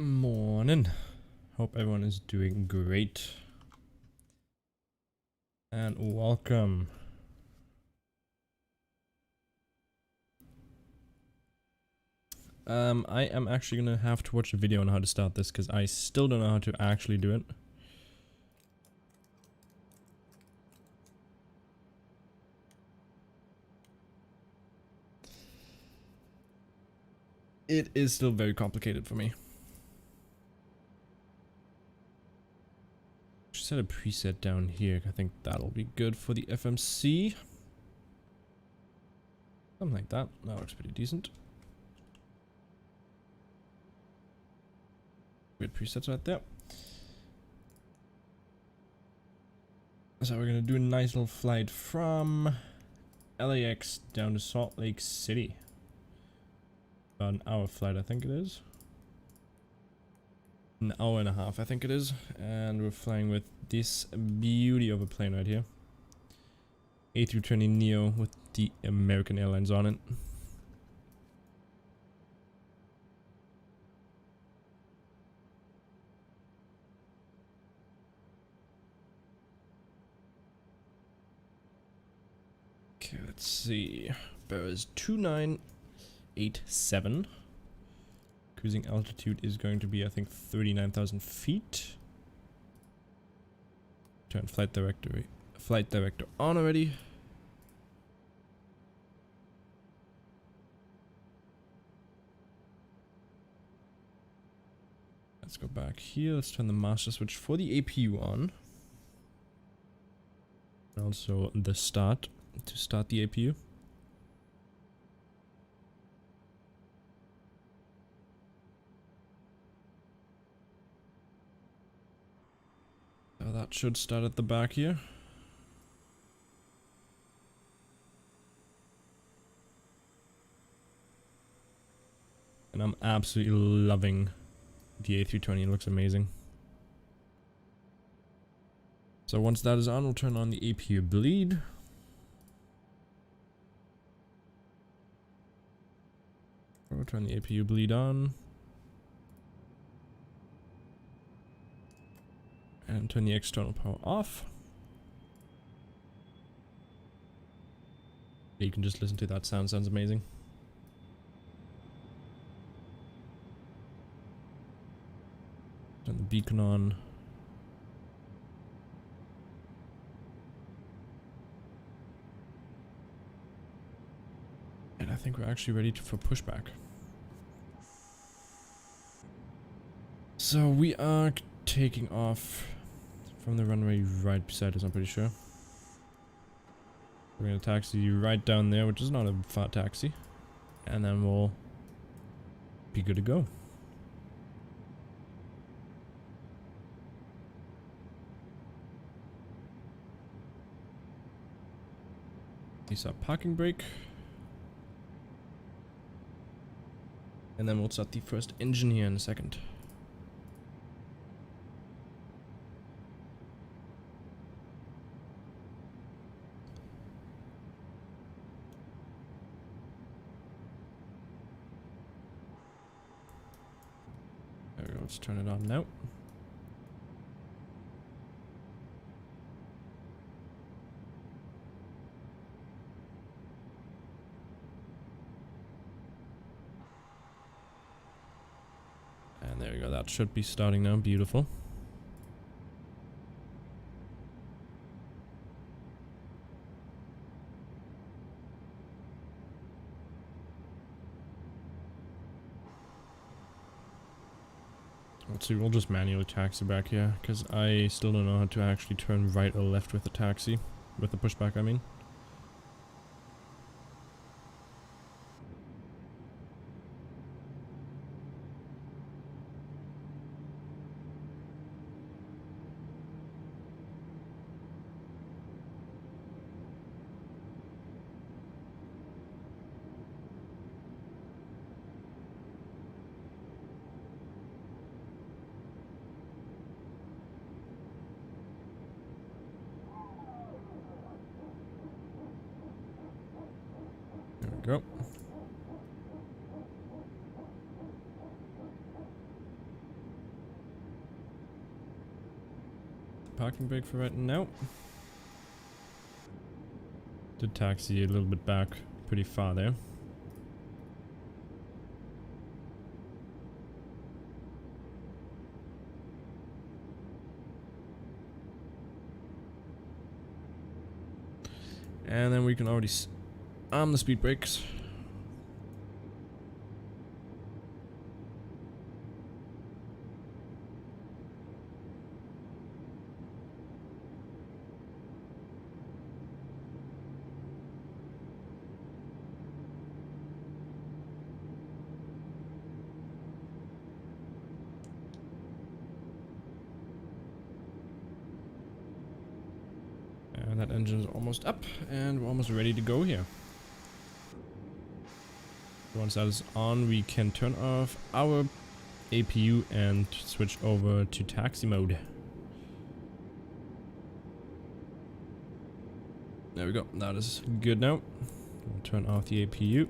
Morning. Hope everyone is doing great. And welcome. I am actually gonna have to watch a video on how to start this because I still don't know how to actually do it. It is still very complicated for me. Just set a preset down here. I think that'll be good for the FMC. Something like that. That looks pretty decent. Good presets right there. So we're gonna do a nice little flight from LAX down to Salt Lake City. About an hour flight, I think it is. An hour and a half, I think it is. And we're flying with this beauty of a plane right here. A320neo with the American Airlines on it. Okay, let's see. Bear is 2987. Cruising altitude is going to be, I think, 39,000 feet. Turn flight director on already. Let's go back here. Let's turn the master switch for the APU on. And also the start to start the APU. So that should start at the back here. And I'm absolutely loving the A320. It looks amazing. So once that is on, we'll turn on the APU bleed. We'll turn the APU bleed on. And turn the external power off. You can just listen to that sound. Sounds amazing. Turn the beacon on. And I think we're actually ready for pushback. So we are taking off from the runway right beside us, I'm pretty sure. We're gonna taxi right down there, which is not a far taxi. And then we'll be good to go. Release our parking brake. And then we'll start the first engine here in a second. There we go, let's turn it on now. And there we go, that should be starting now, beautiful. Let's see, we'll just manually taxi back here, because I still don't know how to actually turn right or left with the taxi. With the pushback, I mean. Go. parking brake for right now. Did taxi a little bit back, pretty far there. And then we can already arm the speed brakes. And that engine is almost up, and we're almost ready to go here. Once that is on, we can turn off our APU and switch over to taxi mode. There we go, that is good now. We'll turn off the APU.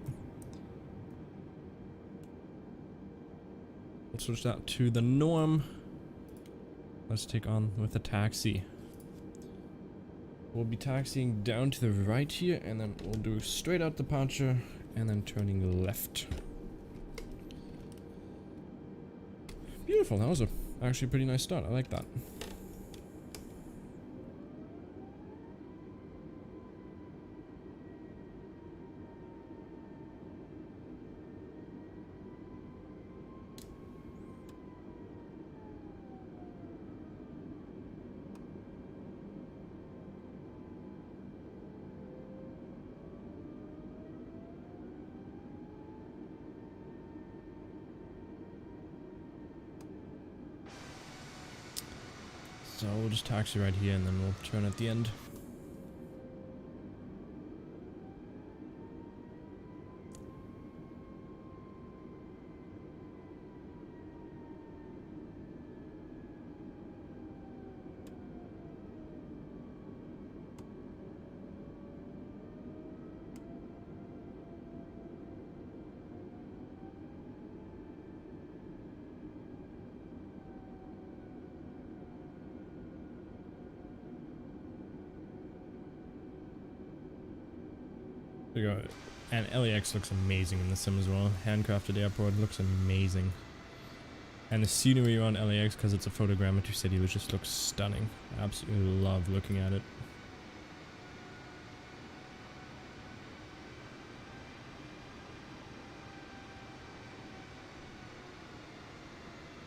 We'll switch that to the norm. Let's take on with the taxi. We'll be taxiing down to the right here, and then we'll do straight out departure, and then turning left. Beautiful, that was actually a pretty nice start, I like that. So we'll just taxi right here and then we'll turn at the end. And LAX looks amazing in the sim as well. Handcrafted airport looks amazing. And the scenery around LAX, because it's a photogrammetry city, which just looks stunning. I absolutely love looking at it.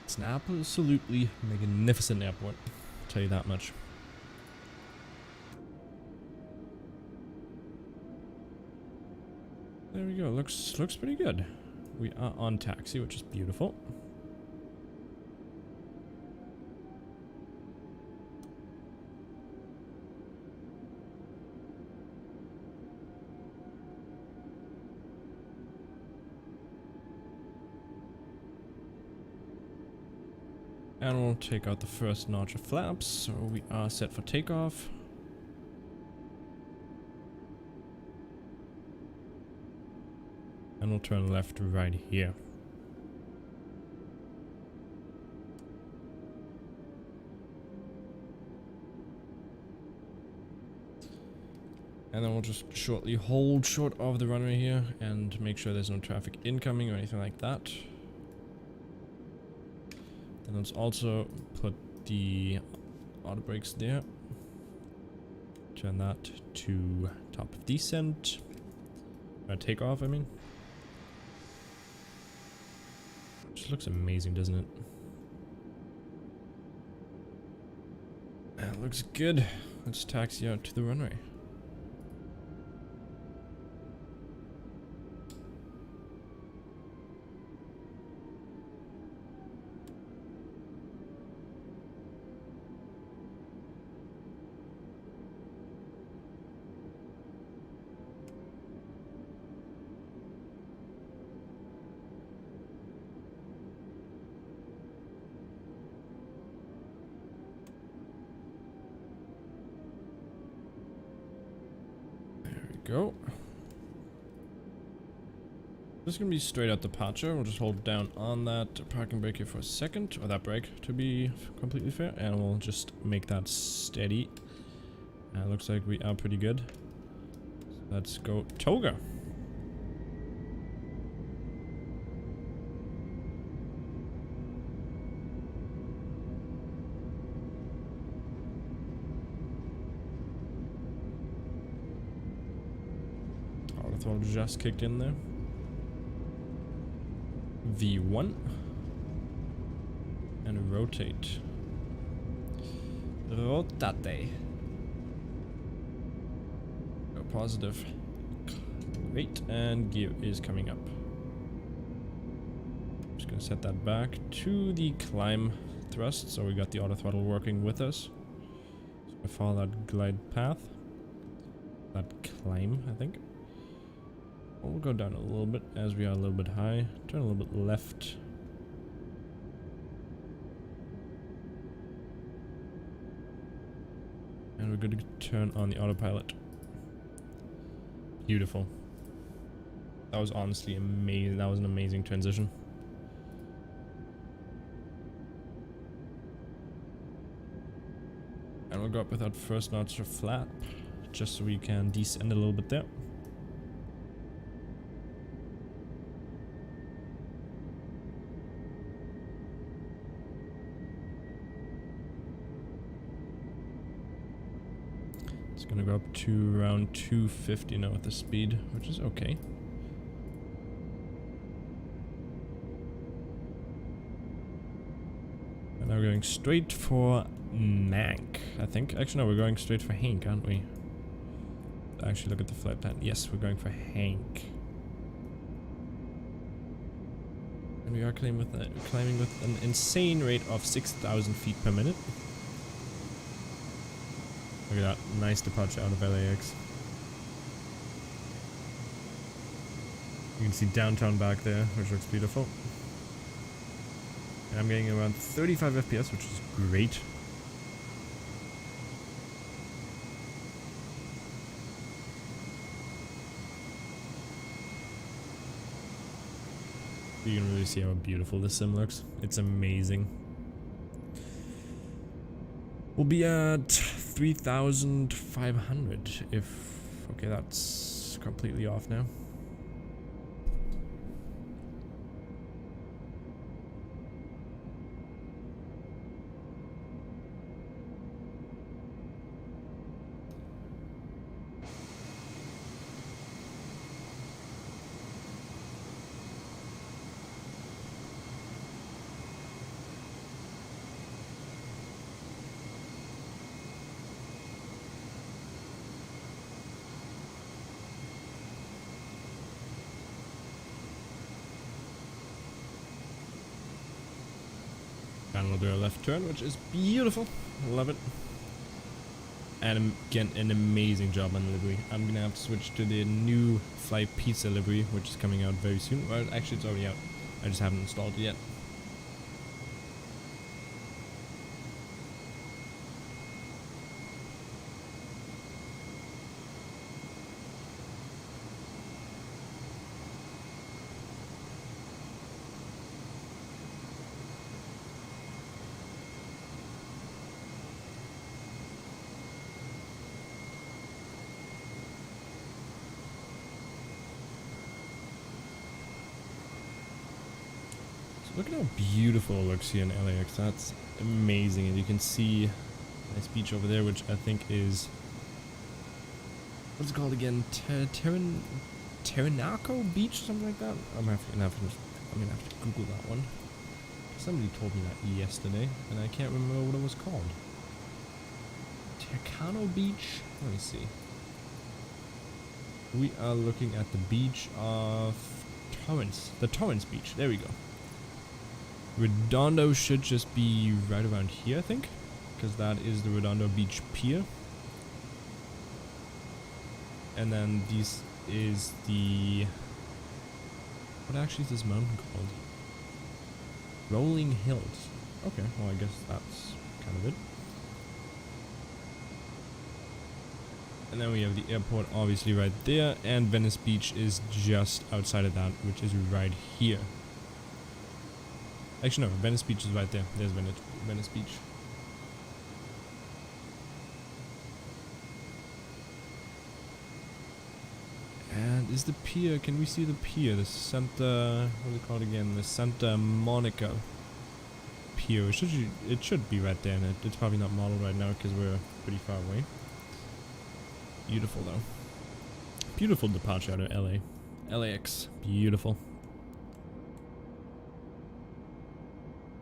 It's an absolutely magnificent airport, I'll tell you that much. There we go, looks pretty good. We are on taxi, which is beautiful. And we'll take out the first notch of flaps, so we are set for takeoff. And we'll turn left right here. And then we'll just shortly hold short of the runway here and make sure there's no traffic incoming or anything like that. Then let's also put the auto brakes there. Turn that to top of descent. Takeoff, I mean. Just looks amazing, doesn't it? That looks good. Let's taxi out to the runway. Go. This is gonna be straight out departure. We'll just hold down on that parking brake here for a second, or that brake to be completely fair, and we'll just make that steady. Looks like we are pretty good. So let's go toga. Auto throttle just kicked in there. V1 and rotate. Rotate. Go positive. Great, and gear is coming up. Just gonna set that back to the climb thrust, so we got the auto throttle working with us. So I follow that glide path. That climb, I think. We'll go down a little bit as we are a little bit high. Turn a little bit left. And we're going to turn on the autopilot. Beautiful. That was honestly amazing. That was an amazing transition. And we'll go up with that first notch of flap, just so we can descend a little bit there. It's gonna go up to around 250 now at the speed, which is okay. And now we're going straight for Mank, I think. Actually, no, we're going straight for Hank, aren't we? Actually, look at the flight plan. Yes, we're going for Hank. And we are climbing with an insane rate of 6,000 feet per minute. Look at that, nice departure out of LAX. You can see downtown back there, which looks beautiful. And I'm getting around 35 FPS, which is great. You can really see how beautiful this sim looks. It's amazing. We'll be at 3,500 if... Okay, that's completely off now. And we'll do a left turn, which is beautiful. Love it. And again, an amazing job on the livery. I'm gonna have to switch to the new Fly Pizza livery, which is coming out very soon. Well, actually, it's already out. I just haven't installed it yet. Look at how beautiful it looks here in LAX. That's amazing. And you can see a nice beach over there, which I think is... What's it called again? Terranaco Beach or something like that? I'm gonna have to Google that one. Somebody told me that yesterday, and I can't remember what it was called. Tercano Beach? Let me see. We are looking at the beach of Torrance. The Torrance Beach. There we go. Redondo should just be right around here, I think, because that is the Redondo Beach Pier. And then this is the... What actually is this mountain called? Rolling Hills. Okay, well I guess that's kind of it. And then we have the airport obviously right there, and Venice Beach is just outside of that, which is right here. Actually no, Venice Beach is right there. There's Venice Beach. And is the pier, can we see the pier? The Santa, what is it called again? The Santa Monica pier. It should be right there, and it's probably not modeled right now because we're pretty far away. Beautiful though. Beautiful departure out of LA. LAX. Beautiful.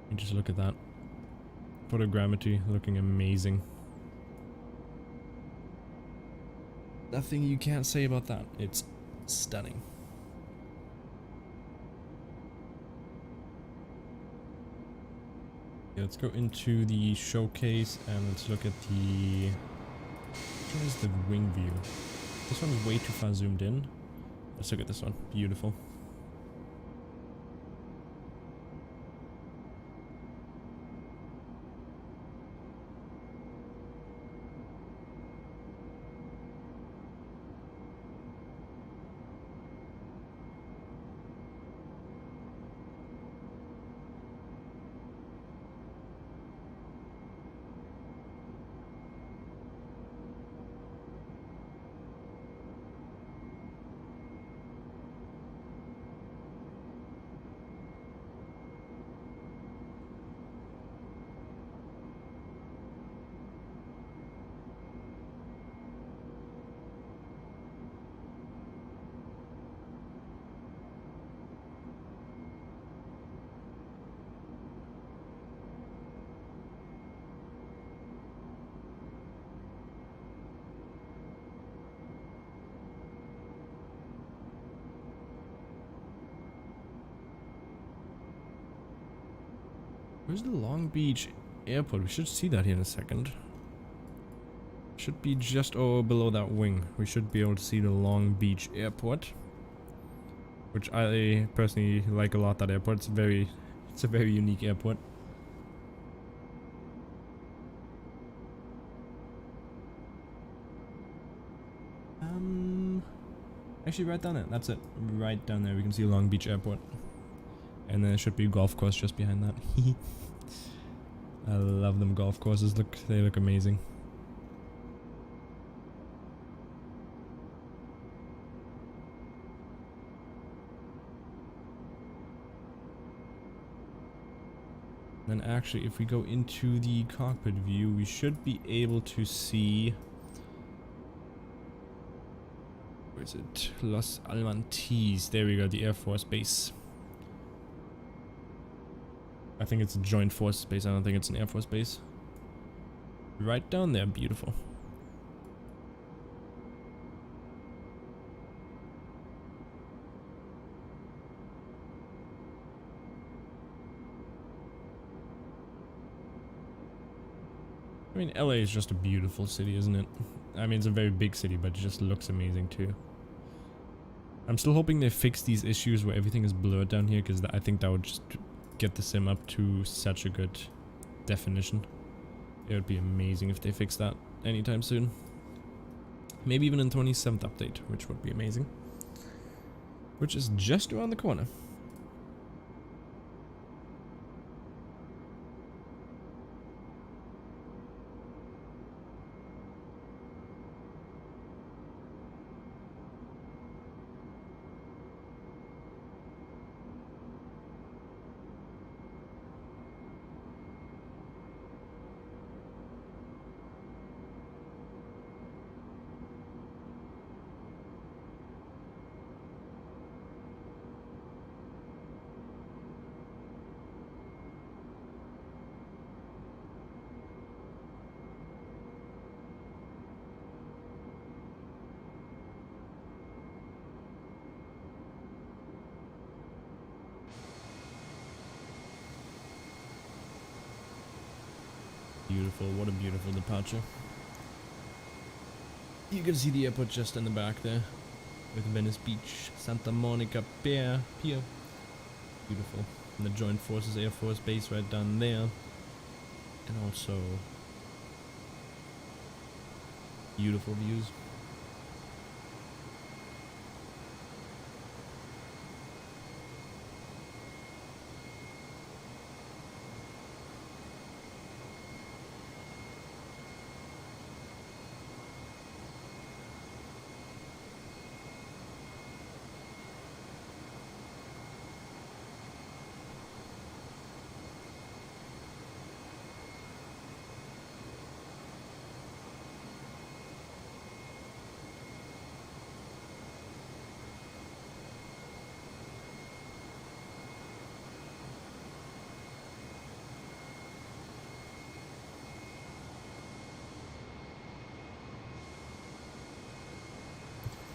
And just look at that. Photogrammetry looking amazing. Nothing you can't say about that. It's stunning. Okay, let's go into the showcase and let's look at the... Which one is the wing view? This one's way too far zoomed in. Let's look at this one. Beautiful. Where's the Long Beach Airport? We should see that here in a second. Should be just below that wing. We should be able to see the Long Beach Airport, which I personally like a lot. That airport. It's a very unique airport. Actually, right down there. That's it. Right down there, we can see Long Beach Airport. And there should be a golf course just behind that. I love them golf courses. They look amazing. Then actually, if we go into the cockpit view, we should be able to see... Where is it? Los Almantes. There we go, the Air Force Base. I think it's a Joint Forces Base. I don't think it's an Air Force Base. Right down there. Beautiful. I mean, LA is just a beautiful city, isn't it? I mean, it's a very big city, but it just looks amazing too. I'm still hoping they fix these issues where everything is blurred down here, because I think that would just get the sim up to such a good definition. It would be amazing if they fix that anytime soon. Maybe even in 27th update, which would be amazing. Which is just around the corner. Beautiful, what a beautiful departure. You can see the airport just in the back there, with Venice Beach, Santa Monica Pier. Beautiful. And the Joint Forces Air Force Base right down there. And also beautiful views.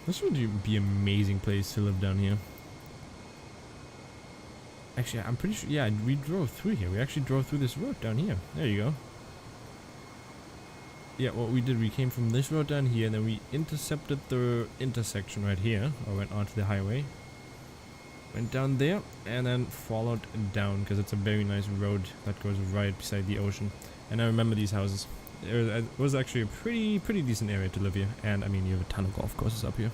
This would be an amazing place to live down here. Actually, I'm pretty sure, yeah, we drove through here. We actually drove through this road down here. There you go. Yeah, what we did, we came from this road down here, and then we intercepted the intersection right here, or went onto the highway. Went down there, and then followed down, because it's a very nice road that goes right beside the ocean. And I remember these houses. It was actually a pretty decent area to live here, and I mean, you have a ton of golf courses up here.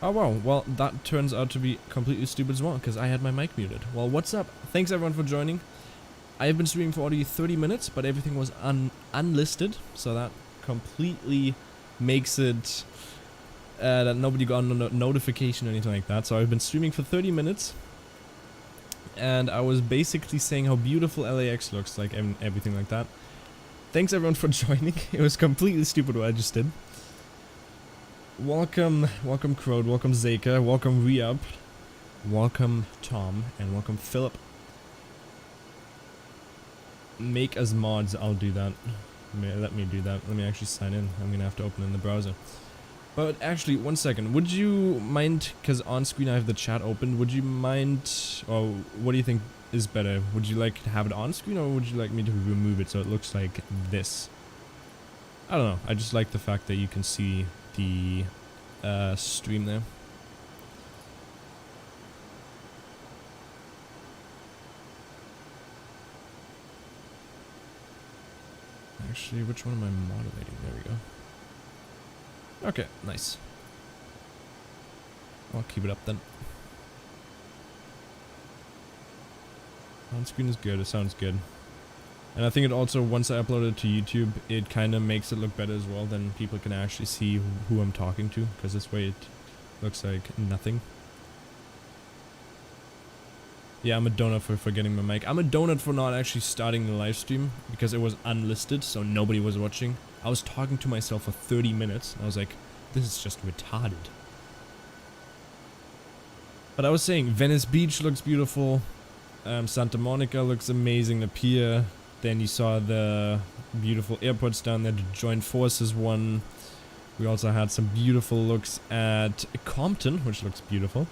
Oh wow, well that turns out to be completely stupid as well, because I had my mic muted. Well, what's up? Thanks everyone for joining. I have been streaming for already 30 minutes, but everything was unlisted, so that completely makes it that nobody got a notification or anything like that. So I've been streaming for 30 minutes, and I was basically saying how beautiful LAX looks like and everything like that. Thanks everyone for joining. It was completely stupid what I just did. Welcome Crowd, welcome Zeka, welcome Reup, welcome Tom, and welcome Philip. Make us mods, I'll do that. Let me do that. Let me actually sign in. I'm gonna have to open in the browser. But actually, 1 second. Would you mind, because on screen I have the chat open, would you mind, or what do you think is better? Would you like to have it on screen, or would you like me to remove it so it looks like this? I don't know. I just like the fact that you can see the stream there. Actually, which one am I moderating? There we go. Okay, nice. I'll keep it up then. On screen is good, it sounds good. And I think it also, once I upload it to YouTube, it kind of makes it look better as well, then people can actually see who I'm talking to, because this way it looks like nothing. Yeah, I'm a donut for forgetting my mic. I'm a donut for not actually starting the live stream, because it was unlisted, so nobody was watching. I was talking to myself for 30 minutes, and I was like, this is just retarded. But I was saying, Venice Beach looks beautiful, Santa Monica looks amazing, the pier. Then you saw the beautiful airports down there, the Joint Forces one. We also had some beautiful looks at Compton, which looks beautiful.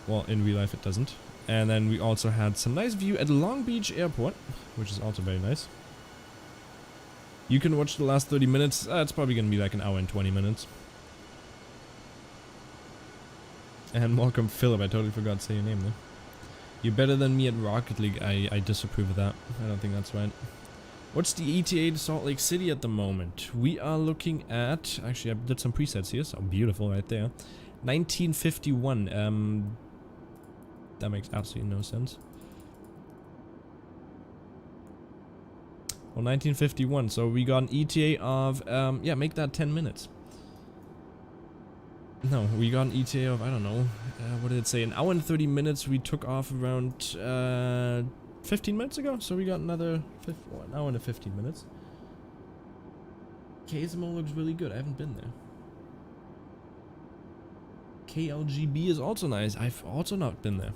Well, in real life it doesn't. And then we also had some nice view at Long Beach Airport, which is also very nice. You can watch the last 30 minutes. It's probably going to be like an hour and 20 minutes. And welcome Philip, I totally forgot to say your name there. You're better than me at Rocket League. I disapprove of that. I don't think that's right. What's the ETA to Salt Lake City at the moment? We are looking at... Actually, I did some presets here, so beautiful right there. 1951. That makes absolutely no sense. Well, 1951. So we got an ETA of... yeah, make that 10 minutes. No, we got an ETA of, I don't know, what did it say? An hour and 30 minutes. We took off around 15 minutes ago, so we got another an hour and 15 minutes. KSMO looks really good. I haven't been there. KLGB is also nice. I've also not been there.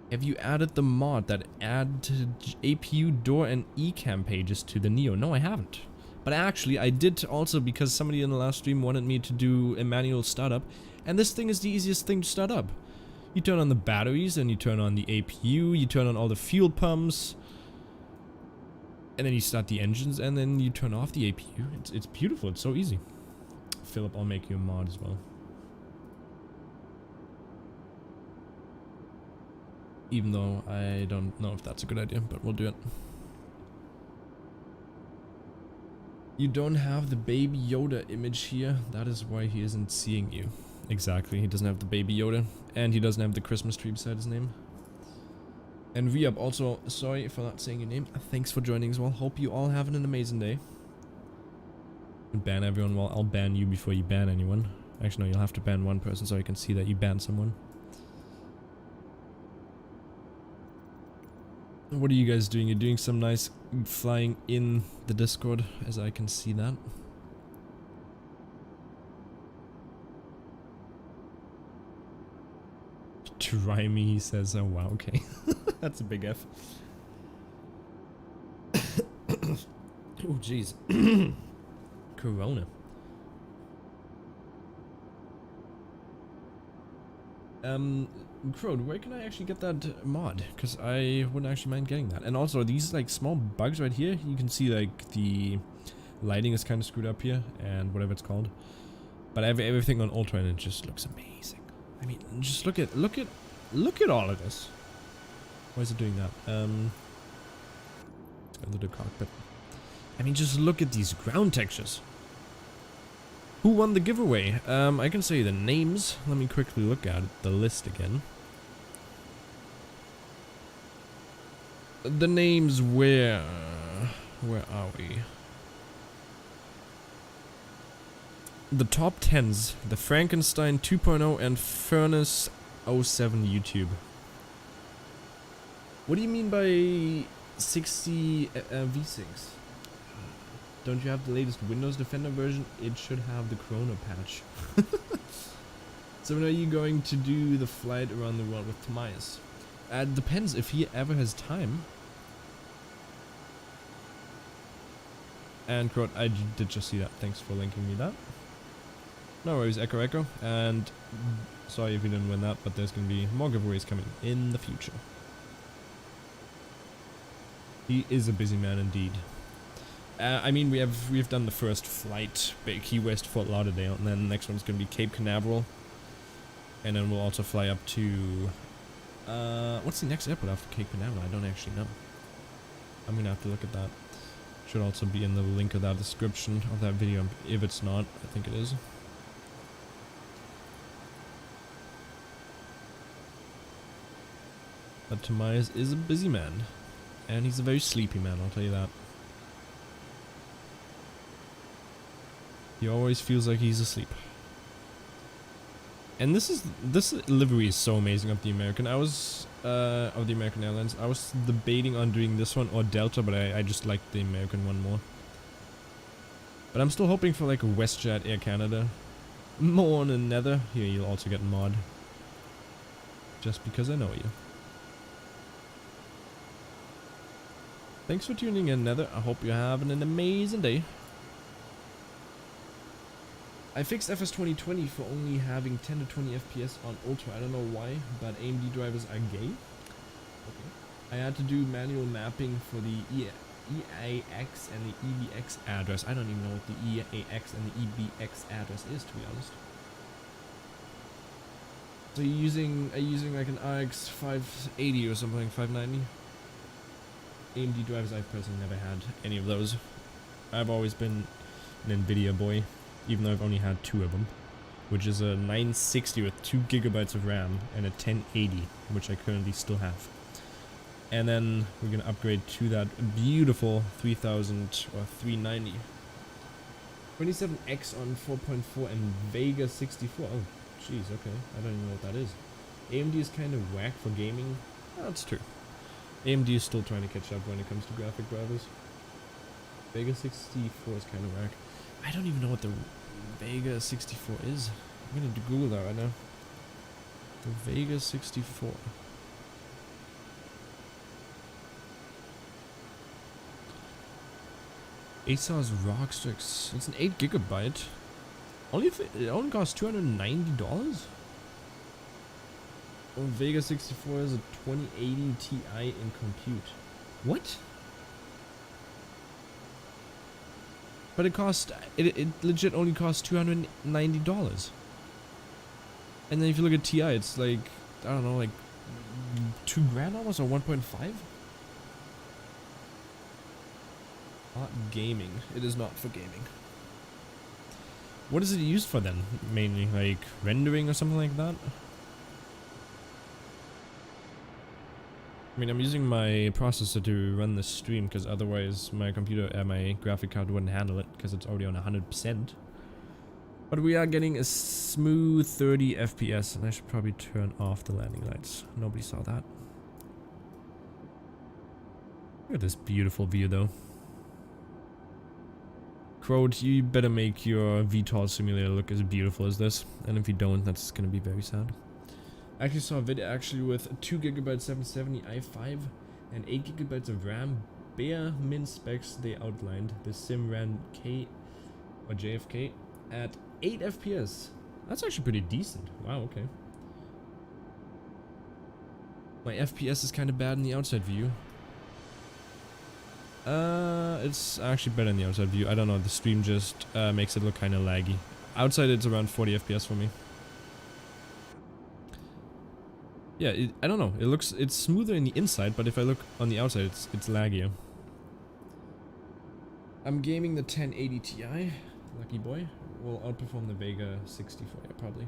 Have you added the mod that added APU door and eCam pages to the Neo? No, I haven't. But actually, I did also, because somebody in the last stream wanted me to do a manual startup, and this thing is the easiest thing to start up. You turn on the batteries, and you turn on the APU, you turn on all the fuel pumps, and then you start the engines, and then you turn off the APU. It's beautiful, it's so easy. Philip, I'll make you a mod as well. Even though I don't know if that's a good idea, but we'll do it. You don't have the Baby Yoda image here. That is why he isn't seeing you. Exactly, he doesn't have the Baby Yoda. And he doesn't have the Christmas tree beside his name. And Reup, also, sorry for not saying your name. Thanks for joining as well. Hope you all have an amazing day. Ban everyone. Well, I'll ban you before you ban anyone. Actually, no, you'll have to ban one person so I can see that you banned someone. What are you guys doing? You're doing some nice flying in the Discord, as I can see that. Try me, he says. Oh wow, okay. That's a big F. Oh jeez. Corona. Crowd, where can I actually get that mod? Because I wouldn't actually mind getting that. And also, these like small bugs right here, you can see like the lighting is kind of screwed up here, and whatever it's called. But I have everything on ultra, and it just looks amazing. I mean, just look at all of this. Why is it doing that? Let's go to the cockpit. I mean, just look at these ground textures. Who won the giveaway? I can say the names. Let me quickly look at the list again. The names were... Where are we? The top 10s. The Frankenstein 2.0 and Furnace 07 YouTube. What do you mean by 60 V6? Don't you have the latest Windows Defender version? It should have the Chrono patch. So when are you going to do the flight around the world with Tobias? Depends if he ever has time. And quote, I did just see that. Thanks for linking me that. No worries, Echo Echo. And sorry if you didn't win that, but there's going to be more giveaways coming in the future. He is a busy man indeed. I mean, we've done the first flight, Key West, Fort Lauderdale, and then the next one's going to be Cape Canaveral. And then we'll also fly up to... what's the next airport after Cape Canaveral? I don't actually know. I'm going to have to look at that. Should also be in the link of that description of that video. If it's not, I think it is. But Tobias is a busy man. And he's a very sleepy man, I'll tell you that. He always feels like he's asleep. And this livery is so amazing of the American. I was of the American Airlines. I was debating on doing this one or Delta, but I just liked the American one more. But I'm still hoping for like a WestJet Air Canada. More on another. Here you'll also get mod. Just because I know you. Thanks for tuning in, Nether. I hope you're having an amazing day. I fixed FS 2020 for only having 10 to 20 FPS on Ultra. I don't know why, but AMD drivers are gay. Okay. I had to do manual mapping for the EAX and the EBX address. I don't even know what the EAX and the EBX address is, to be honest. So you're using like an RX 580 or something, 590? AMD drivers, I've personally never had any of those. I've always been an Nvidia boy. Even though I've only had 2 of them, which is a 960 with 2 GB of RAM and a 1080, which I currently still have. And then we're gonna upgrade to that beautiful 3000 or 390. 27X on 4.4 and Vega 64. Oh, jeez, okay. I don't even know what that is. AMD is kind of whack for gaming. Oh, that's true. AMD is still trying to catch up when it comes to graphic drivers. Vega 64 is kind of whack. I don't even know what the Vega 64 is. I'm gonna Google that right now. The Vega 64. ASOS Rockstrix. It's an 8 GB. It only costs $290. Oh, Vega 64 is a 2080 Ti in compute. What? But it legit only costs $290. And then if you look at Ti, it's like, I don't know, like $2,000 almost, or 1.5? Not gaming. It is not for gaming. What is it used for then? Mainly like rendering or something like that? I mean, I'm using my processor to run the stream because otherwise my computer, my graphic card wouldn't handle it because it's already on 100%. But we are getting a smooth 30 FPS, and I should probably turn off the landing lights. Nobody saw that. Look at this beautiful view though. Crowd, you better make your VTOL simulator look as beautiful as this, and if you don't, that's gonna be very sad. I actually saw a video actually with 2 GB 770 i5 and 8 GB of RAM. Bare min specs they outlined. The sim ran K or JFK at 8 FPS. That's actually pretty decent. Wow, okay. My FPS is kind of bad in the outside view. It's actually better in the outside view. I don't know, the stream just makes it look kind of laggy. Outside it's around 40 FPS for me. Yeah, I don't know. It's smoother in the inside, but if I look on the outside, it's laggier. I'm gaming the 1080 Ti. Lucky boy. Will outperform the Vega 64, yeah, probably.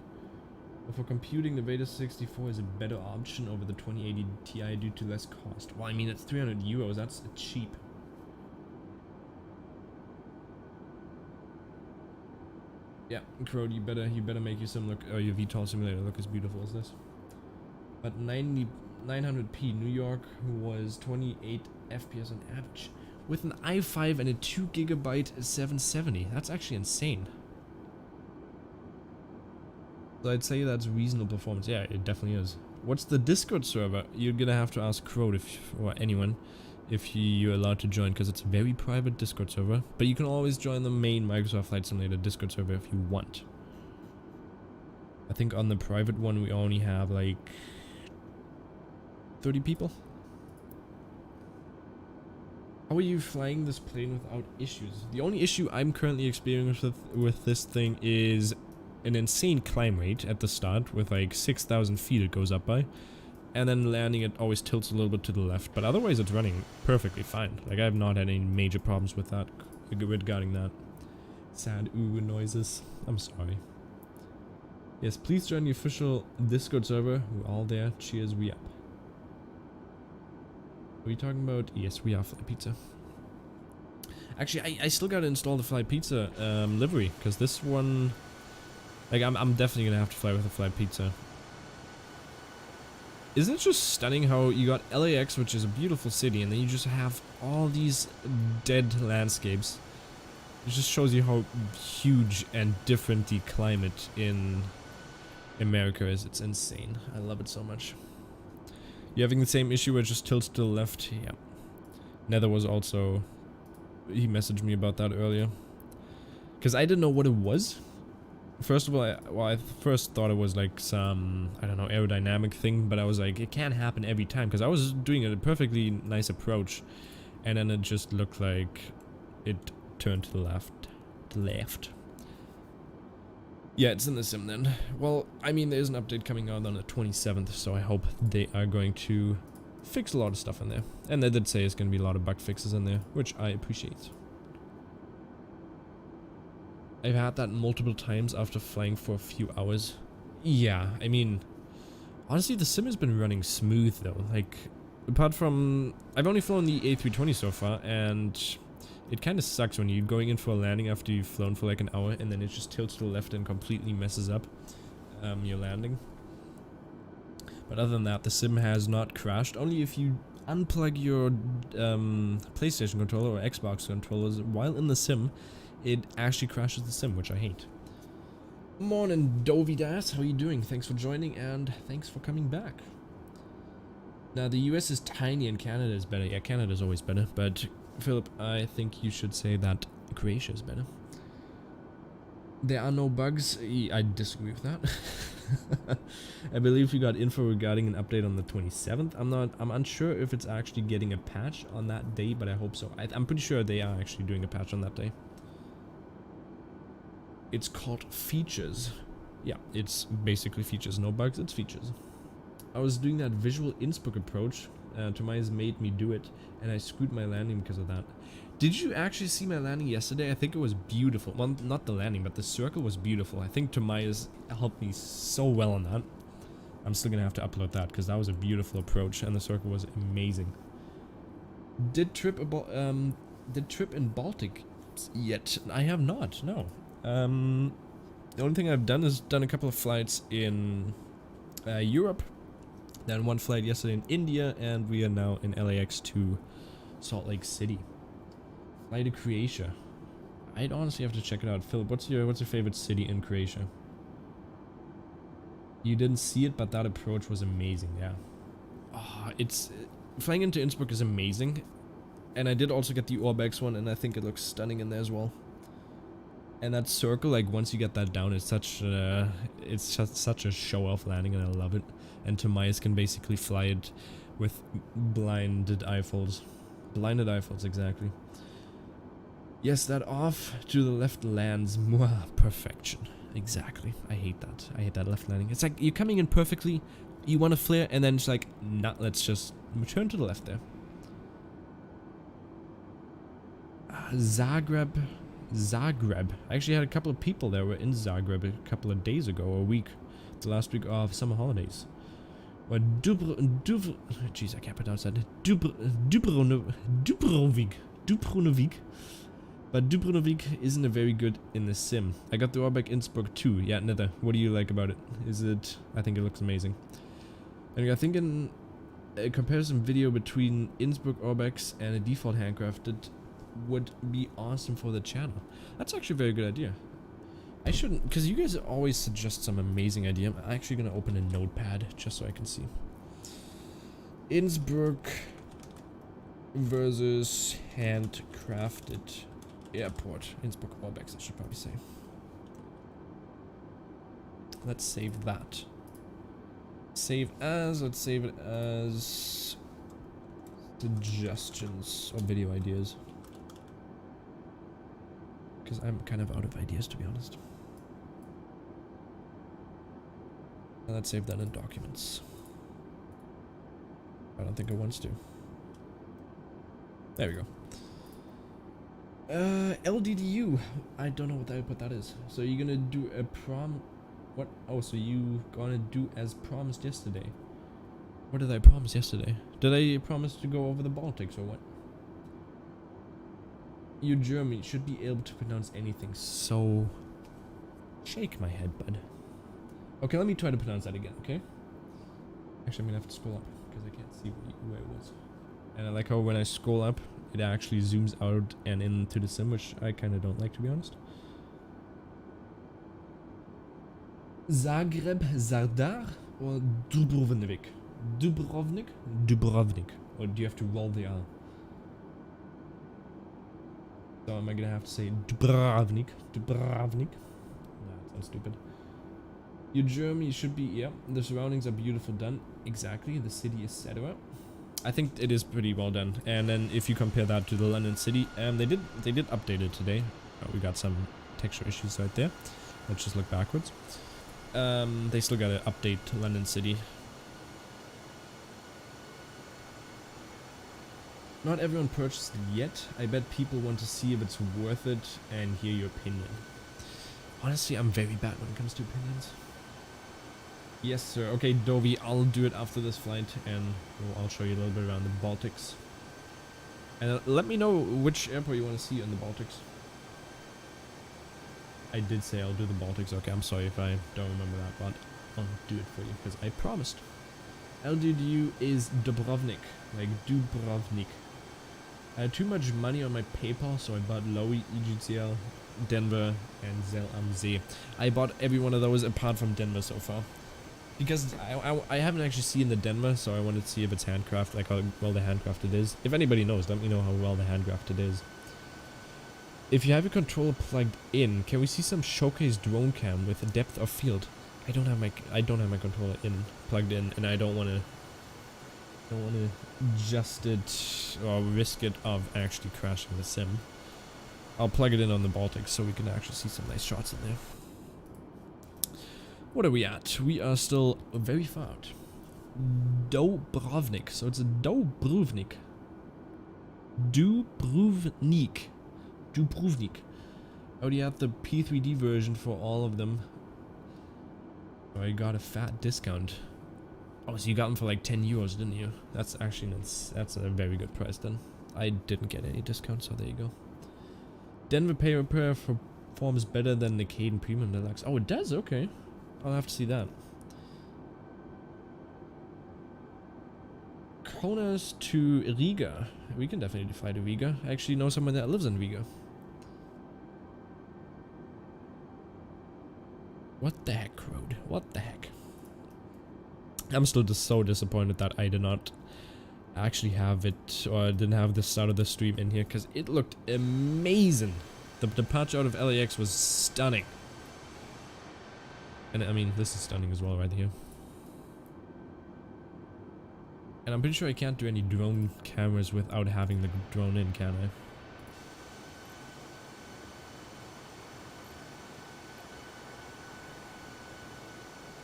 But for computing, the Vega 64 is a better option over the 2080 Ti due to less cost. Well, I mean, it's 300 euros. That's cheap. Yeah, Crowd, you better make your sim look, or your VTOL simulator look as beautiful as this. But 900p New York was 28 FPS on average with an i5 and a 2GB 770. That's actually insane. So I'd say that's reasonable performance. Yeah, it definitely is. What's the Discord server? You're gonna have to ask Crowd or anyone if you're allowed to join, because it's a very private Discord server. But you can always join the main Microsoft Flight Simulator Discord server if you want. I think on the private one we only have like 30 people. How are you flying this plane without issues? The only issue I'm currently experiencing with this thing is an insane climb rate at the start with like 6,000 feet it goes up by. And then landing it always tilts a little bit to the left, but otherwise it's running perfectly fine. Like I have not had any major problems with that regarding that. Sad ooh noises. I'm sorry. Yes, please join the official Discord server. We're all there. Cheers, we up. Are we talking about? Yes, we are Fly Pizza. Actually, I still gotta install the Fly Pizza livery, because this one, like I'm definitely gonna have to fly with a Fly Pizza. Isn't it just stunning how you got LAX, which is a beautiful city, and then you just have all these dead landscapes? It just shows you how huge and different the climate in America is. It's insane. I love it so much. You having the same issue where it just tilts to the left? Yeah. Nether was also... He messaged me about that earlier. Because I didn't know what it was. First of all, I first thought it was like some, I don't know, aerodynamic thing, but I was like, it can't happen every time, because I was doing a perfectly nice approach, and then it just looked like it turned to the left. Yeah, it's in the sim then. Well, I mean, there's an update coming out on the 27th, so I hope they are going to fix a lot of stuff in there. And they did say it's going to be a lot of bug fixes in there, which I appreciate. I've had that multiple times after flying for a few hours. Yeah, I mean, honestly, the sim has been running smooth though. Like, apart from, I've only flown the A320 so far, and it kind of sucks when you're going in for a landing after you've flown for like an hour, and then it just tilts to the left and completely messes up your landing. But other than that, the sim has not crashed. Only if you unplug your PlayStation controller or Xbox controllers while in the sim, it actually crashes the sim, which I hate. Morning, Dovidas. How are you doing? Thanks for joining, and thanks for coming back. Now, the US is tiny and Canada is better. Yeah, Canada is always better, but Philip, I think you should say that Croatia is better. There are no bugs. I disagree with that. I believe we got info regarding an update on the 27th. I'm unsure if it's actually getting a patch on that day, but I hope so. I'm pretty sure they are actually doing a patch on that day. It's called features. Yeah, it's basically features. No bugs, it's features. I was doing that visual Innsbruck approach. Tomias made me do it, and I screwed my landing because of that. Did you actually see my landing yesterday? I think it was beautiful. Well, not the landing, but the circle was beautiful. I think Tomias helped me so well on that. I'm still gonna have to upload that because that was a beautiful approach, and the circle was amazing. Did trip in Baltic yet? I have not. No. The only thing I've done is done a couple of flights in Europe, then one flight yesterday in India, and we are now in LAX to Salt Lake City. Fly to Croatia. I'd honestly have to check it out. Philip, what's your favorite city in Croatia? You didn't see it, but that approach was amazing. Yeah. It's flying into Innsbruck is amazing, and I did also get the Orbex one, and I think it looks stunning in there as well. And that circle, like once you get that down, it's such just such a show-off landing, and I love it. And Tomias can basically fly it with blinded eyeballs. Blinded eyeballs, exactly. Yes, that off to the left lands. Mwah, perfection. Exactly. I hate that. I hate that left landing. It's like you're coming in perfectly, you want to flare, and then it's like, nah, let's just turn to the left there. Zagreb. I actually had a couple of people that were in Zagreb a couple of days ago, or a week. The last week of summer holidays. Or jeez, I can't pronounce that. Dubrovnik. But Dubrovnik isn't a very good in the sim. I got the Orbeck Innsbruck too. Yeah, Nether. What do you like about it? I think it looks amazing. And I think in a comparison video between Innsbruck Orbecks and a default handcrafted would be awesome for the channel. That's actually a very good idea. I shouldn't, because you guys always suggest some amazing idea. I'm actually going to open a notepad just so I can see. Innsbruck versus handcrafted airport. Innsbruck Orbecks, I should probably say. Let's save that. Save as, let's save it as suggestions or video ideas. Because I'm kind of out of ideas, to be honest. And let's save that in documents. I don't think it wants to. There we go. LDDU. I don't know what that is. So you're gonna do a what? Oh, so you gonna do as promised yesterday. What did I promise yesterday? Did I promise to go over the Baltics or what? You German should be able to pronounce anything, so shake my head, bud. Okay, let me try to pronounce that again, okay? Actually, I'm gonna have to scroll up because I can't see where it was. And I like how when I scroll up, it actually zooms out and into the sim, which I kind of don't like, to be honest. Zagreb, Zardar, or Dubrovnik? Dubrovnik? Dubrovnik. Or do you have to roll the R? So am I gonna have to say Dubrovnik? Dubrovnik? Nah, that sounds stupid. Your Germany should be, yeah, the surroundings are beautiful done. Exactly, the city is set up. I think it is pretty well done. And then if you compare that to the London city, they did update it today. We got some texture issues right there. Let's just look backwards. They still gotta update London city. Not everyone purchased it yet. I bet people want to see if it's worth it and hear your opinion. Honestly, I'm very bad when it comes to opinions. Yes, sir. Okay, Dovi, I'll do it after this flight, and I'll show you a little bit around the Baltics. And let me know which airport you want to see in the Baltics. I did say I'll do the Baltics. Okay, I'm sorry if I don't remember that, but I'll do it for you, because I promised. LDDU is Dubrovnik, like Dubrovnik. I had too much money on my PayPal, so I bought Lowy, EGCL, Denver, and Zell am See. I bought every one of those apart from Denver so far. Because I haven't actually seen the Denver, so I wanted to see if it's handcrafted, like how well the handcrafted is. If anybody knows, let me know how well the handcrafted is. If you have your controller plugged in, can we see some showcase drone cam with a depth of field? I don't have my controller plugged in, and I don't want to adjust it or risk it of actually crashing the sim. I'll plug it in on the Baltics so we can actually see some nice shots in there. What are we at? We are still very far out. Dubrovnik. So it's a Dubrovnik. Dubrovnik. I already have the P3D version for all of them. Oh, I got a fat discount. Oh, so you got them for like 10 euros, didn't you? That's actually that's a very good price then. I didn't get any discount, so there you go. Denver Pay Repair performs better than the Caden Premium Deluxe. Oh, it does? Okay. I'll have to see that. Kaunas to Riga. We can definitely fly to Riga. I actually know someone that lives in Riga. What the heck, Road? What the heck? I'm still just so disappointed that I did not actually have it, or I didn't have the start of the stream in here, because it looked amazing. The departure out of LAX was stunning. And I mean, this is stunning as well right here. And I'm pretty sure I can't do any drone cameras without having the drone in, can I?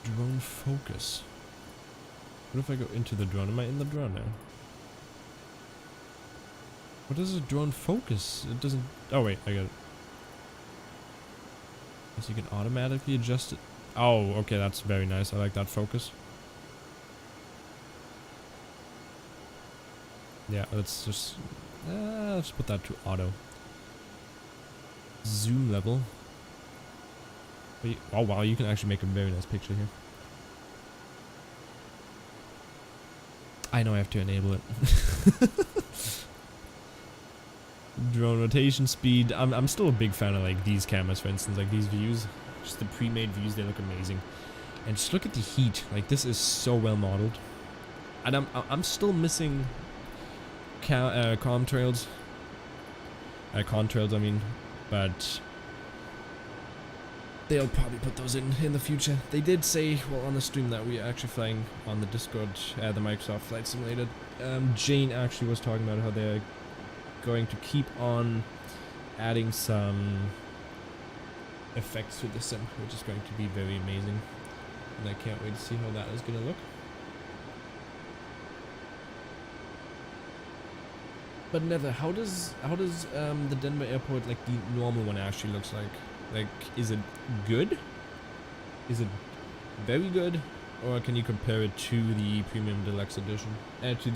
Drone focus. What if I go into the drone? Am I in the drone now? What does a drone focus? It doesn't... Oh wait, I got it. Guess you can automatically adjust it. Oh, okay, that's very nice. I like that focus. Yeah, let's just... let's put that to auto. Zoom level. Wait, oh wow, you can actually make a very nice picture here. I know I have to enable it. Drone rotation speed. I'm still a big fan of like these cameras, for instance, like these views. Just the pre-made views, they look amazing. And just look at the heat. Like this is so well modeled. And I'm still missing contrails, I mean, but they'll probably put those in the future. They did say, well, on the stream that we are actually flying on the Discord, the Microsoft Flight Simulator. Jane actually was talking about how they're going to keep on adding some effects to the sim, which is going to be very amazing, and I can't wait to see how that is going to look. But Nether, how does the Denver airport, like the normal one, actually looks like? Like, is it good? Is it very good? Or can you compare it to the Premium Deluxe Edition? To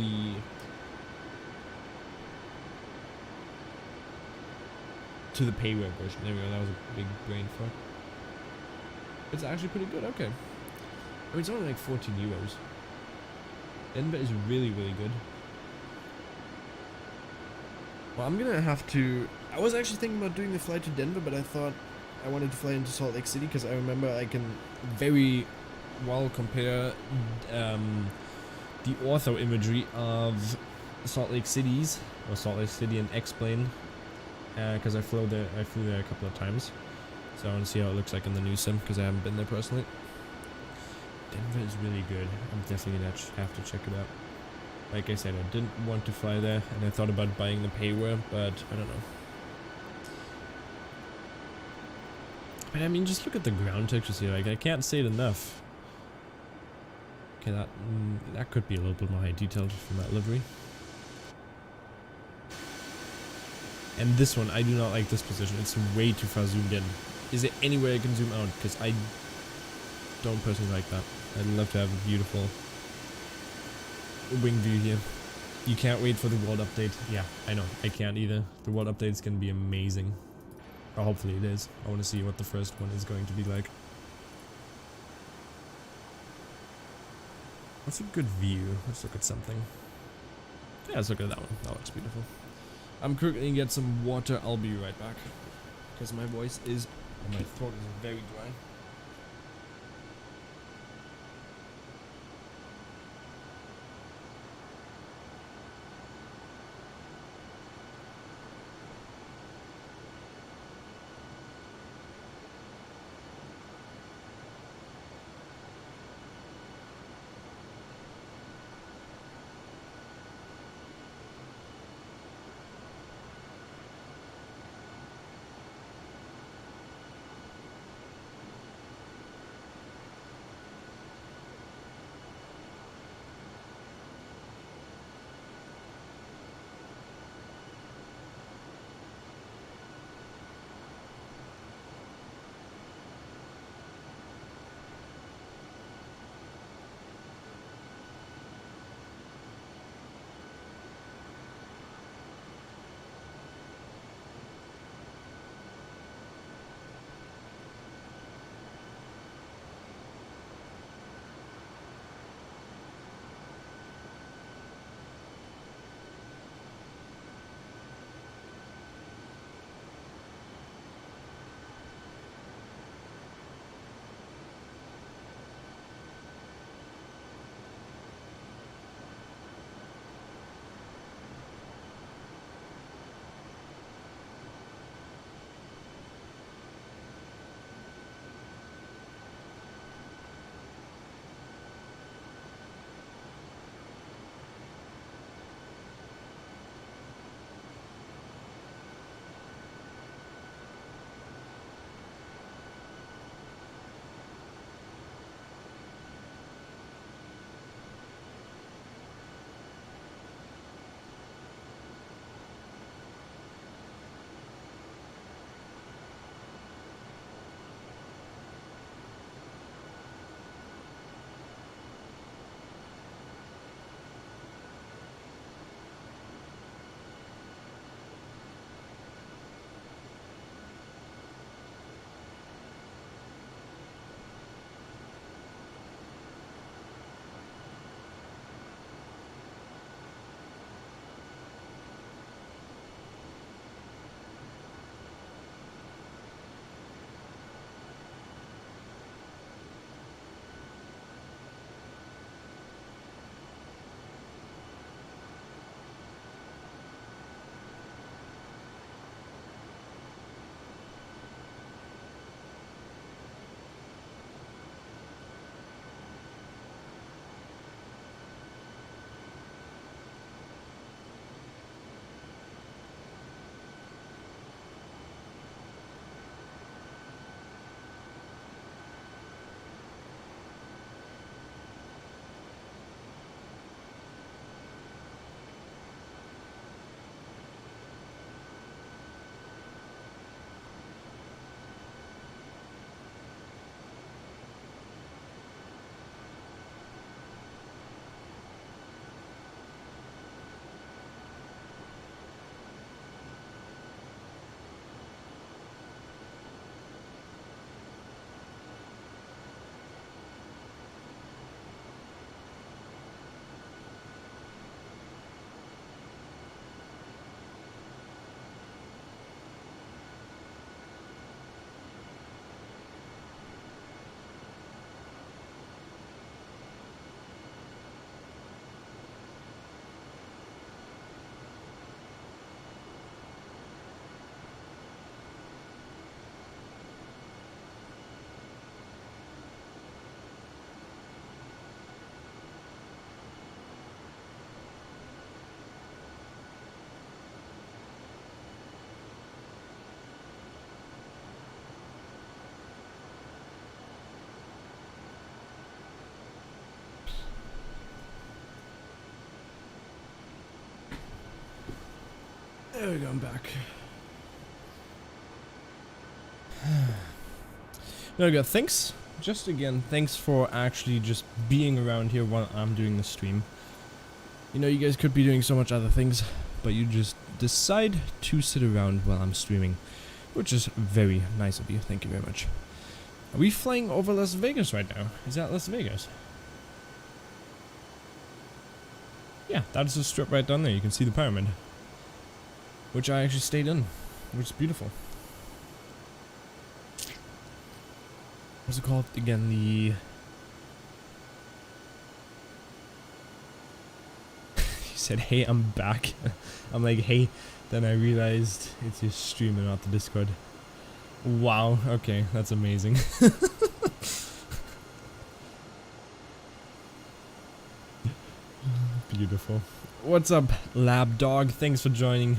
the payware version. There we go, that was a big brain fuck. It's actually pretty good, okay. I mean, it's only like 14 euros. Denver is really, really good. Well, I'm gonna have to... I was actually thinking about doing the flight to Denver, but I thought I wanted to fly into Salt Lake City because I remember I can very well compare the ortho imagery of Salt Lake City and X-Plane, because I flew there a couple of times, so I want to see how it looks like in the new sim because I haven't been there personally. Denver is really good. I'm definitely gonna have to check it out. Like I said, I didn't want to fly there, and I thought about buying the payware, but I don't know. But I mean, just look at the ground textures here. Like, I can't say it enough. Okay, that could be a little bit more high detailed from that livery. And this one, I do not like this position. It's way too far zoomed in. Is there any way I can zoom out? Because I don't personally like that. I'd love to have a beautiful wing view here. You can't wait for the world update. Yeah, I know. I can't either. The world update is going to be amazing. Or hopefully it is. I want to see what the first one is going to be like. What's a good view? Let's look at something. Yeah, let's look at that one. That looks beautiful. I'm quickly going to get some water. I'll be right back. Because my voice is... and my throat is very dry. There we go, I'm back. There we go, thanks. Just again, thanks for actually just being around here while I'm doing the stream. You know, you guys could be doing so much other things, but you just decide to sit around while I'm streaming, which is very nice of you. Thank you very much. Are we flying over Las Vegas right now? Is that Las Vegas? Yeah, that's the strip right down there. You can see the pyramid, which I actually stayed in, which is beautiful. What's it called again? The you said, "Hey, I'm back." I'm like, "Hey," then I realized it's your stream and not the Discord. Wow. Okay, that's amazing. Beautiful. What's up, Lab Dog? Thanks for joining,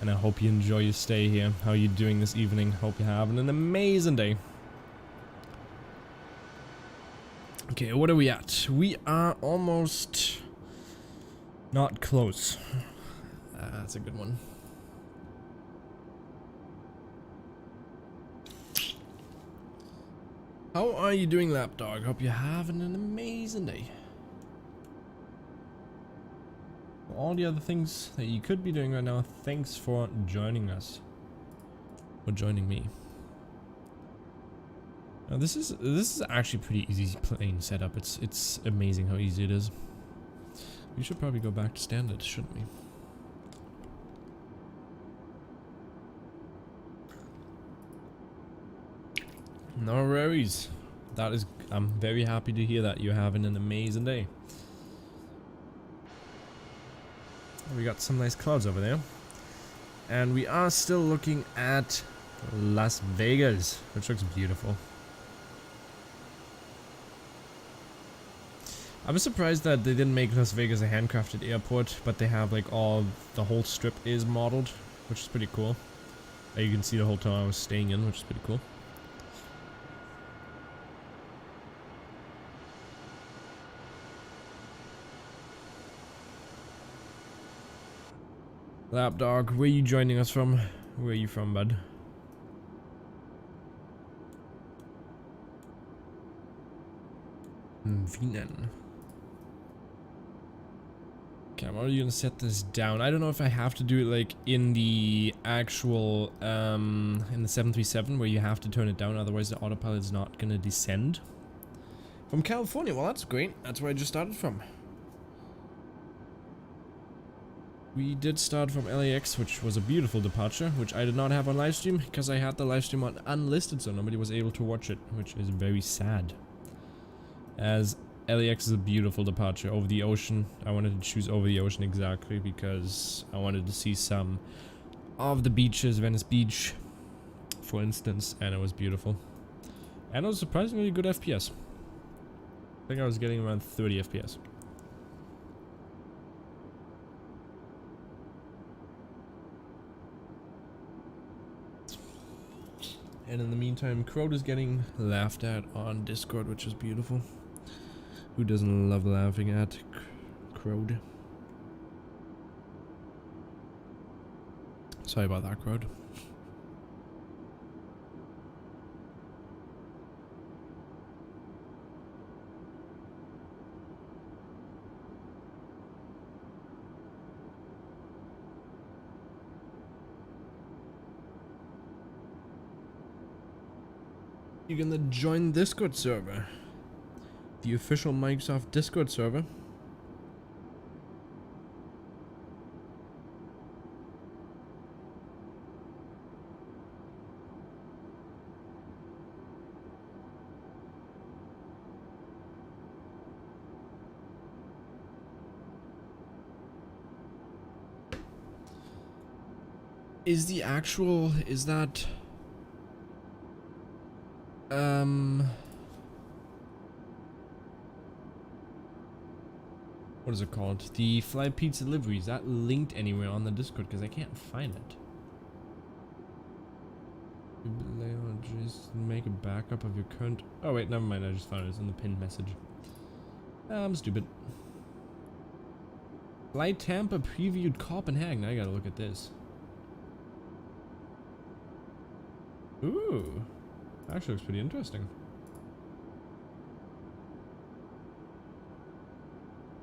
and I hope you enjoy your stay here. How are you doing this evening? Hope you're having an amazing day. Okay, what are we at? We are almost not close. That's a good one. How are you doing, Lapdog? Hope you're having an amazing day. For all the other things that you could be doing right now, thanks for joining us. Or joining me. Now this is actually pretty easy plane setup. It's amazing how easy it is. We should probably go back to standard, shouldn't we? No worries. That is, I'm very happy to hear that you're having an amazing day. We got some nice clouds over there. And we are still looking at Las Vegas, which looks beautiful. I was surprised that they didn't make Las Vegas a handcrafted airport, but they have like the whole strip is modeled, which is pretty cool. You can see the hotel I was staying in, which is pretty cool. Lapdog, where are you joining us from? Where are you from, bud? Wien. Okay, I'm already gonna set this down. I don't know if I have to do it like in the actual, in the 737 where you have to turn it down, otherwise the autopilot is not gonna descend. From California, well that's great. That's where I just started from. We did start from LAX, which was a beautiful departure, which I did not have on livestream because I had the livestream on unlisted, so nobody was able to watch it, which is very sad. As LAX is a beautiful departure over the ocean. I wanted to choose over the ocean exactly because I wanted to see some of the beaches, Venice Beach, for instance, and it was beautiful. And it was surprisingly good FPS. I think I was getting around 30 FPS. And in the meantime, Crowd is getting laughed at on Discord, which is beautiful. Who doesn't love laughing at Crowd? Sorry about that, Crowd. You're gonna join Discord server. The official Microsoft Discord server. Is the actual, is that what is it called? The Fly Pizza delivery, is that linked anywhere on the Discord? Because I can't find it. Just make a backup of your current. Oh wait, never mind. I just found it. It's in the pinned message. I'm stupid. Flight Tampa previewed Copenhagen. I gotta look at this. Ooh, actually looks pretty interesting.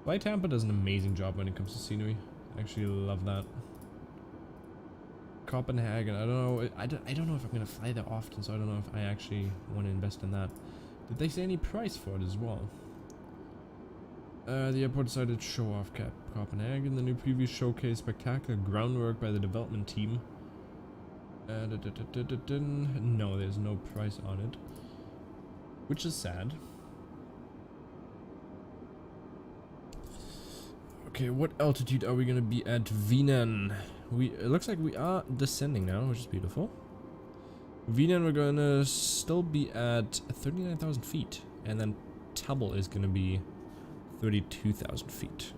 Flight Tampa does an amazing job when it comes to scenery. I actually love that. Copenhagen, I don't know. I don't know if I'm gonna fly there often, so I don't know if I actually want to invest in that. Did they say any price for it as well? The airport decided to show off Copenhagen. The new preview showcased spectacular groundwork by the development team. No, there's no price on it, which is sad. Okay, what altitude are we gonna be at Vinan? It looks like we are descending now, which is beautiful. Vinan, we're gonna still be at 39,000 feet, and then Tubble is gonna be 32,000 feet.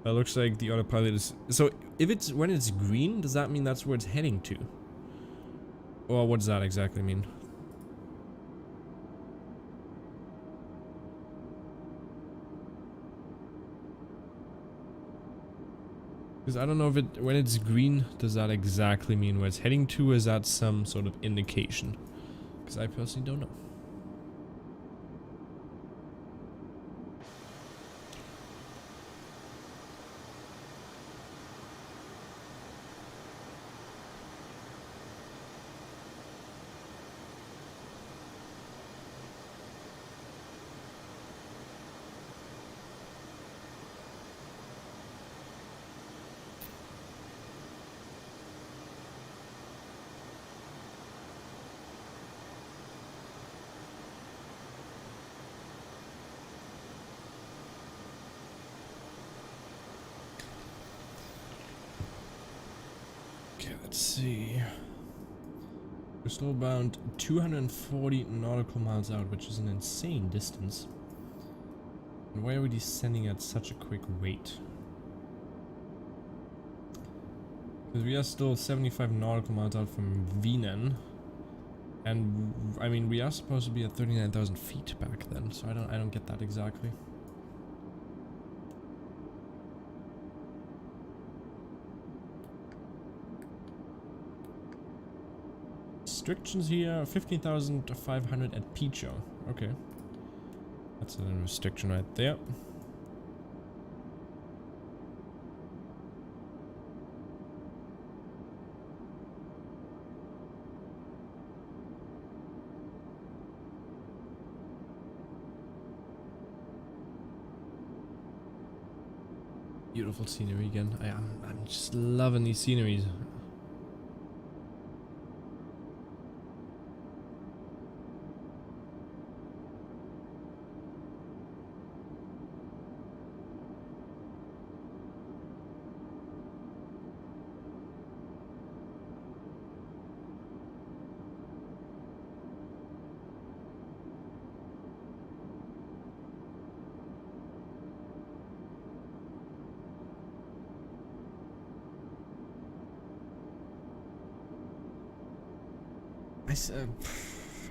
It looks like the autopilot is... So, if it's when it's green, does that mean that's where it's heading to? Or what does that exactly mean? Because I don't know if it... When it's green, does that exactly mean where it's heading to? Is that some sort of indication? Because I personally don't know. Let's see. We're still about 240 nautical miles out, which is an insane distance. And why are we descending at such a quick rate? Because we are still 75 nautical miles out from Vinan. And I mean, we are supposed to be at 39,000 feet back then, so I don't get that exactly. Restrictions here, 15,500 at Picho. Okay. That's a restriction right there. Beautiful scenery again. I'm just loving these sceneries.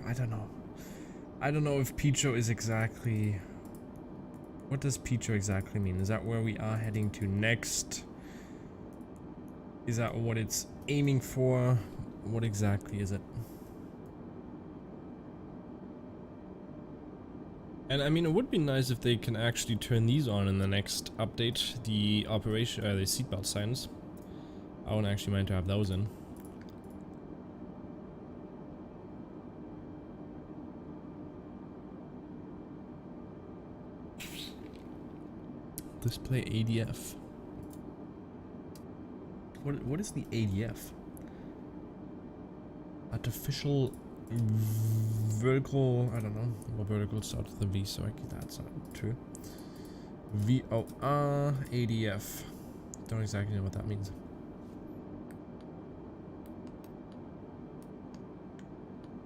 I don't know. I don't know if Picho is exactly... What does Picho exactly mean? Is that where we are heading to next? Is that what it's aiming for? What exactly is it? And I mean, it would be nice if they can actually turn these on in the next update. The operation, the seatbelt signs. I wouldn't actually mind to have those in. Display ADF. What is the ADF? Artificial vertical. I don't know. Well, vertical starts with a V, so that's not true. VOR ADF. Don't exactly know what that means.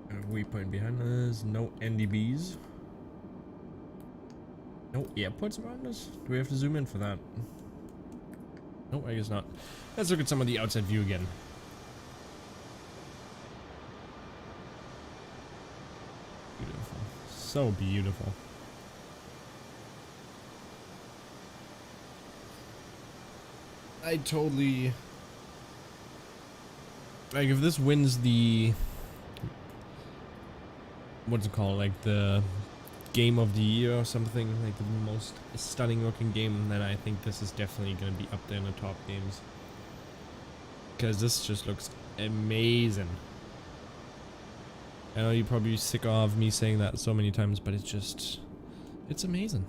A waypoint behind us. No NDBs. No airports around us? Do we have to zoom in for that? No, I guess not. Let's look at some of the outside view again. Beautiful. So beautiful. I totally... Like, if this wins the... What's it called? Like, the game of the year or something, like the most stunning looking game, then I think this is definitely going to be up there in the top games. Because this just looks amazing. I know you're probably sick of me saying that so many times, but it's just... It's amazing.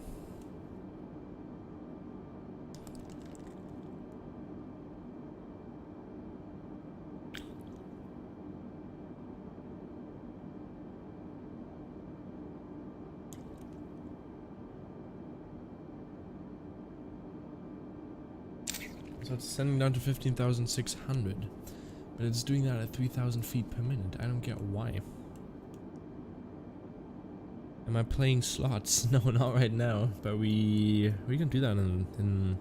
So it's sending down to 15,600, but it's doing that at 3,000 feet per minute. I don't get why. Am I playing slots? No, not right now, but we can do that in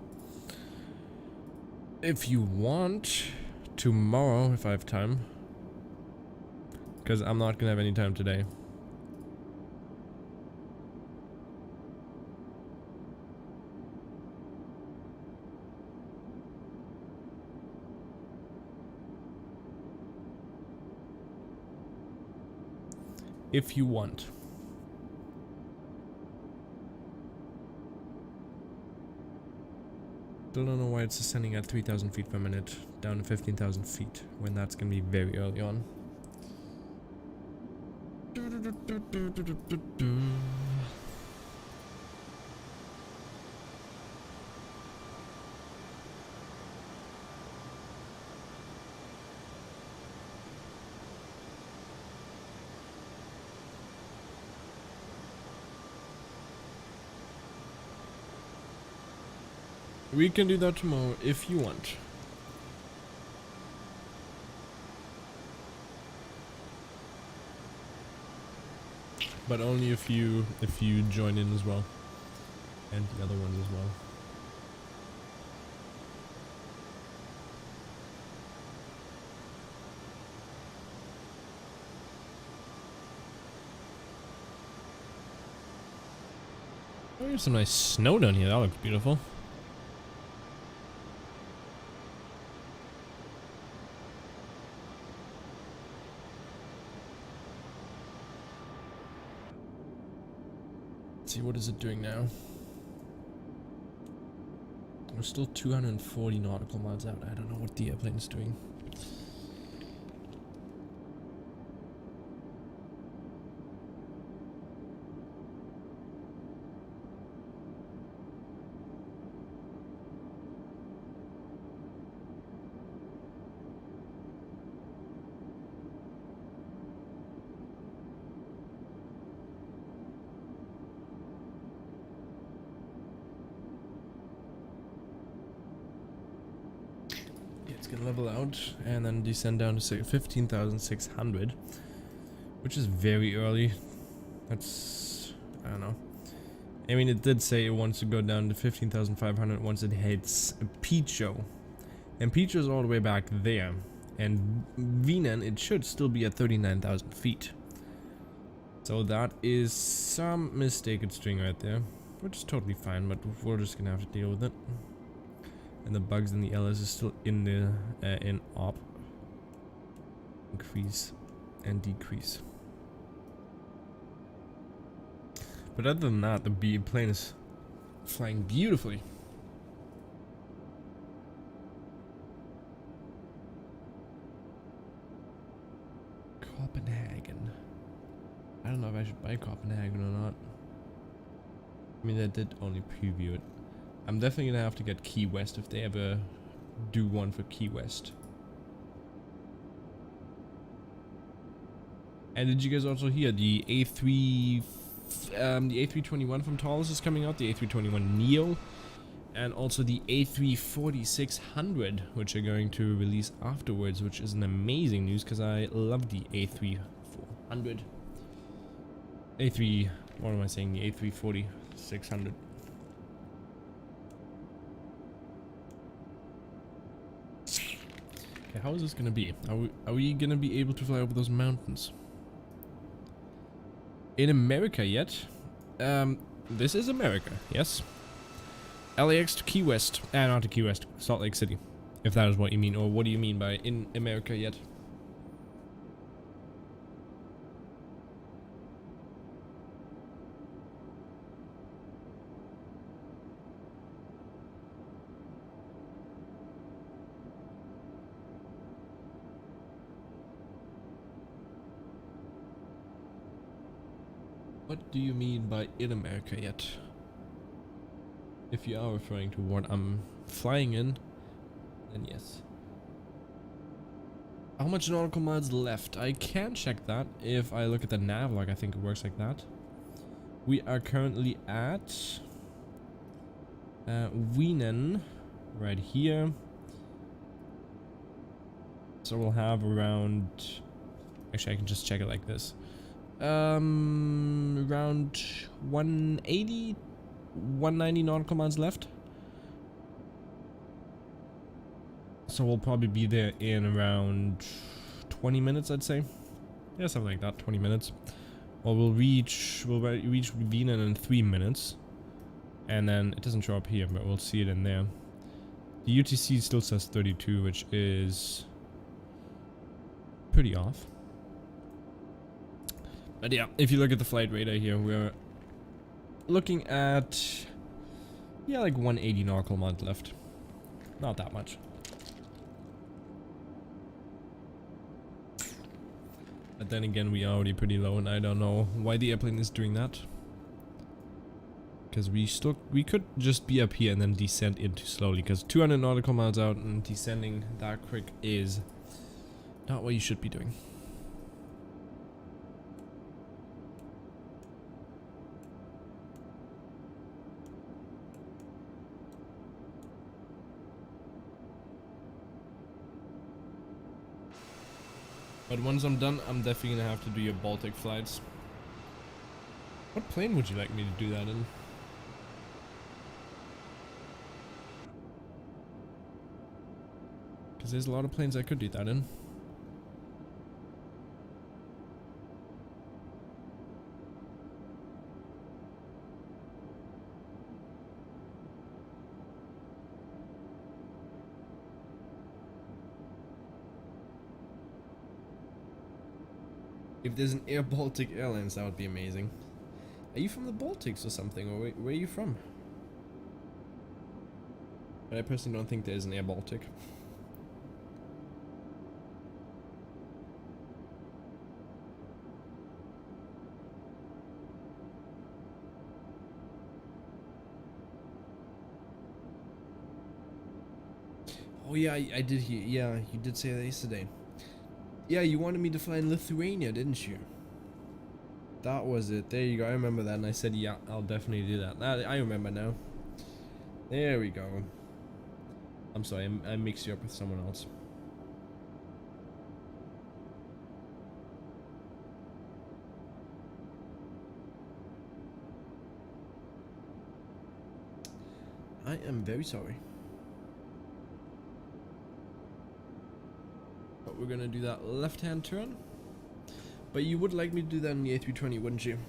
if you want, tomorrow if I have time, because I'm not gonna have any time today. If you want. Still don't know why it's ascending at 3,000 feet per minute down to 15,000 feet when that's gonna be very early on. We can do that tomorrow if you want. But only if you join in as well. And the other ones as well. Oh, there's some nice snow down here. That looks beautiful. See, what is it doing now? We're still 240 nautical miles out. I don't know what the airplane is doing. It's gonna level out and then descend down to 15,600, which is very early. That's, I don't know. I mean, it did say it wants to go down to 15,500 once it hits Picho, and Picho is all the way back there, and Vinan, it should still be at 39,000 feet. So that is some mistake it's doing right there, which is totally fine, but we're just gonna have to deal with it. And the bugs in the LS is still in the in op. Increase and decrease. But other than that, the plane is flying beautifully. Copenhagen. I don't know if I should buy Copenhagen or not. I mean, I did only preview it. I'm definitely gonna have to get Key West if they ever do one for Key West. And did you guys also hear the A321 from Thales is coming out, the A321neo, and also the A340-600, which are going to release afterwards, which is an amazing news because I love the A340. What am I saying? The A340-600. Okay, how is this gonna be? Are we gonna be able to fly over those mountains? In America yet? This is America, yes. LAX to Key West. Not to Key West, Salt Lake City. If that is what you mean, or what do you mean by in America yet? What do you mean by in America yet? If you are referring to what I'm flying in, then yes. How much nautical miles left? I can check that if I look at the nav log. I think it works like that. We are currently at Wienen, right here. So we'll have around. Actually, I can just check it like this. Around 180, 190 nautical miles left. So we'll probably be there in around 20 minutes, I'd say. Yeah, something like that, 20 minutes. Well, we'll reach Wienen in 3 minutes. And then it doesn't show up here, but we'll see it in there. The UTC still says 32, which is pretty off. But yeah, if you look at the flight radar here, we're looking at, yeah, like 180 nautical miles left. Not that much. But then again, we are already pretty low, and I don't know why the airplane is doing that. Because we could just be up here and then descend into slowly. Because 200 nautical miles out and descending that quick is not what you should be doing. But once I'm done, I'm definitely gonna have to do your Baltic flights. What plane would you like me to do that in? Because there's a lot of planes I could do that in. If there's an Air Baltic Airlines, that would be amazing. Are you from the Baltics or something, or where are you from? But I personally don't think there's an Air Baltic. Oh yeah, I did hear. Yeah, you did say that yesterday. Yeah, you wanted me to fly in Lithuania, didn't you? That was it. There you go. I remember that, and I said, yeah, I'll definitely do that. I remember now. There we go. I'm sorry, I mixed you up with someone else. I am very sorry. But we're gonna do that left-hand turn. But you would like me to do that in the A320, wouldn't you?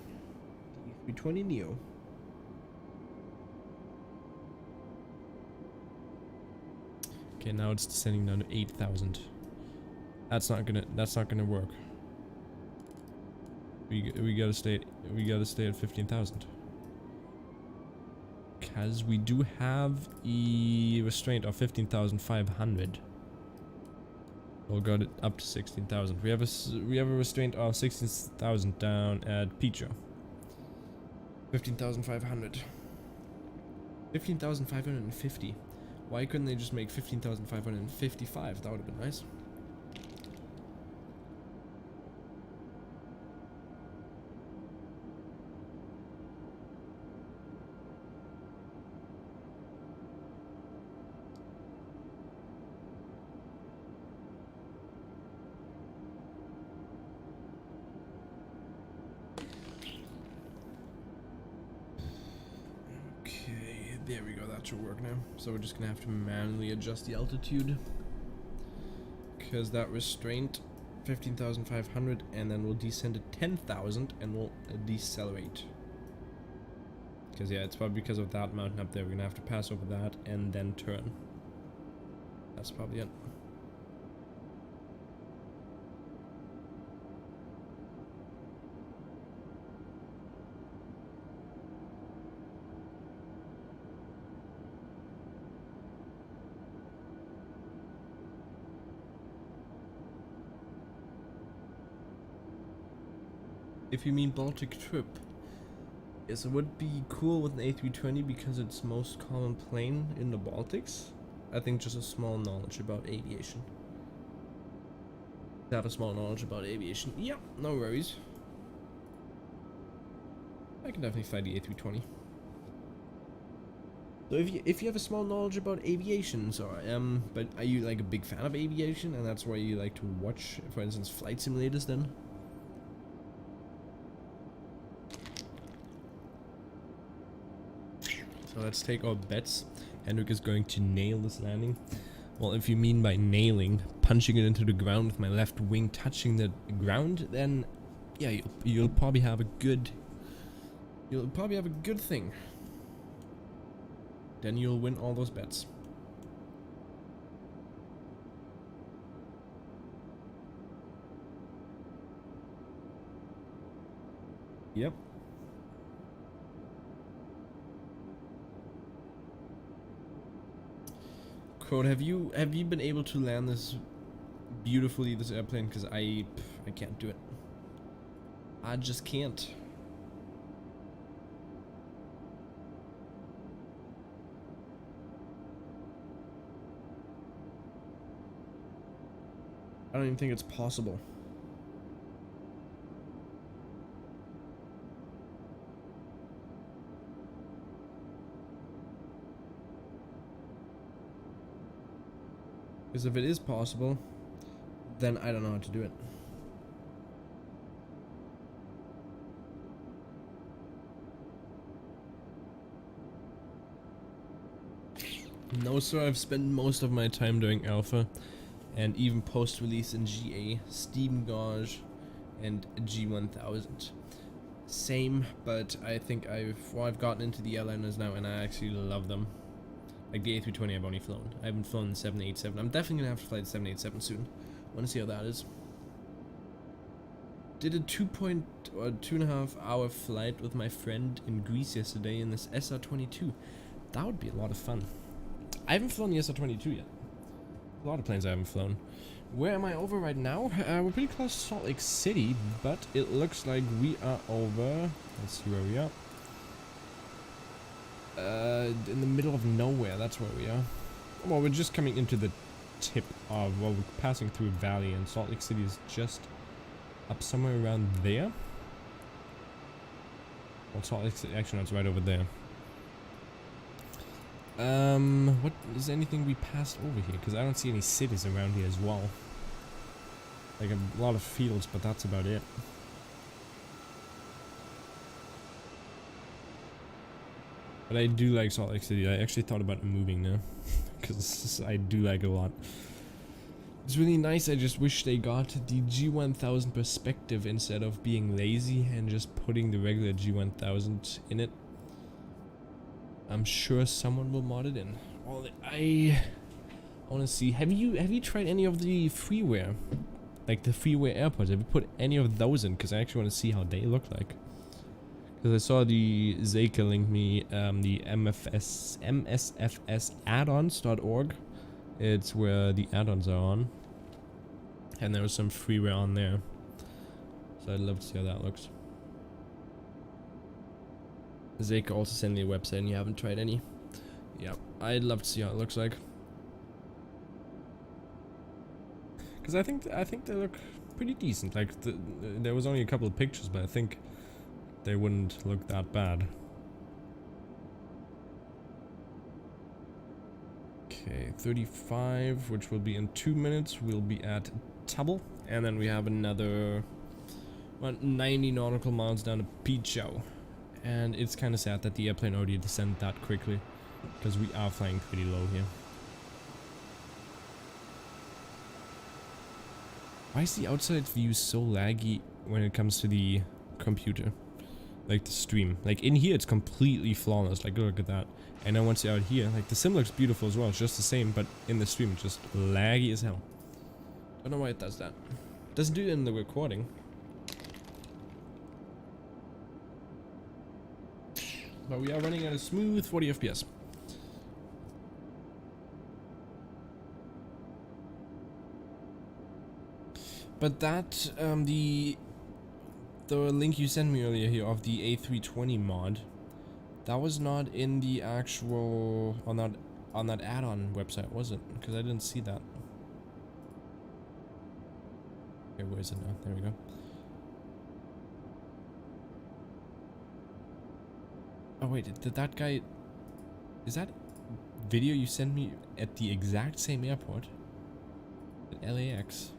The A320neo. Okay, now it's descending down to 8,000. That's not gonna work. We gotta stay at 15,000. Because we do have a restraint of 15,500. We'll got it up to 16,000. We have a restraint of 16,000 down at Picho. 15,500. 15,550. Why couldn't they just make 15,555? That would have been nice. There we go, that should work now. So we're just gonna have to manually adjust the altitude. Because that restraint, 15,500, and then we'll descend to 10,000 and we'll decelerate. Because yeah, it's probably because of that mountain up there. We're gonna have to pass over that and then turn. That's probably it. If you mean Baltic trip, yes, it would be cool with an A320 because it's most common plane in the Baltics. I think just a small knowledge about aviation. Have a small knowledge about aviation. Yep, no worries. I can definitely fly the A320. So if you have a small knowledge about aviation, but are you like a big fan of aviation and that's why you like to watch, for instance, flight simulators then? So let's take our bets. Henrik is going to nail this landing. Well, if you mean by nailing, punching it into the ground with my left wing touching the ground, then yeah, you'll probably have a good thing. Then you'll win all those bets. Yep. Quote, have you been able to land this beautifully, this airplane? Because I can't do it. I just can't. I don't even think it's possible. Because if it is possible, then I don't know how to do it. No, sir, I've spent most of my time doing alpha and even post-release in GA, Steam Gauge, and G1000. Same, but I think I've gotten into the airliners now and I actually love them. Like the A320 I've only flown. I haven't flown the 787. I'm definitely gonna have to fly the 787 soon. Wanna see how that is. Did a 2.5 hour flight with my friend in Greece yesterday in this SR22. That would be a lot of fun. I haven't flown the SR22 yet. A lot of planes I haven't flown. Where am I over right now? We're pretty close to Salt Lake City, but it looks like we are over. Let's see where we are. In the middle of nowhere, that's where we are. Well, we're just coming into the tip of, well, we're passing through a valley, and Salt Lake City is just up somewhere around there. Well, Salt Lake City, actually, no, it's right over there. What is anything we passed over here? Because I don't see any cities around here as well. Like a lot of fields, but that's about it. But I do like Salt Lake City. I actually thought about moving now. Because I do like it a lot. It's really nice. I just wish they got the G1000 perspective instead of being lazy and just putting the regular G1000 in it. I'm sure someone will mod it in. Well, I want to see. Have you tried any of the freeware? Like the freeware airports? Have you put any of those in? Because I actually want to see how they look like. Because I saw the Zeka link me the MSFS addons.org. It's where the add-ons are on. And there was some freeware on there. So I'd love to see how that looks. Zeka also sent me a website and you haven't tried any. Yeah, I'd love to see how it looks like. Because I think they look pretty decent. Like there was only a couple of pictures, but I think they wouldn't look that bad. Okay, 35, which will be in 2 minutes. We'll be at Tubble, and then we have another 90 nautical miles down to Pichau. And it's kind of sad that the airplane already descended that quickly, because we are flying pretty low here. Why is the outside view so laggy when it comes to the computer? Like the stream. Like in here it's completely flawless. Like look at that. And then once you're out here, like the sim looks beautiful as well. It's just the same, but in the stream it's just laggy as hell. I don't know why it does that. Doesn't do it in the recording. But we are running at a smooth 40 FPS. But that, the link you sent me earlier here of the A320 mod, that was not in the actual, on that add-on website, was it? Because I didn't see that. Okay, where is it now? There we go. Oh wait, did that guy... Is that video you sent me at the exact same airport? At LAX?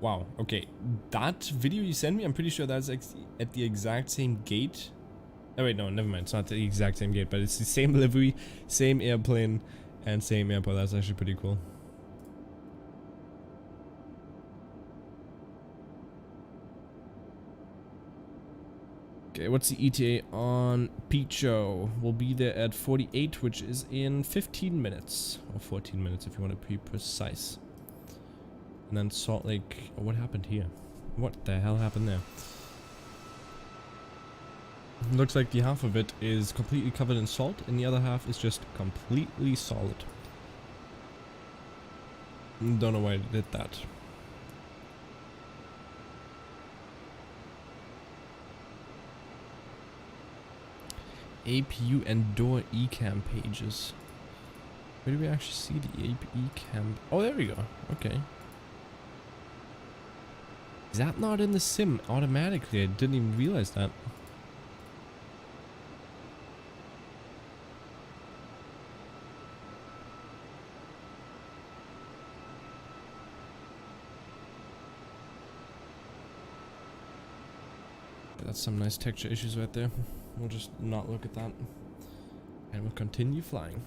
Wow, okay. That video you sent me, I'm pretty sure that's at the exact same gate. Oh wait, no, never mind. It's not the exact same gate, but it's the same livery, same airplane, and same airport. That's actually pretty cool. Okay, what's the ETA on Picho? We'll be there at 48, which is in 15 minutes. Or 14 minutes if you want to be precise. And then Salt Lake... Oh, what happened here? What the hell happened there? Looks like the half of it is completely covered in salt, and the other half is just completely solid. Don't know why it did that. APU and door eCam pages. Where do we actually see the eCam? Oh, there we go. Okay. Is that not in the sim automatically? I didn't even realize that. That's some nice texture issues right there. We'll just not look at that. And we'll continue flying.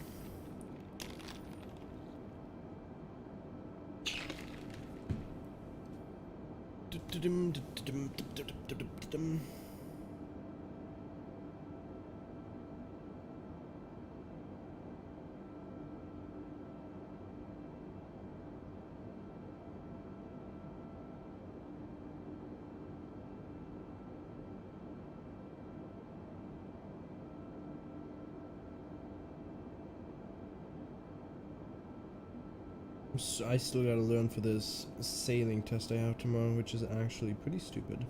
So I still gotta learn for this sailing test I have tomorrow, which is actually pretty stupid.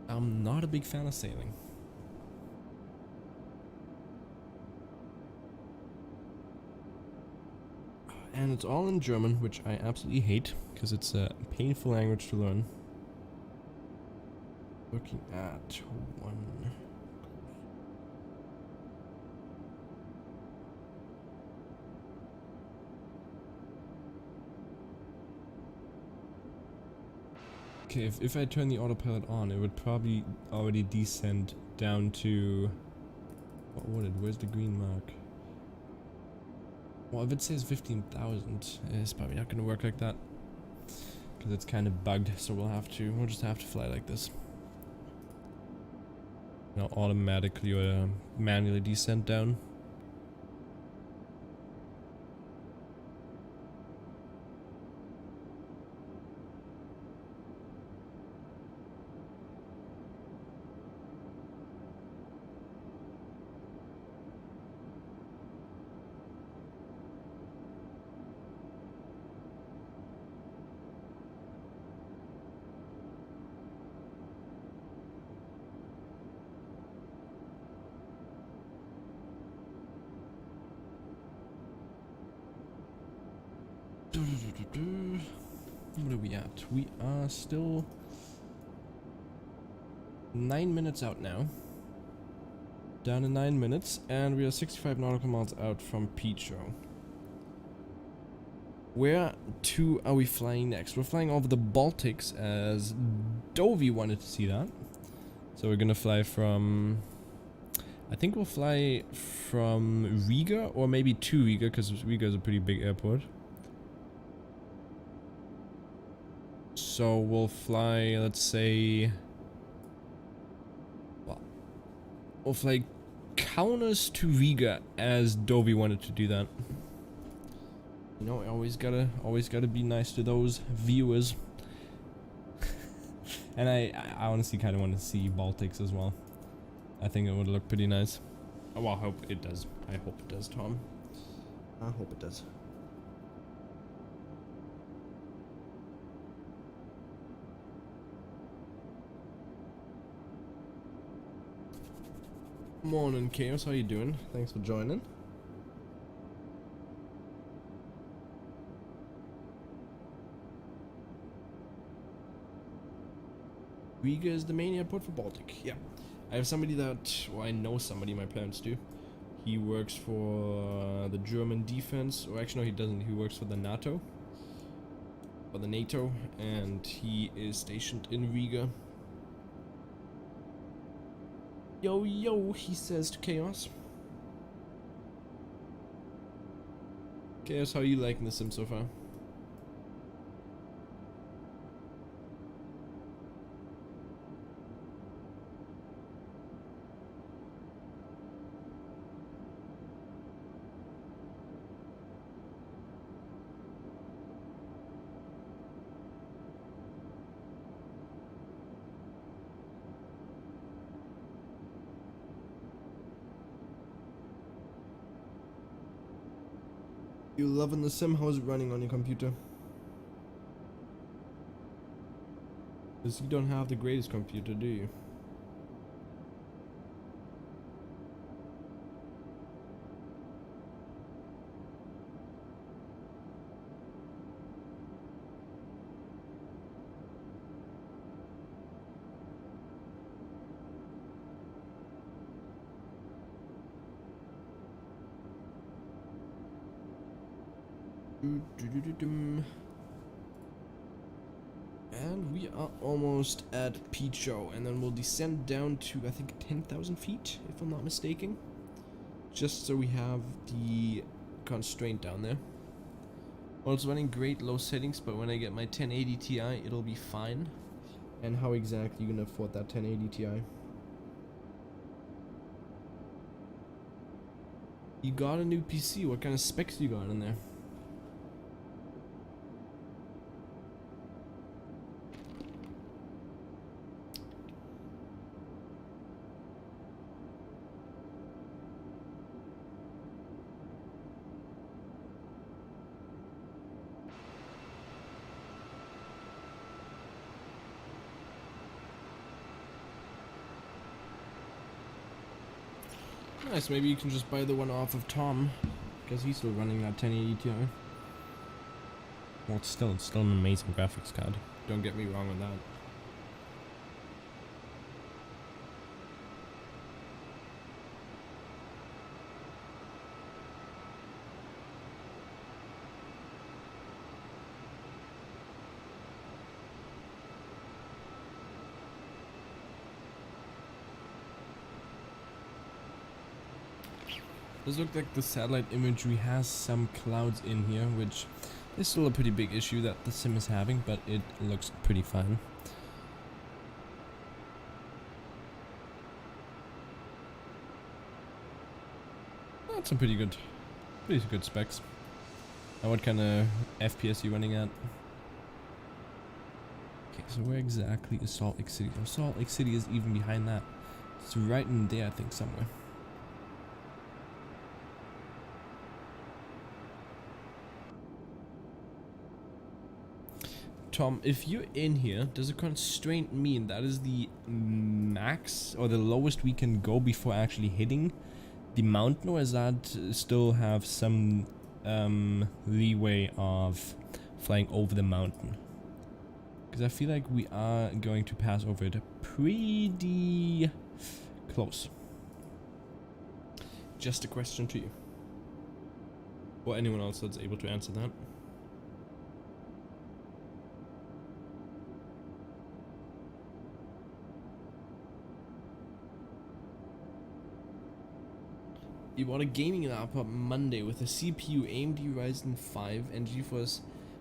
I'm not a big fan of sailing. And it's all in German, which I absolutely hate, because it's a painful language to learn. Looking at one... Okay, if I turn the autopilot on, it would probably already descend down to... What would it? Where's the green mark? Well, if it says 15,000, it's probably not going to work like that. Because it's kind of bugged, so we'll just have to fly like this. Now automatically or manually descend down. What are we at? We are still 9 minutes out now. Down to 9 minutes, and we are 65 nautical miles out from Picho. Where to are we flying next? We're flying over the Baltics, as Dovey wanted to see that. So we're gonna fly from... I think we'll fly from Riga, or maybe to Riga, because Riga is a pretty big airport. So we'll fly, let's say, well, we'll fly Kaunas to Riga, as Dovi wanted to do that. You know, always gotta be nice to those viewers. And I honestly kind of want to see Baltics as well. I think it would look pretty nice. Oh, well, I hope it does. I hope it does, Tom. I hope it does. Morning, Chaos. How you doing? Thanks for joining. Riga is the main airport for Baltic. Yeah. I have somebody that, well, I know somebody, my parents do. He works for the German defense, or actually no, he doesn't. He works for the NATO. For the NATO, and he is stationed in Riga. Yo, yo, he says to Chaos. Chaos, how are you liking the sim so far? You loving the sim? How's it running on your computer? Because you don't have the greatest computer, do you? And we are almost at Picho, and then we'll descend down to, I think, 10,000 feet, if I'm not mistaken. Just so we have the constraint down there. Well, it's running great low settings, but when I get my 1080 Ti, it'll be fine. And how exactly you gonna afford that 1080 Ti? You got a new PC, what kind of specs you got in there? Nice, maybe you can just buy the one off of Tom, because he's still running that 1080 Ti. Well, it's still an amazing graphics card. Don't get me wrong on that. Does look like the satellite imagery has some clouds in here, which is still a pretty big issue that the sim is having, but it looks pretty fine. That's some pretty good specs. Now what kind of FPS are you running at? Okay, so where exactly is Salt Lake City? Oh, Salt Lake City is even behind that. It's right in there, I think, somewhere. Tom, if you're in here, does a constraint mean that is the max or the lowest we can go before actually hitting the mountain, or does that still have some leeway of flying over the mountain? Because I feel like we are going to pass over it pretty close. Just a question to you, or anyone else that's able to answer that. You bought a gaming laptop Monday with a CPU AMD Ryzen 5 and GeForce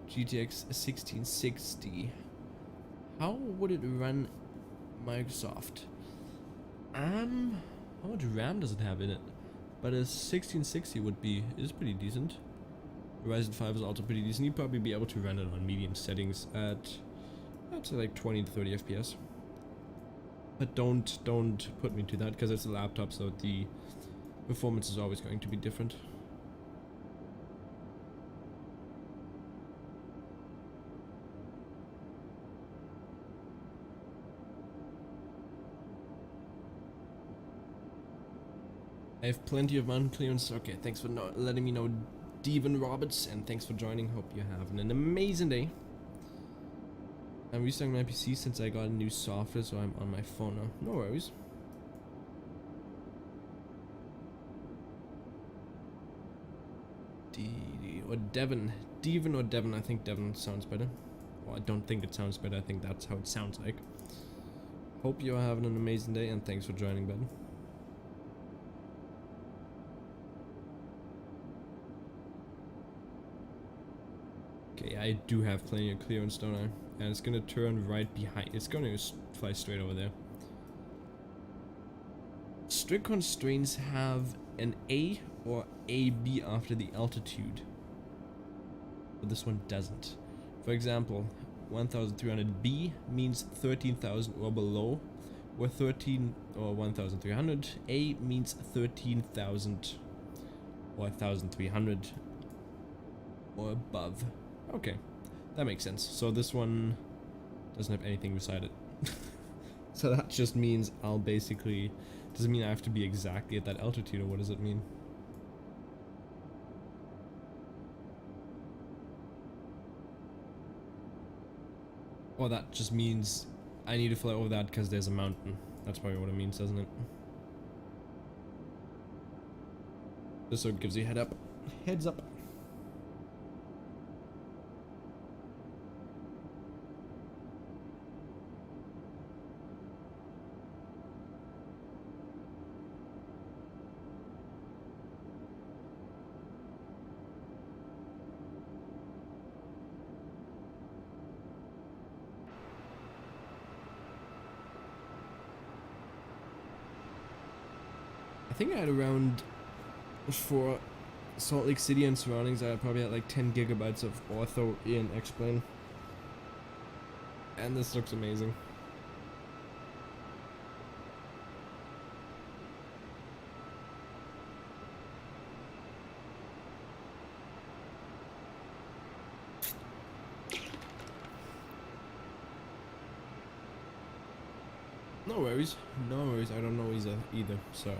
GTX 1660. How would it run Microsoft? How much RAM does it have in it? But a 1660 is pretty decent. Ryzen 5 is also pretty decent. You'd probably be able to run it on medium settings at, I'd say like 20 to 30 FPS. But don't put me to that because it's a laptop, so the performance is always going to be different. I have plenty of mountain clearance. Okay, thanks for letting me know, Devon Roberts, and thanks for joining. Hope you're having an amazing day. I'm restarting my PC since I got a new software, so I'm on my phone now. No worries. Devon or Devon. I think Devon sounds better. Well, I don't think it sounds better. I think that's how it sounds like. Hope you're having an amazing day, and thanks for joining, Ben. Okay, I do have plenty of clearance, don't I? And it's gonna turn right behind. It's gonna fly straight over there. Strict constraints have an A or AB after the altitude, but this one doesn't. For example, 1300B means 13,000 or below, or 13 or 1300. A means 13,000 or 1,300 or above. Okay, that makes sense. So this one doesn't have anything beside it. So that just means I'll basically... Does it mean I have to be exactly at that altitude, or what does it mean? Oh, that just means I need to fly over that because there's a mountain. That's probably what it means, doesn't it? Just so it gives you a heads up. I think I had around, for Salt Lake City and surroundings, I probably had like 10 gigabytes of ortho in X-Plane. And this looks amazing. No worries, no worries. I don't know either, so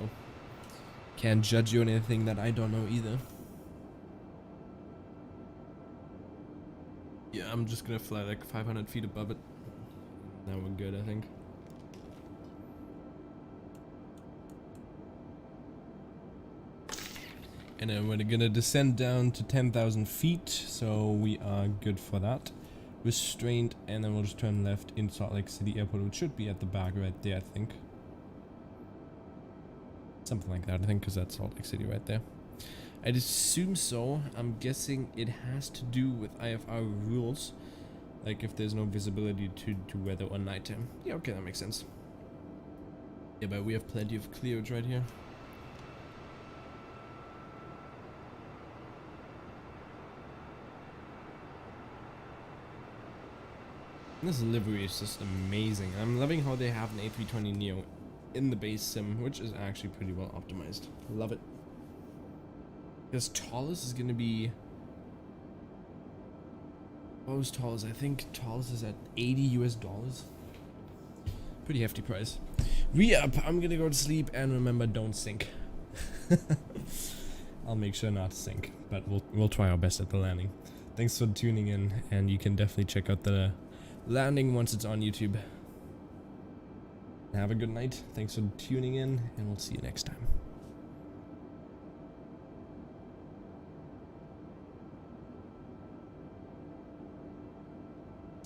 can't judge you on anything that I don't know either. Yeah, I'm just gonna fly like 500 feet above it. Now we're good, I think. And then we're gonna descend down to 10,000 feet, so we are good for that. Restraint, and then we'll just turn left in Salt Lake City Airport, which should be at the back right there, I think. Something like that, I think, because that's Salt Lake City right there. I'd assume so. I'm guessing it has to do with IFR rules. Like if there's no visibility to weather or nighttime. Yeah, okay, that makes sense. Yeah, but we have plenty of clearance right here. This livery is just amazing. I'm loving how they have an A320neo in the base sim, which is actually pretty well optimized. Love it. Because tallest is going to be... What was tallest? I think tallest is at $80 US. Pretty hefty price. Re-up! I'm gonna go to sleep, and remember, don't sink. I'll make sure not to sink, but we'll try our best at the landing. Thanks for tuning in, and you can definitely check out the landing once it's on YouTube. Have a good night. Thanks for tuning in, and we'll see you next time.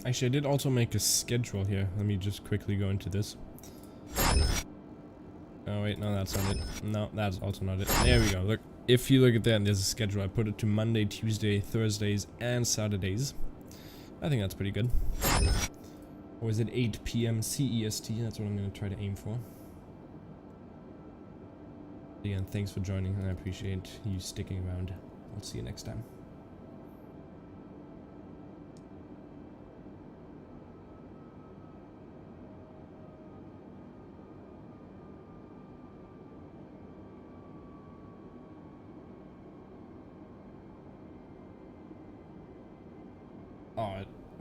Actually, I did also make a schedule here. Let me just quickly go into this. Oh wait, no, that's not it. No, that's also not it. There we go. Look, if you look at that, there's a schedule. I put it to Monday, Tuesday, Thursdays, and Saturdays. I think that's pretty good. Or is it 8 p.m. CEST? That's what I'm going to try to aim for. Again, thanks for joining, and I appreciate you sticking around. I'll see you next time.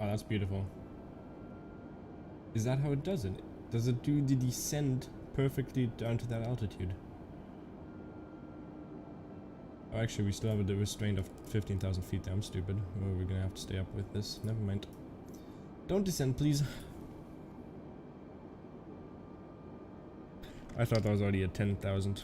Oh, that's beautiful. Is that how it does it? Does it do the descent perfectly down to that altitude? Oh, actually, we still have a restraint of 15,000 feet there. I'm stupid. Oh, we're gonna have to stay up with this. Never mind. Don't descend, please. I thought that was already at 10,000.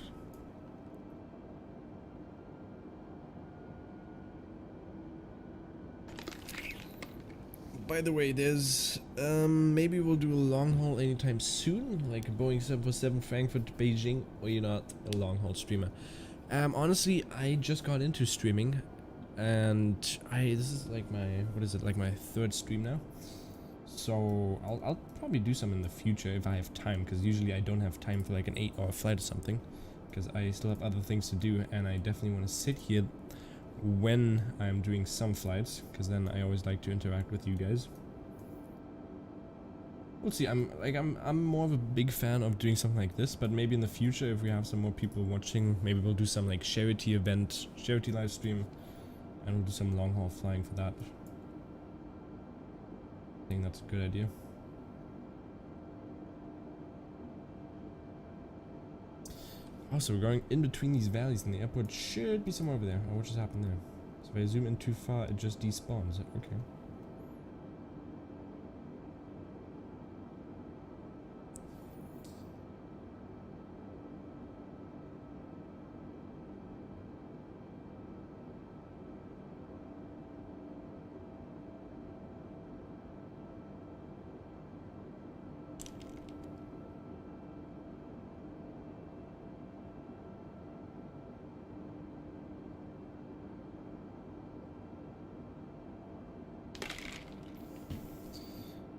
By the way, there's maybe we'll do a long haul anytime soon, like a Boeing 747 Frankfurt Beijing, or you're not a long haul streamer. Honestly, I just got into streaming, and this is like my third stream now. So I'll probably do some in the future if I have time, because usually I don't have time for like an 8-hour flight or something, because I still have other things to do, and I definitely want to sit here when I'm doing some flights, because then I always like to interact with you guys. We'll see. I'm more of a big fan of doing something like this, but maybe in the future, if we have some more people watching, maybe we'll do some like charity live stream, and we'll do some long haul flying for that. I think that's a good idea. Also, we're going in between these valleys, and the airport should be somewhere over there. Oh, what just happened there? So if I zoom in too far, it just despawns. Okay.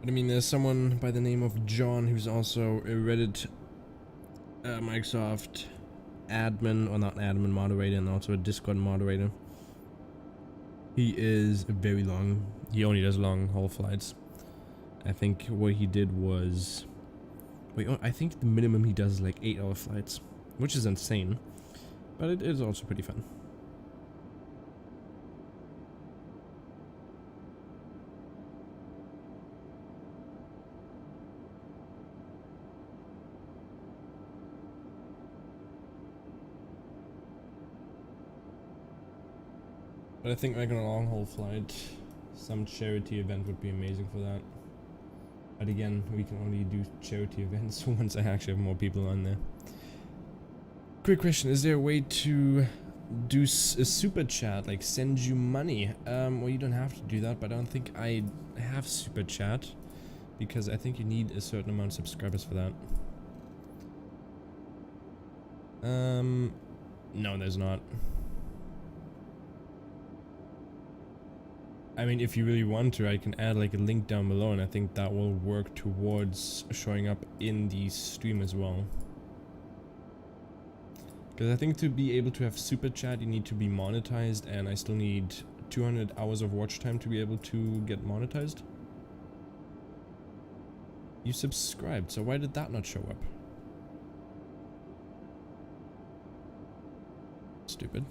I mean, there's someone by the name of John who's also a Reddit Microsoft admin, or not admin, moderator, and also a Discord moderator. He is very long. He only does long haul flights. I think what he did was... Wait, I think the minimum he does is like 8-hour flights, which is insane. But it is also pretty fun. But I think like on a long haul flight, some charity event would be amazing for that. But again, we can only do charity events once I actually have more people on there. Quick question, is there a way to do a super chat, like send you money? Well, you don't have to do that, but I don't think I have super chat, because I think you need a certain amount of subscribers for that. No, there's not. I mean, if you really want to, I can add like a link down below, and I think that will work towards showing up in the stream as well. Because I think to be able to have super chat, you need to be monetized, and I still need 200 hours of watch time to be able to get monetized. You subscribed, so why did that not show up? Stupid.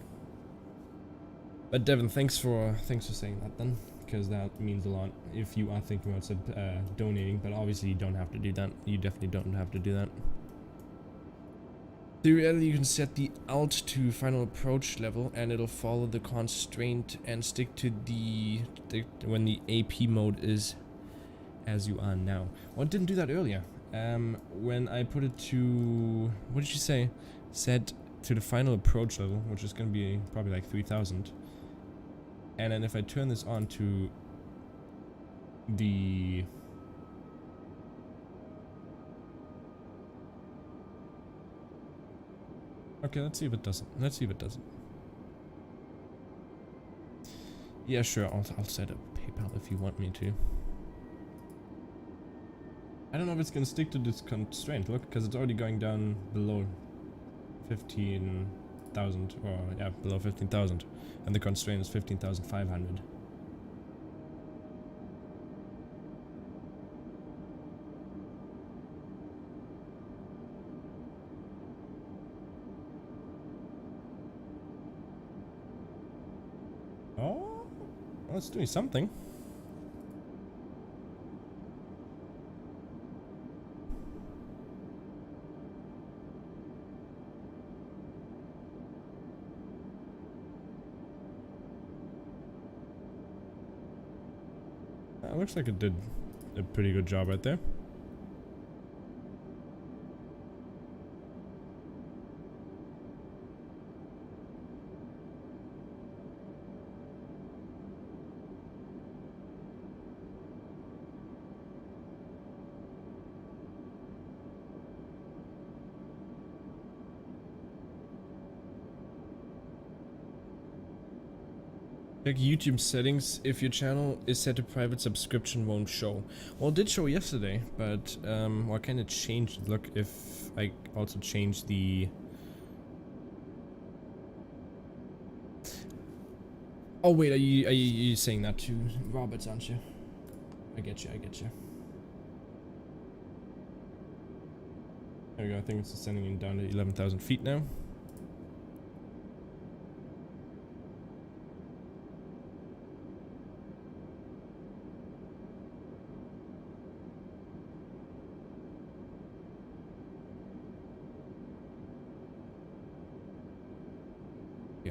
But Devin, thanks for saying that then, because that means a lot if you are thinking about donating, but obviously you don't have to do that. You definitely don't have to do that. Theoretically, you can set the alt to final approach level, and it'll follow the constraint and stick to when the AP mode is as you are now. Well, it didn't do that earlier. When I put it to, what did you say? Set to the final approach level, which is going to be probably like 3000. And then if I turn this on to the... Okay, let's see if it doesn't. Let's see if it doesn't. Yeah, sure, I'll set up PayPal if you want me to. I don't know if it's gonna stick to this constraint. Look, because it's already going down below 15,000, or yeah, below 15,000, and the constraint is 15,500. Oh, well, it's doing something. It looks like it did a pretty good job right there. Check YouTube settings if your channel is set to private, subscription won't show. Well, it did show yesterday, but well, can it change? Look, if I also change the... Oh wait, are you saying that to Roberts, aren't you? I get you, I get you. There we go, I think it's sending it down to 11,000 feet now.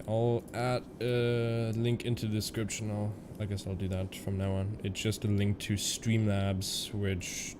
I'll add a link into the description. I guess I'll do that from now on. It's just a link to Streamlabs, which...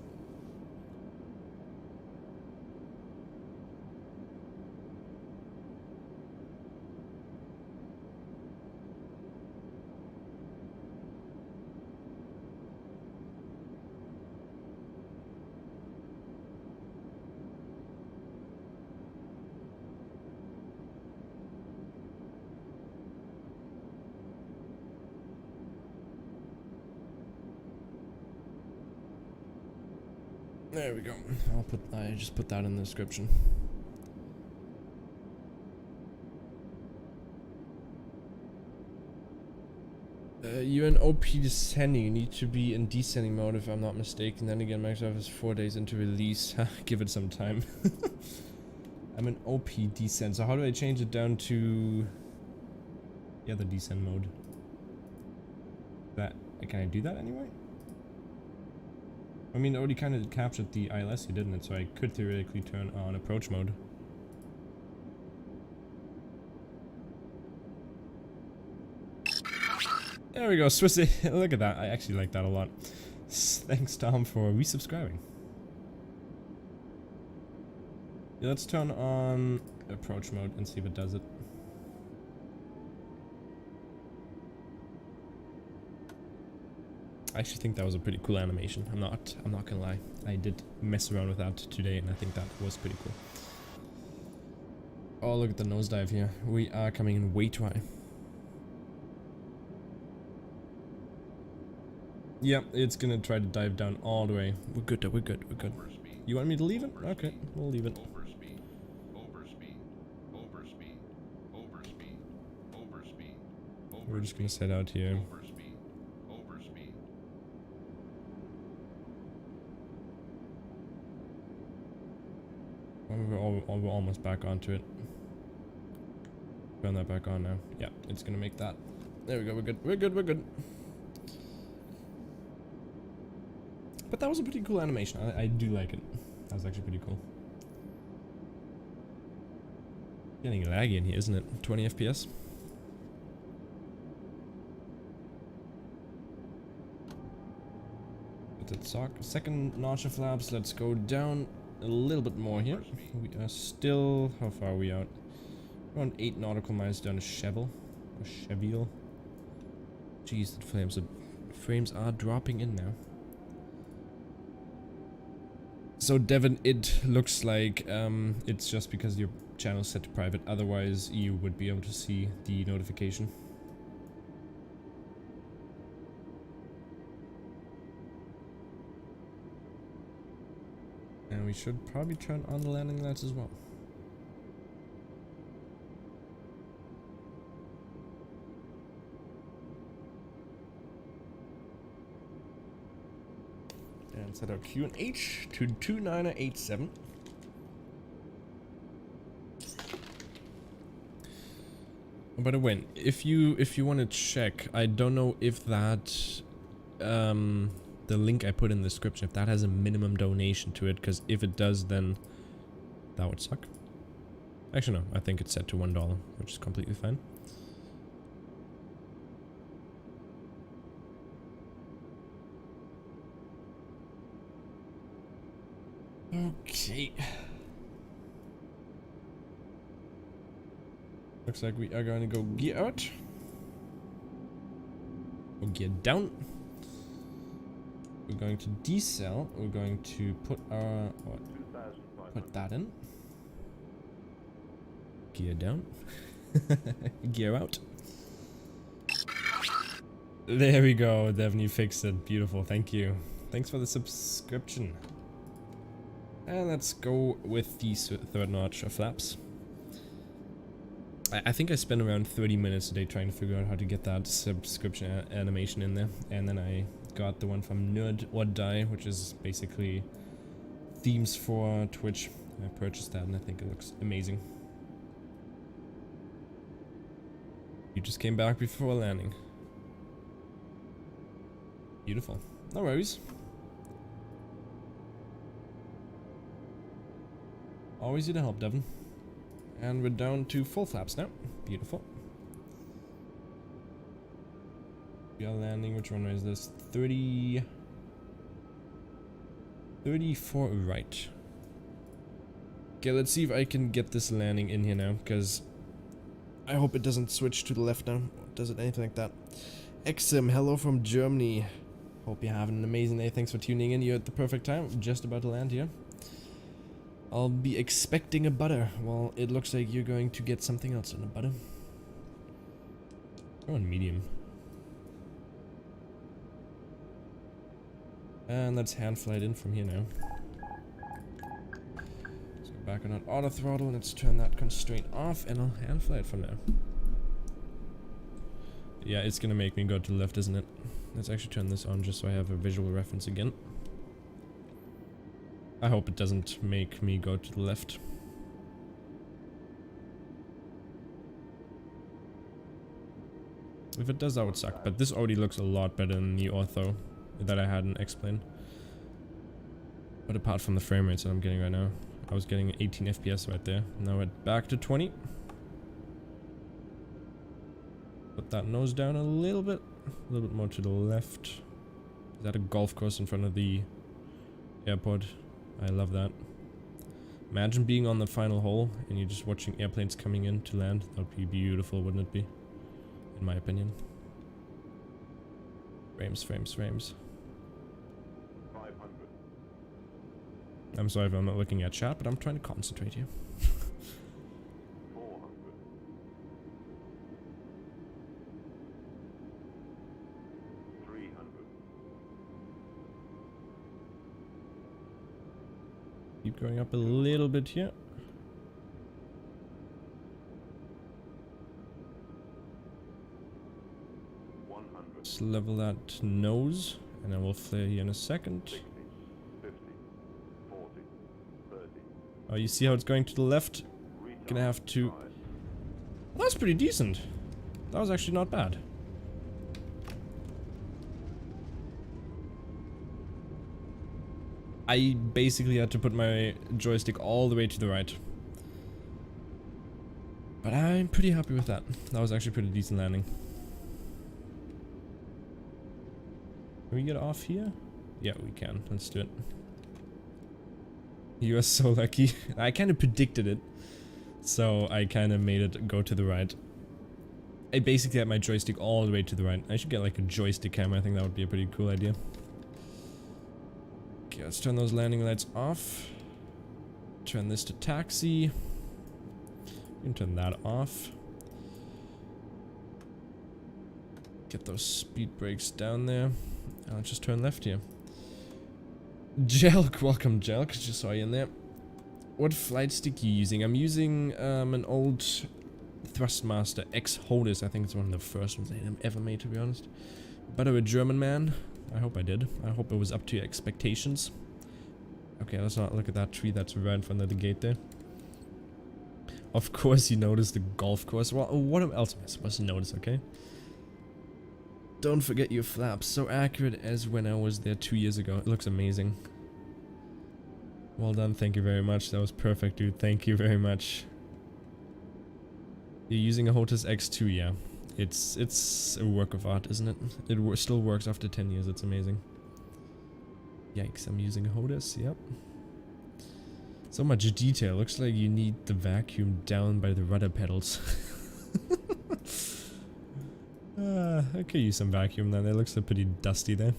There we go. I just put that in the description. You're in OP descending. You need to be in descending mode if I'm not mistaken. Then again, Microsoft is 4 days into release. Give it some time. I'm in OP descend. So how do I change it down to the other descend mode? Can I do that anyway? I mean, it already kind of captured the ILS, didn't it? So I could theoretically turn on approach mode. There we go, Swissy. Look at that. I actually like that a lot. Thanks, Tom, for resubscribing. Yeah, let's turn on approach mode and see if it does it. I actually think that was a pretty cool animation. I'm not gonna lie. I did mess around with that today and I think that was pretty cool. Oh, look at the nosedive here. We are coming in way too high. Yep, it's gonna try to dive down all the way. We're good, we're good, we're good. You want me to leave it? Okay, we'll leave it. We're just gonna set out here. We're almost back onto it. Turn that back on now. Yeah, it's gonna make that. There we go, we're good, we're good, we're good. But that was a pretty cool animation. I do like it. That was actually pretty cool. Getting laggy in here, isn't it? 20 FPS. Second notch of flaps. Let's go down a little bit more here. We are still... How far are we out? Around 8 nautical miles down to Chevel. Or Chevel. Jeez, the frames are dropping in now. So Devin, it looks like it's just because your channel is set to private. Otherwise, you would be able to see the notification. And we should probably turn on the landing lights as well. And set our QNH to 2987. By the way, if you want to check, I don't know if that the link I put in the description, if that has a minimum donation to it, because if it does, then that would suck. Actually, no, I think it's set to $1, which is completely fine. Okay. Looks like we are going to go gear out. Or gear down. We're going to decel. We're going to put our... put that in. Gear down. Gear out. There we go. Devin, you fixed it. Beautiful. Thank you. Thanks for the subscription. And let's go with the third notch of flaps. I think I spent around 30 minutes a day trying to figure out how to get that subscription animation in there. And then I got the one from Nerd or Die, which is basically themes for Twitch. I purchased that and I think it looks amazing. You just came back before landing. Beautiful. No worries. Always here to help, Devin. And we're down to full flaps now. Beautiful. We are landing, which runway is this? 34 right. Okay, let's see if I can get this landing in here now, because I hope it doesn't switch to the left now. Does it anything like that? Exim, hello from Germany. Hope you're having an amazing day. Thanks for tuning in. You're at the perfect time. I'm just about to land here. I'll be expecting a butter. Well, it looks like you're going to get something else in a butter. Go on medium. And let's hand fly it in from here now. Let's go back on that auto throttle and let's turn that constraint off and I'll hand fly it from there. Yeah, it's gonna make me go to the left, isn't it? Let's actually turn this on just so I have a visual reference again. I hope it doesn't make me go to the left. If it does, that would suck. But this already looks a lot better than the ortho that I had in X-Plane. But apart from the frame rates that I'm getting right now, I was getting 18 FPS right there. Now we're back to 20. Put that nose down a little bit more to the left. Is that a golf course in front of the airport? I love that. Imagine being on the final hole and you're just watching airplanes coming in to land. That would be beautiful, wouldn't it be? In my opinion. Frames, frames, frames. 500. I'm sorry if I'm not looking at chat, but I'm trying to concentrate here. 400. 300. Keep going up a little bit here. 100. Let's level that nose, and then we'll flare here in a second. 60, 50, 40, 30. Oh, you see how it's going to the left? Gonna have to... Well, that's pretty decent. That was actually not bad. I basically had to put my joystick all the way to the right. But I'm pretty happy with that. That was actually a pretty decent landing. Can we get off here? Yeah, we can. Let's do it. You are so lucky. I kind of predicted it. So I kind of made it go to the right. I basically had my joystick all the way to the right. I should get like a joystick camera. I think that would be a pretty cool idea. Okay, let's turn those landing lights off. Turn this to taxi. We can turn that off. Get those speed brakes down there. And let's just turn left here. Jelk, welcome Jelk, just saw you in there. What flight stick are you using? I'm using an old Thrustmaster X Hodis. I think it's one of the first ones I ever made, to be honest. But I'm a German man. I hope I did. I hope it was up to your expectations. Okay, let's not look at that tree that's right in front of the gate there. Of course you noticed the golf course. Well, what else am I supposed to notice, okay? Don't forget your flaps. So accurate as when I was there 2 years ago. It looks amazing. Well done, thank you very much. That was perfect, dude. Thank you very much. You're using a Hotus X2, yeah. It's a work of art, isn't it? It still works after 10 years. It's amazing. Yikes, I'm using a Hotus, yep. So much detail. Looks like you need the vacuum down by the rudder pedals. I could use some vacuum then. It looks pretty dusty there.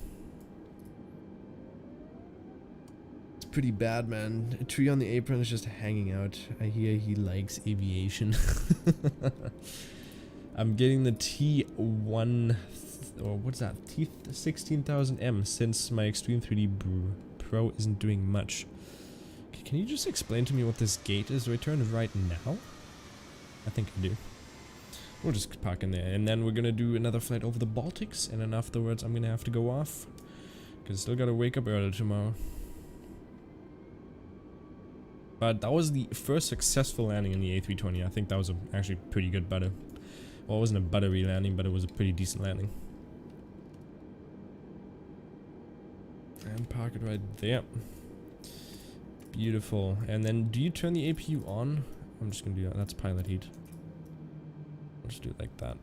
It's pretty bad, man. A tree on the apron is just hanging out. I hear he likes aviation. I'm getting the T1, or what's that? T16000M since my Extreme 3D Pro isn't doing much. Can you just explain to me what this gate is? Do I turn right now? I think I do. We'll just park in there, and then we're gonna do another flight over the Baltics, and then afterwards I'm gonna have to go off, because I still gotta wake up early tomorrow. But that was the first successful landing in the A320. I think that was actually pretty good butter. Well, it wasn't a buttery landing, but it was a pretty decent landing. And park it right there. Beautiful. And then, do you turn the APU on? I'm just gonna do that. That's pilot heat. I'll just do it like that.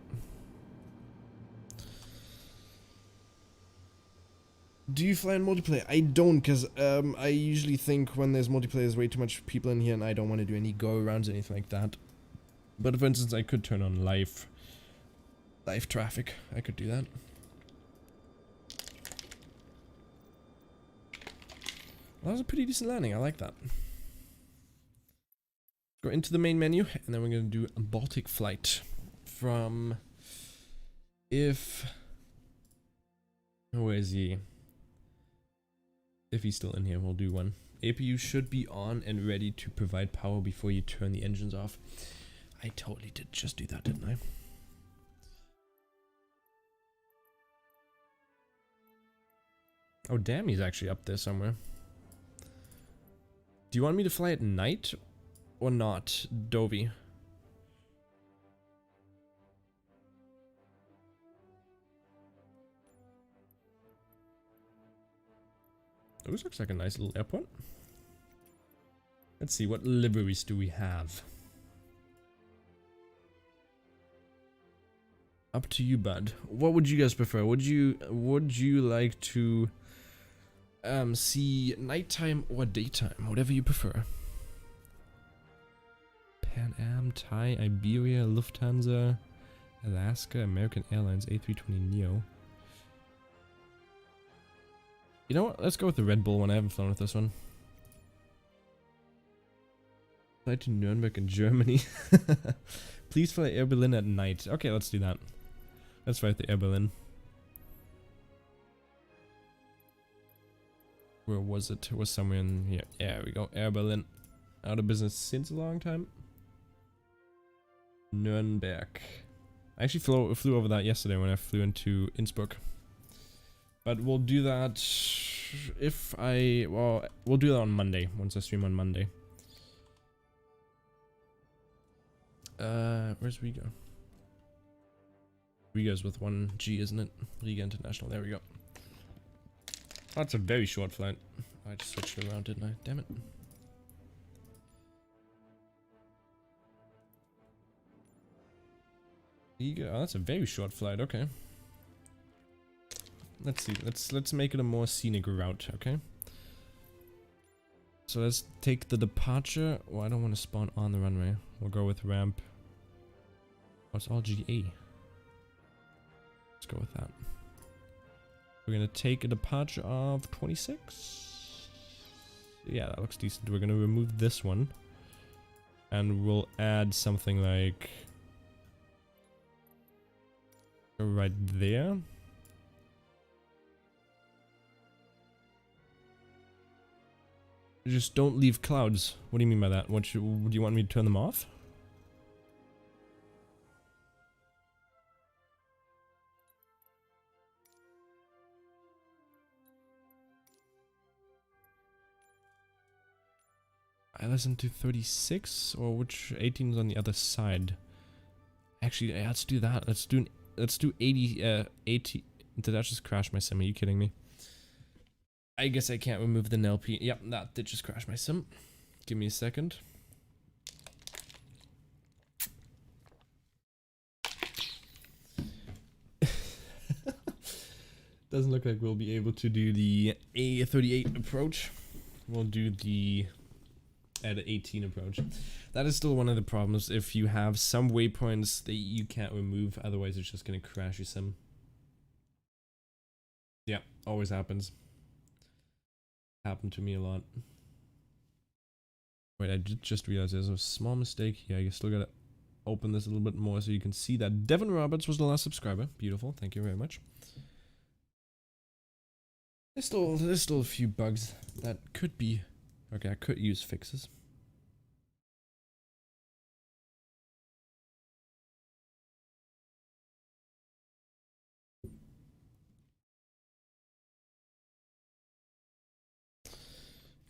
Do you fly in multiplayer? I don't, because I usually think when there's multiplayer there's way too much people in here and I don't want to do any go-arounds or anything like that. But for instance, I could turn on live traffic. I could do that. That was a pretty decent landing. I like that. Go into the main menu, and then we're going to do a Baltic flight from... Where is he? If he's still in here, we'll do one. APU should be on and ready to provide power before you turn the engines off. I totally did just do that, didn't I? Oh damn, he's actually up there somewhere. Do you want me to fly at night or not, Dovey? Oh, this looks like a nice little airport. Let's see, what liveries do we have? Up to you, bud. What would you guys prefer? Would you like to see nighttime or daytime? Whatever you prefer. Pan Am, Thai, Iberia, Lufthansa, Alaska, American Airlines, A320neo. You know what? Let's go with the Red Bull one. I haven't flown with this one. Fly to Nuremberg in Germany. Please fly Air Berlin at night. Okay, let's do that. Let's fly the Air Berlin. Where was it? It was somewhere in here. Yeah, there we go. Air Berlin. Out of business since a long time. Nuremberg. I actually flew over that yesterday when I flew into Innsbruck. But we'll do that if I... Well, we'll do that on Monday, once I stream on Monday. Where's Riga? Riga's with one G, isn't it? Riga International, there we go. Oh, that's a very short flight. I just switched it around, didn't I? Damn it. Riga, oh, that's a very short flight, okay. Let's see, let's make it a more scenic route, okay? So let's take the departure. Oh, I don't want to spawn on the runway. We'll go with ramp. Oh, it's all GA. Let's go with that. We're gonna take a departure of 26. Yeah, that looks decent. We're gonna remove this one. And we'll add something like... right there. Just don't leave clouds. What do you mean by that? Do you want me to turn them off? I listen to 36, or which 18 is on the other side? Actually, yeah, let's do that. Let's do 80. 80. Did that just crash my sim? Are you kidding me? I guess I can't remove the NLP. Yep, that did just crash my sim. Give me a second. Doesn't look like we'll be able to do the A38 approach. We'll do the at 18 approach. That is still one of the problems. If you have some waypoints that you can't remove, otherwise it's just gonna crash your sim. Yeah, always happens. Happened to me a lot. Wait, I did just realize there's a small mistake here. You still gotta open this a little bit more so you can see that Devin Roberts was the last subscriber. Beautiful, thank you very much. There's still a few bugs that could be... Okay, I could use fixes.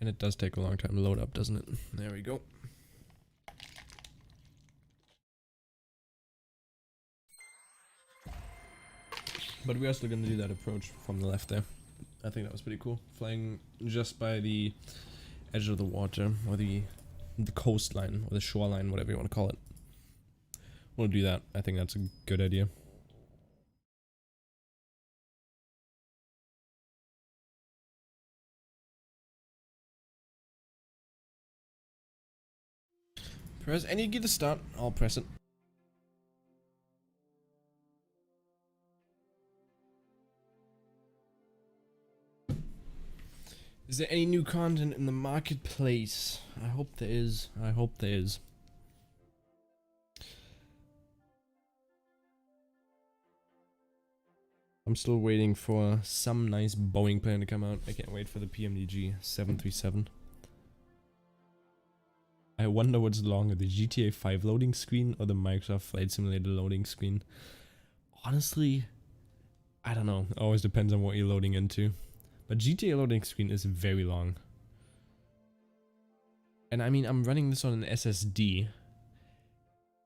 And it does take a long time to load up, doesn't it? There we go. But we are still gonna do that approach from the left there. I think that was pretty cool. Flying just by the edge of the water, or the coastline, or the shoreline, whatever you want to call it. We'll do that. I think that's a good idea. Press any key to start. I'll press it. Is there any new content in the marketplace? I hope there is. I hope there is. I'm still waiting for some nice Boeing plane to come out. I can't wait for the PMDG 737. I wonder what's longer, the GTA 5 loading screen or the Microsoft Flight Simulator loading screen. Honestly, I don't know. It always depends on what you're loading into. But GTA loading screen is very long. And I mean, I'm running this on an SSD.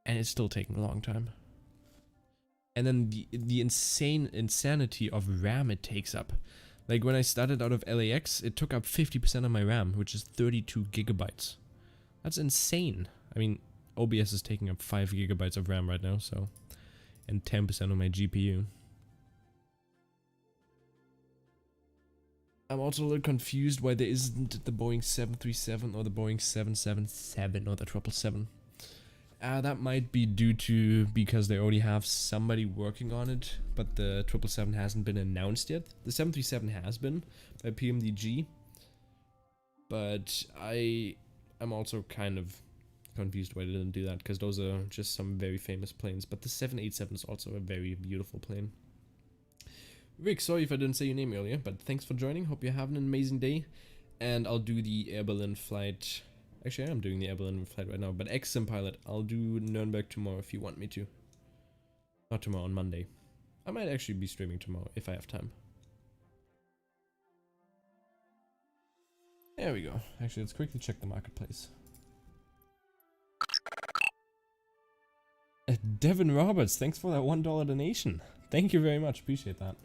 And it's still taking a long time. And then the insanity of RAM it takes up. Like when I started out of LAX, it took up 50% of my RAM, which is 32 gigabytes. That's insane. I mean, OBS is taking up 5 gigabytes of RAM right now, so... And 10% of my GPU. I'm also a little confused why there isn't the Boeing 737 or the Boeing 777 or the 777. That might be due to because they already have somebody working on it, but the 777 hasn't been announced yet. The 737 has been by PMDG, but I'm also kind of confused why they didn't do that, because those are just some very famous planes. But the 787 is also a very beautiful plane. Rick, sorry if I didn't say your name earlier, but thanks for joining. Hope you're having an amazing day. And I'll do the Air Berlin flight. Actually, I am doing the Air Berlin flight right now, but ex-sim pilot. I'll do Nuremberg tomorrow if you want me to. Not tomorrow, on Monday. I might actually be streaming tomorrow if I have time. There we go. Actually, let's quickly check the marketplace. Devin Roberts, thanks for that $1 donation. Thank you very much. Appreciate that.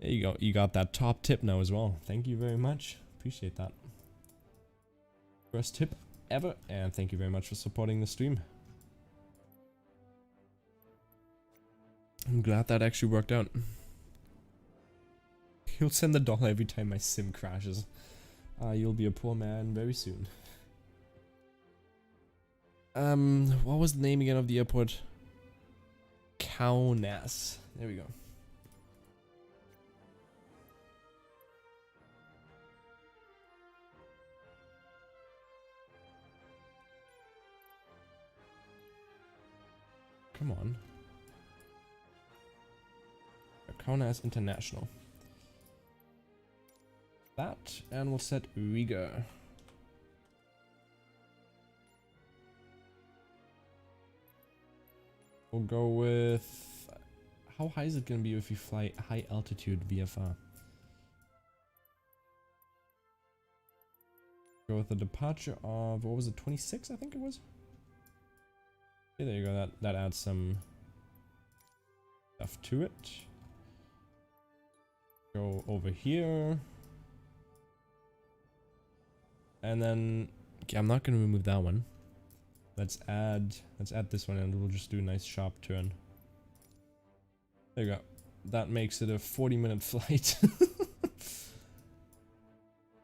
There you go. You got that top tip now as well. Thank you very much. Appreciate that. First tip ever, and thank you very much for supporting the stream. I'm glad that actually worked out. You'll send the dollar every time my sim crashes. You'll be a poor man very soon. What was the name again of the airport? Kaunas. There we go. Come on. Kaunas International. That, and we'll set Riga. We'll go with... How high is it going to be if you fly high altitude VFR? Go with a departure of, what was it, 26 I think it was? Yeah, there you go, that adds some stuff to it. Go over here. And then, okay, I'm not going to remove that one. Let's add this one and we'll just do a nice sharp turn. There you go. That makes it a 40-minute flight.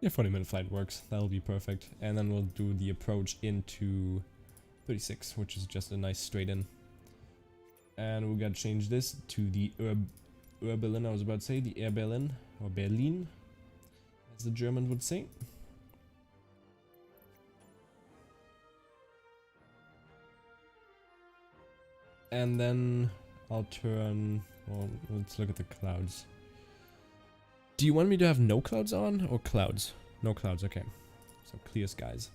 Yeah, 40-minute flight works. That'll be perfect. And then we'll do the approach into 36, which is just a nice straight in. And we gotta change this to the Berlin, I was about to say, the Air Berlin, or Berlin, as the German would say. And then I'll turn, well, let's look at the clouds. Do you want me to have no clouds on or clouds? No clouds, okay. So clear skies.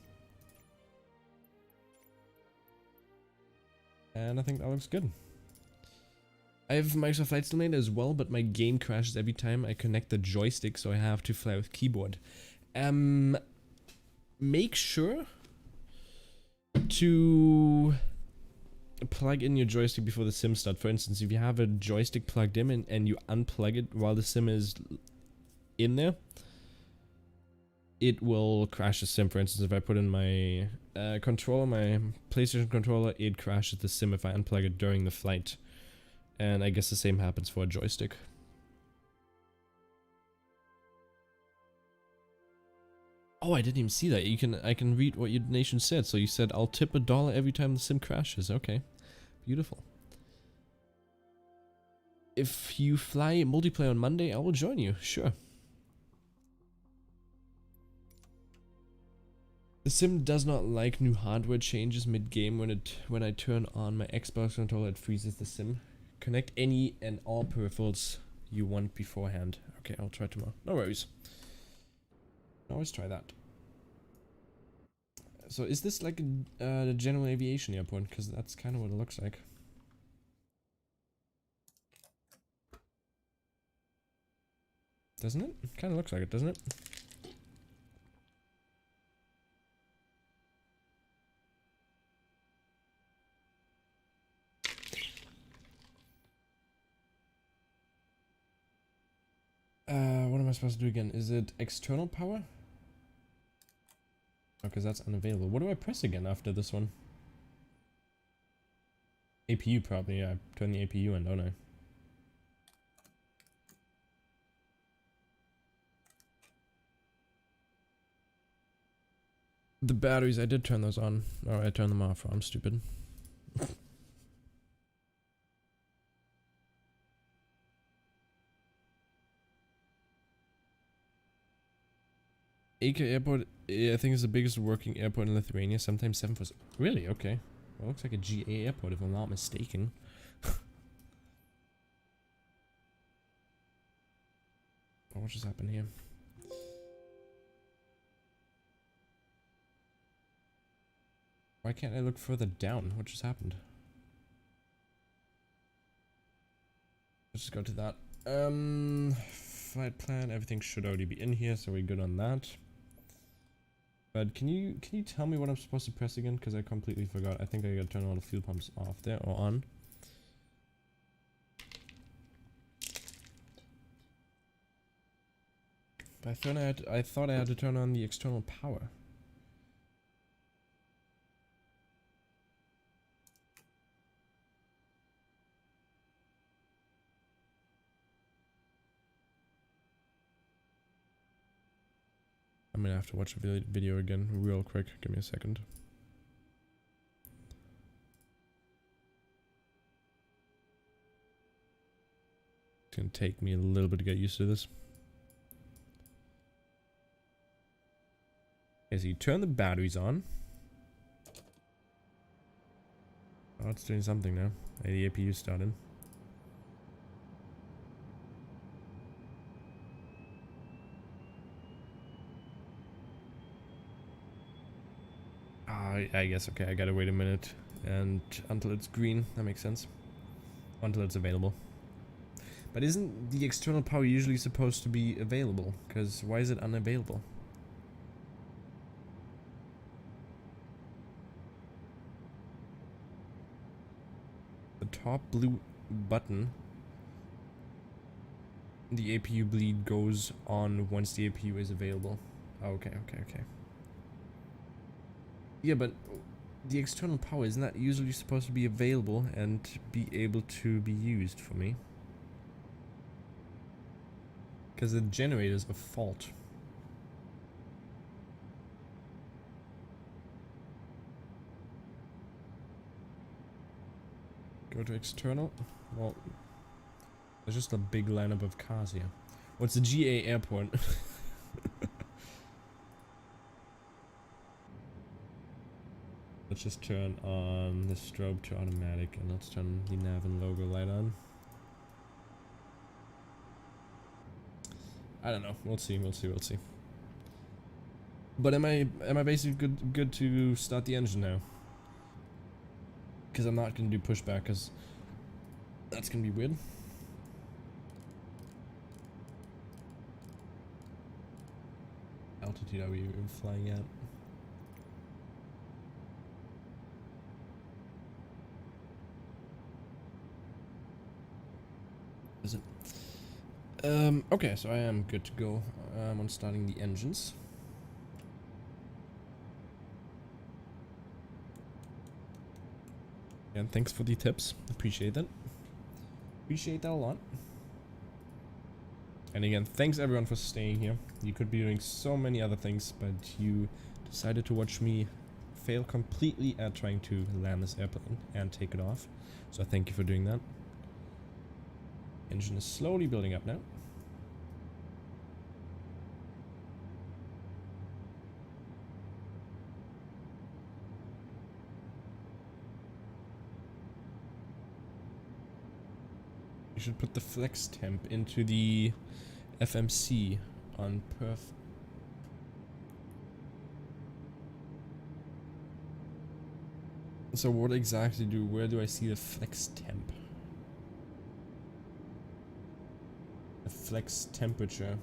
And I think that looks good. I have Microsoft Flight Simulator as well, but my game crashes every time I connect the joystick, so I have to fly with keyboard. Make sure to plug in your joystick before the sim starts. For instance, if you have a joystick plugged in and you unplug it while the sim is in there, it will crash the sim. For instance, if I put in my controller, my PlayStation controller, it crashes the sim if I unplug it during the flight. And I guess the same happens for a joystick. Oh, I didn't even see that. I can read what your donation said. So you said I'll tip $1 every time the sim crashes. Okay, beautiful. If you fly multiplayer on Monday, I will join you. Sure. The sim does not like new hardware changes mid-game. When I turn on my Xbox controller, it freezes the sim. Connect any and all peripherals you want beforehand. Okay, I'll try tomorrow. No worries. Always try that. So is this like the general aviation airport? Because that's kind of what it looks like. Doesn't it? It kind of looks like it, doesn't it? What am I supposed to do again? Is it external power? Oh, because that's unavailable. What do I press again after this one? APU probably, yeah. I turn the APU in, don't I? The batteries, I did turn those on. Oh, I turned them off. I'm stupid. AK Airport, I think is the biggest working airport in Lithuania. Sometimes 7 was really okay. Well, looks like a GA airport if I'm not mistaken. Oh, what just happened here? Why can't I look further down? What just happened? Let's just go to that. Flight plan. Everything should already be in here, so we're good on that. But can you tell me what I'm supposed to press again? Because I completely forgot. I think I gotta turn all the fuel pumps off there or on. But I thought I had to turn on the external power. I'm gonna have to watch the video again real quick. Give me a second. It's gonna take me a little bit to get used to this. Okay, so you turn the batteries on. Oh, it's doing something now. The APU started. I guess, okay, I gotta wait a minute and until it's green. That makes sense. until it's available. But isn't the external power usually supposed to be available? Because why is it unavailable? The top blue button, the APU bleed goes on once the APU is available. Okay. Yeah, but the external power, isn't that usually supposed to be available and be able to be used for me? Because the generator's a fault. Go to external. Well, there's just a big lineup of cars here. What's the GA airport? Let's just turn on the strobe to automatic, and let's turn the nav and logo light on. I don't know. We'll see. But am I basically good to start the engine now? Because I'm not gonna do pushback, because that's gonna be weird. Altitude are we flying at? Is it? Okay, so I am good to go on starting the engines. And thanks for the tips. Appreciate that. Appreciate that a lot. And again, thanks everyone for staying here. You could be doing so many other things, but you decided to watch me fail completely at trying to land this airplane and take it off. So thank you for doing that. Engine is slowly building up now. You should put the flex temp into the FMC on perf. So what exactly where do I see the flex temp? The flex temperature.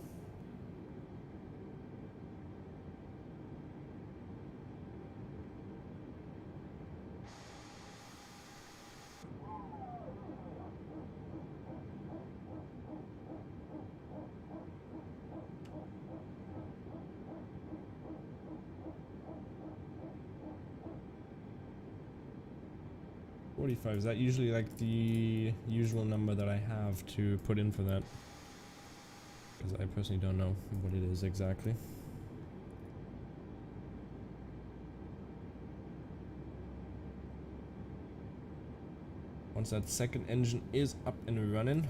Is that usually like the usual number that I have to put in for that? Because I personally don't know what it is exactly. Once that second engine is up and running,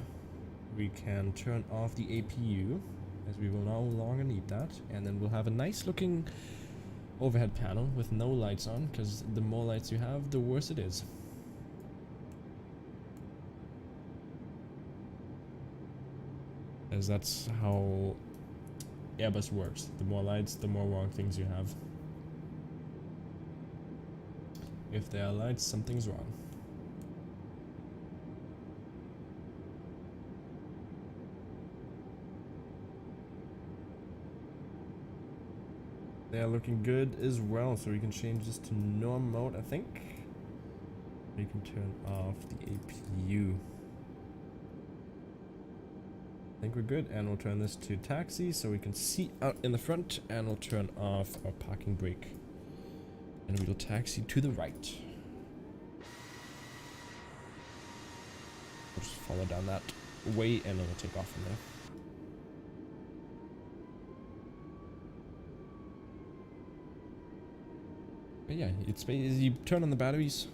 we can turn off the APU, as we will no longer need that, and then we'll have a nice looking overhead panel with no lights on, because the more lights you have, the worse it is. As that's how Airbus works. The more lights, the more wrong things you have. If there are lights, something's wrong. They are looking good as well, so we can change this to norm mode, I think. We can turn off the APU. I think we're good, and we'll turn this to taxi so we can see out in the front, and we'll turn off our parking brake. And we'll taxi to the right. We'll just follow down that way, and then we'll take off from there. But yeah, it's basically you turn on the batteries,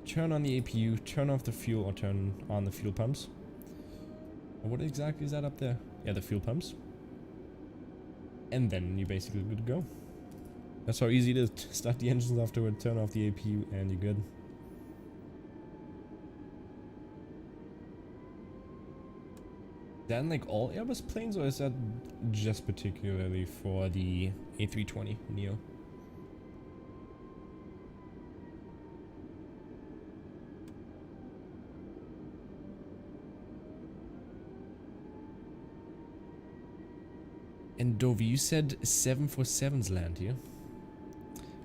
turn on the APU, turn off the fuel, or turn on the fuel pumps. What exactly is that up there? Yeah, the fuel pumps. And then you're basically good to go. That's how easy it is. Start the engines afterward, turn off the APU, and you're good. Is that in like all Airbus planes, or is that just particularly for the A320neo? And Dovi, you said 747s land here.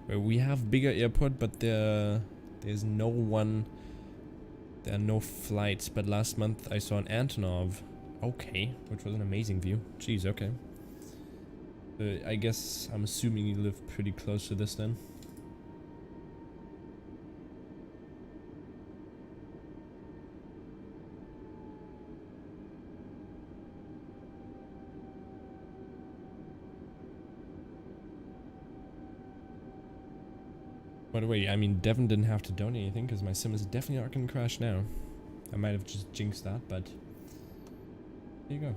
Well, we have bigger airport, but there's no one. There are no flights. But last month I saw an Antonov. Okay, which was an amazing view. Jeez, okay. I guess I'm assuming you live pretty close to this then. By the way, I mean, Devin didn't have to donate anything because my sim is definitely not going to crash now. I might have just jinxed that, but there you go.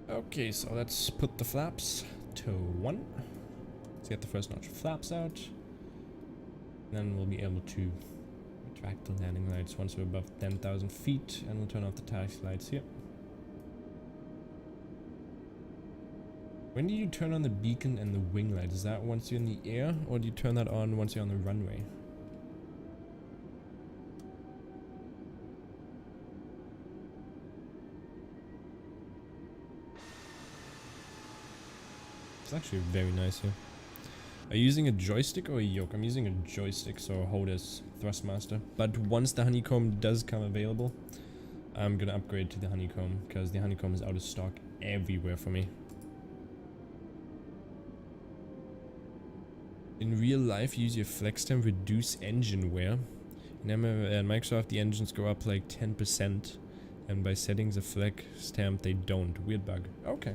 Okay, so let's put the flaps to 1. Let's get the first notch of flaps out. Then we'll be able to retract the landing lights once we're above 10,000 feet, and we'll turn off the taxi lights here. When do you turn on the beacon and the wing light? Is that once you're in the air, or do you turn that on once you're on the runway? It's actually very nice here. Are you using a joystick or a yoke? I'm using a joystick, so hold as thrustmaster. But once the honeycomb does come available, I'm gonna upgrade to the honeycomb, because the honeycomb is out of stock everywhere for me. In real life, use your flex time, reduce engine wear. In Microsoft, the engines go up like 10%, and by setting the flex stamp, they don't. Weird bug. Okay.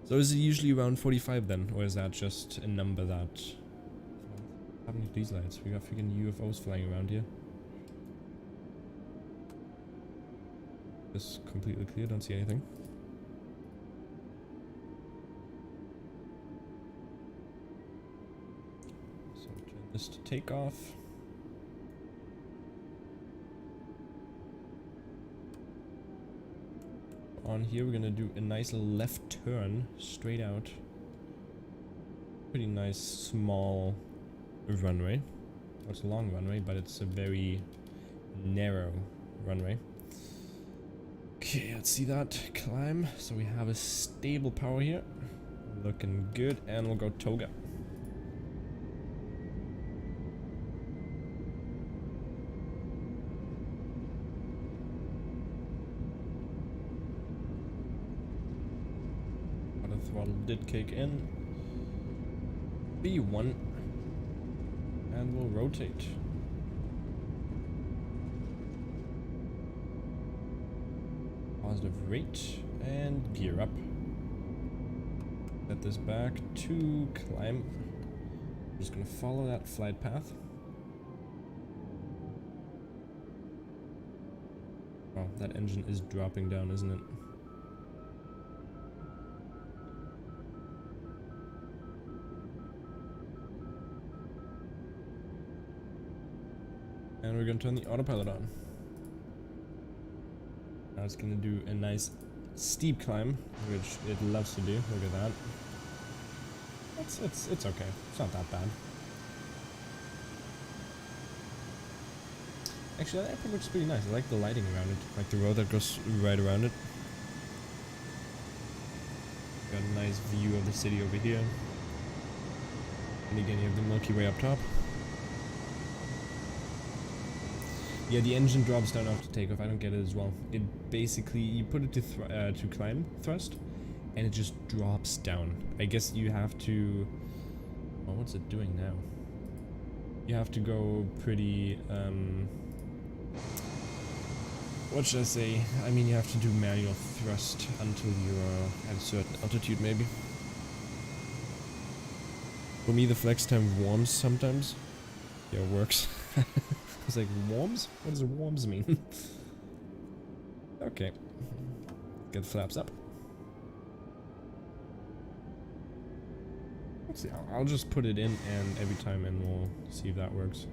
So is it usually around 45 then, or is that just a number that... What happened to these lights? We got freaking UFOs flying around here. This is completely clear, don't see anything. So turn this to takeoff. On here we're gonna do a nice left turn straight out. Pretty nice small runway. Well, it's a long runway, but it's a very narrow runway. Okay, let's see that climb. So we have a stable power here. Looking good, and we'll go toga. Throttle did kick in. B1. And we'll rotate. Positive rate. And gear up. Set this back to climb. I'm just gonna follow that flight path. Oh, that engine is dropping down, isn't it? And we're gonna turn the autopilot on. Now it's gonna do a nice steep climb, which it loves to do. Look at that. It's okay. It's not that bad. Actually, that airport looks pretty nice. I like the lighting around it, like the road that goes right around it. Got a nice view of the city over here. And again, you have the Milky Way up top. Yeah, the engine drops down after takeoff. I don't get it as well. It basically, you put it to climb thrust, and it just drops down. I guess you have to... Oh, what's it doing now? You have to go pretty... what should I say? I mean, you have to do manual thrust until you're at a certain altitude, maybe. For me, the flex time warms sometimes. Yeah, it works. It's like, warms? What does warms mean? Okay. Get the flaps up. Let's see, I'll just put it in and every time, and we'll see if that works.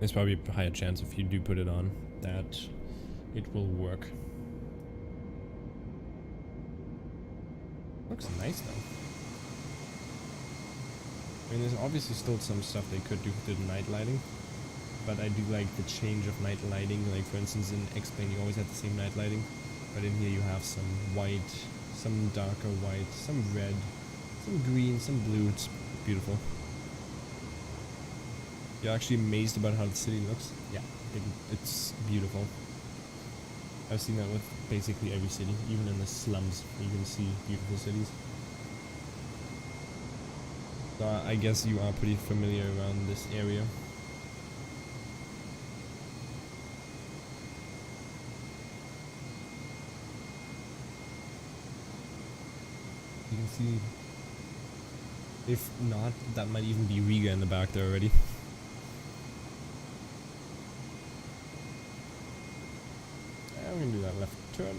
There's probably a higher chance if you do put it on that it will work. Looks nice though. I mean, there's obviously still some stuff they could do with the night lighting, but I do like the change of night lighting. Like for instance in X-Plane you always have the same night lighting, but in here you have some white, some darker white, some red, some green, some blue. It's beautiful. You're actually amazed about how the city looks? Yeah, it's beautiful. I've seen that with basically every city, even in the slums you can see beautiful cities. So I guess you are pretty familiar around this area. You can see, if not, that might even be Riga in the back there already. I'm gonna do that left turn.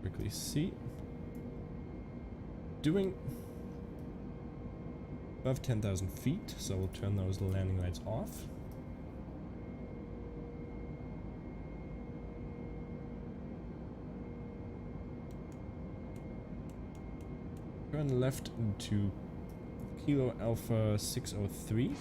Quickly see. Doing above 10,000 feet, so we'll turn those landing lights off. Turn left into Kilo Alpha 603.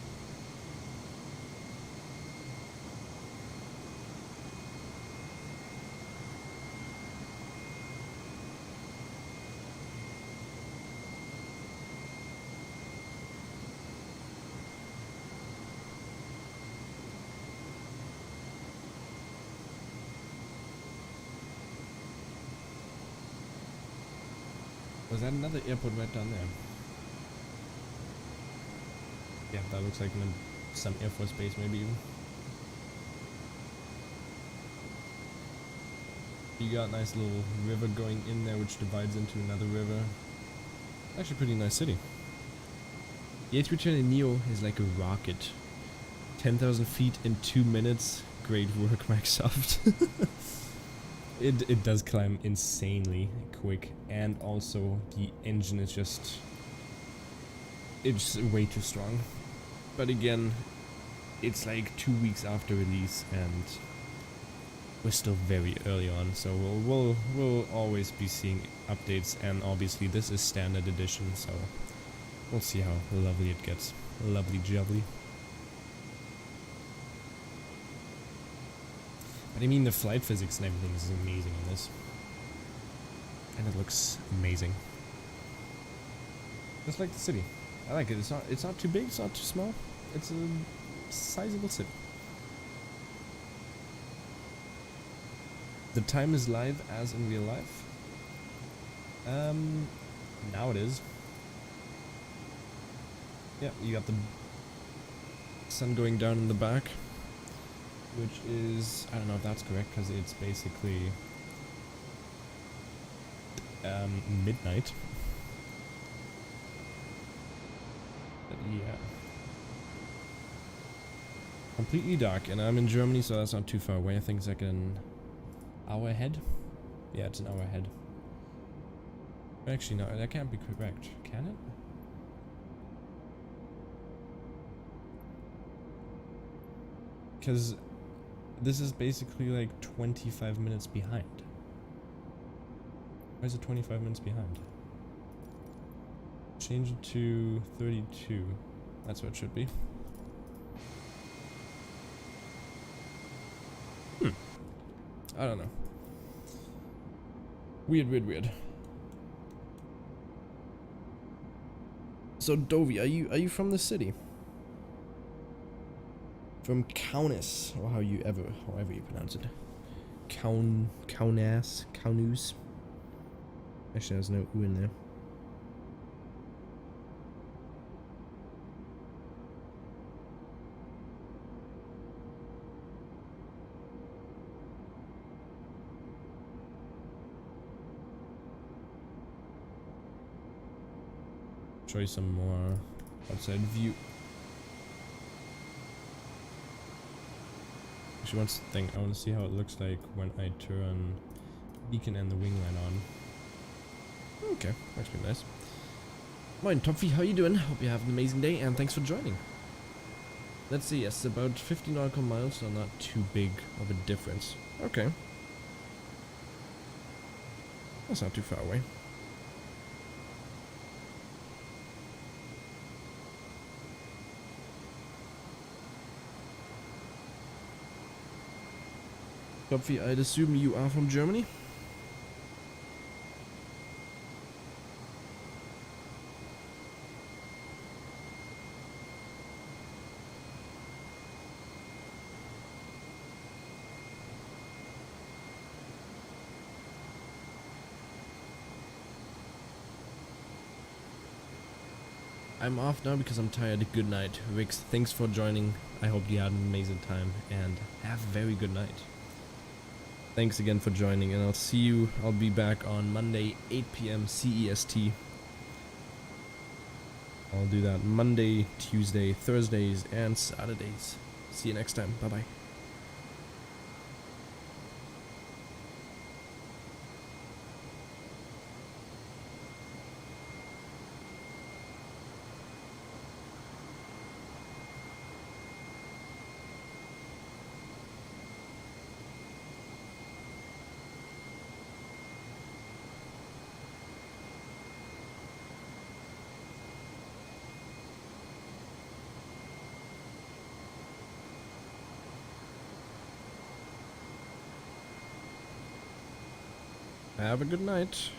Was that another airport right down there? Yeah, that looks like some Air Force base maybe even. You got a nice little river going in there which divides into another river. Actually pretty nice city. The A320neo is like a rocket. 10,000 feet in 2 minutes. Great work, Microsoft. It does climb insanely quick, and also the engine is just, it's way too strong. But again, it's like 2 weeks after release and we're still very early on, so we'll always be seeing updates, and obviously this is standard edition, so we'll see how lovely it gets. Lovely jubbly. But I mean, the flight physics and everything is amazing in this. And it looks amazing. Just like the city. I like it. It's not too big, it's not too small. It's a sizable city. The time is live as in real life. Now it is. Yeah, you got the sun going down in the back, which is, I don't know if that's correct, because it's basically midnight. But yeah. Completely dark, and I'm in Germany, so that's not too far away. I think it's like an hour ahead. Yeah, it's an hour ahead. Actually, no, that can't be correct. Can it? Because this is basically like 25 minutes behind. Why is it 25 minutes behind? Change it to 32. That's what it should be. I don't know. Weird. So Dovi, are you from the city? From Kaunas, or however you pronounce it. Kaunas. Actually, there's no U in there. Show you some more outside view. Actually, one thing, I want to see how it looks like when I turn beacon and the wing line on. Okay, actually nice. Moin Topfi, how you doing? Hope you have an amazing day and thanks for joining. Let's see, yes, about 50 nautical miles, so not too big of a difference. Okay. That's not too far away. Topfi, I'd assume you are from Germany? I'm off now because I'm tired. Good night. Rix, thanks for joining. I hope you had an amazing time and have a very good night. Thanks again for joining and I'll see you. I'll be back on Monday, 8 PM CEST. I'll do that Monday, Tuesday, Thursdays, and Saturdays. See you next time. Bye-bye. Have a good night.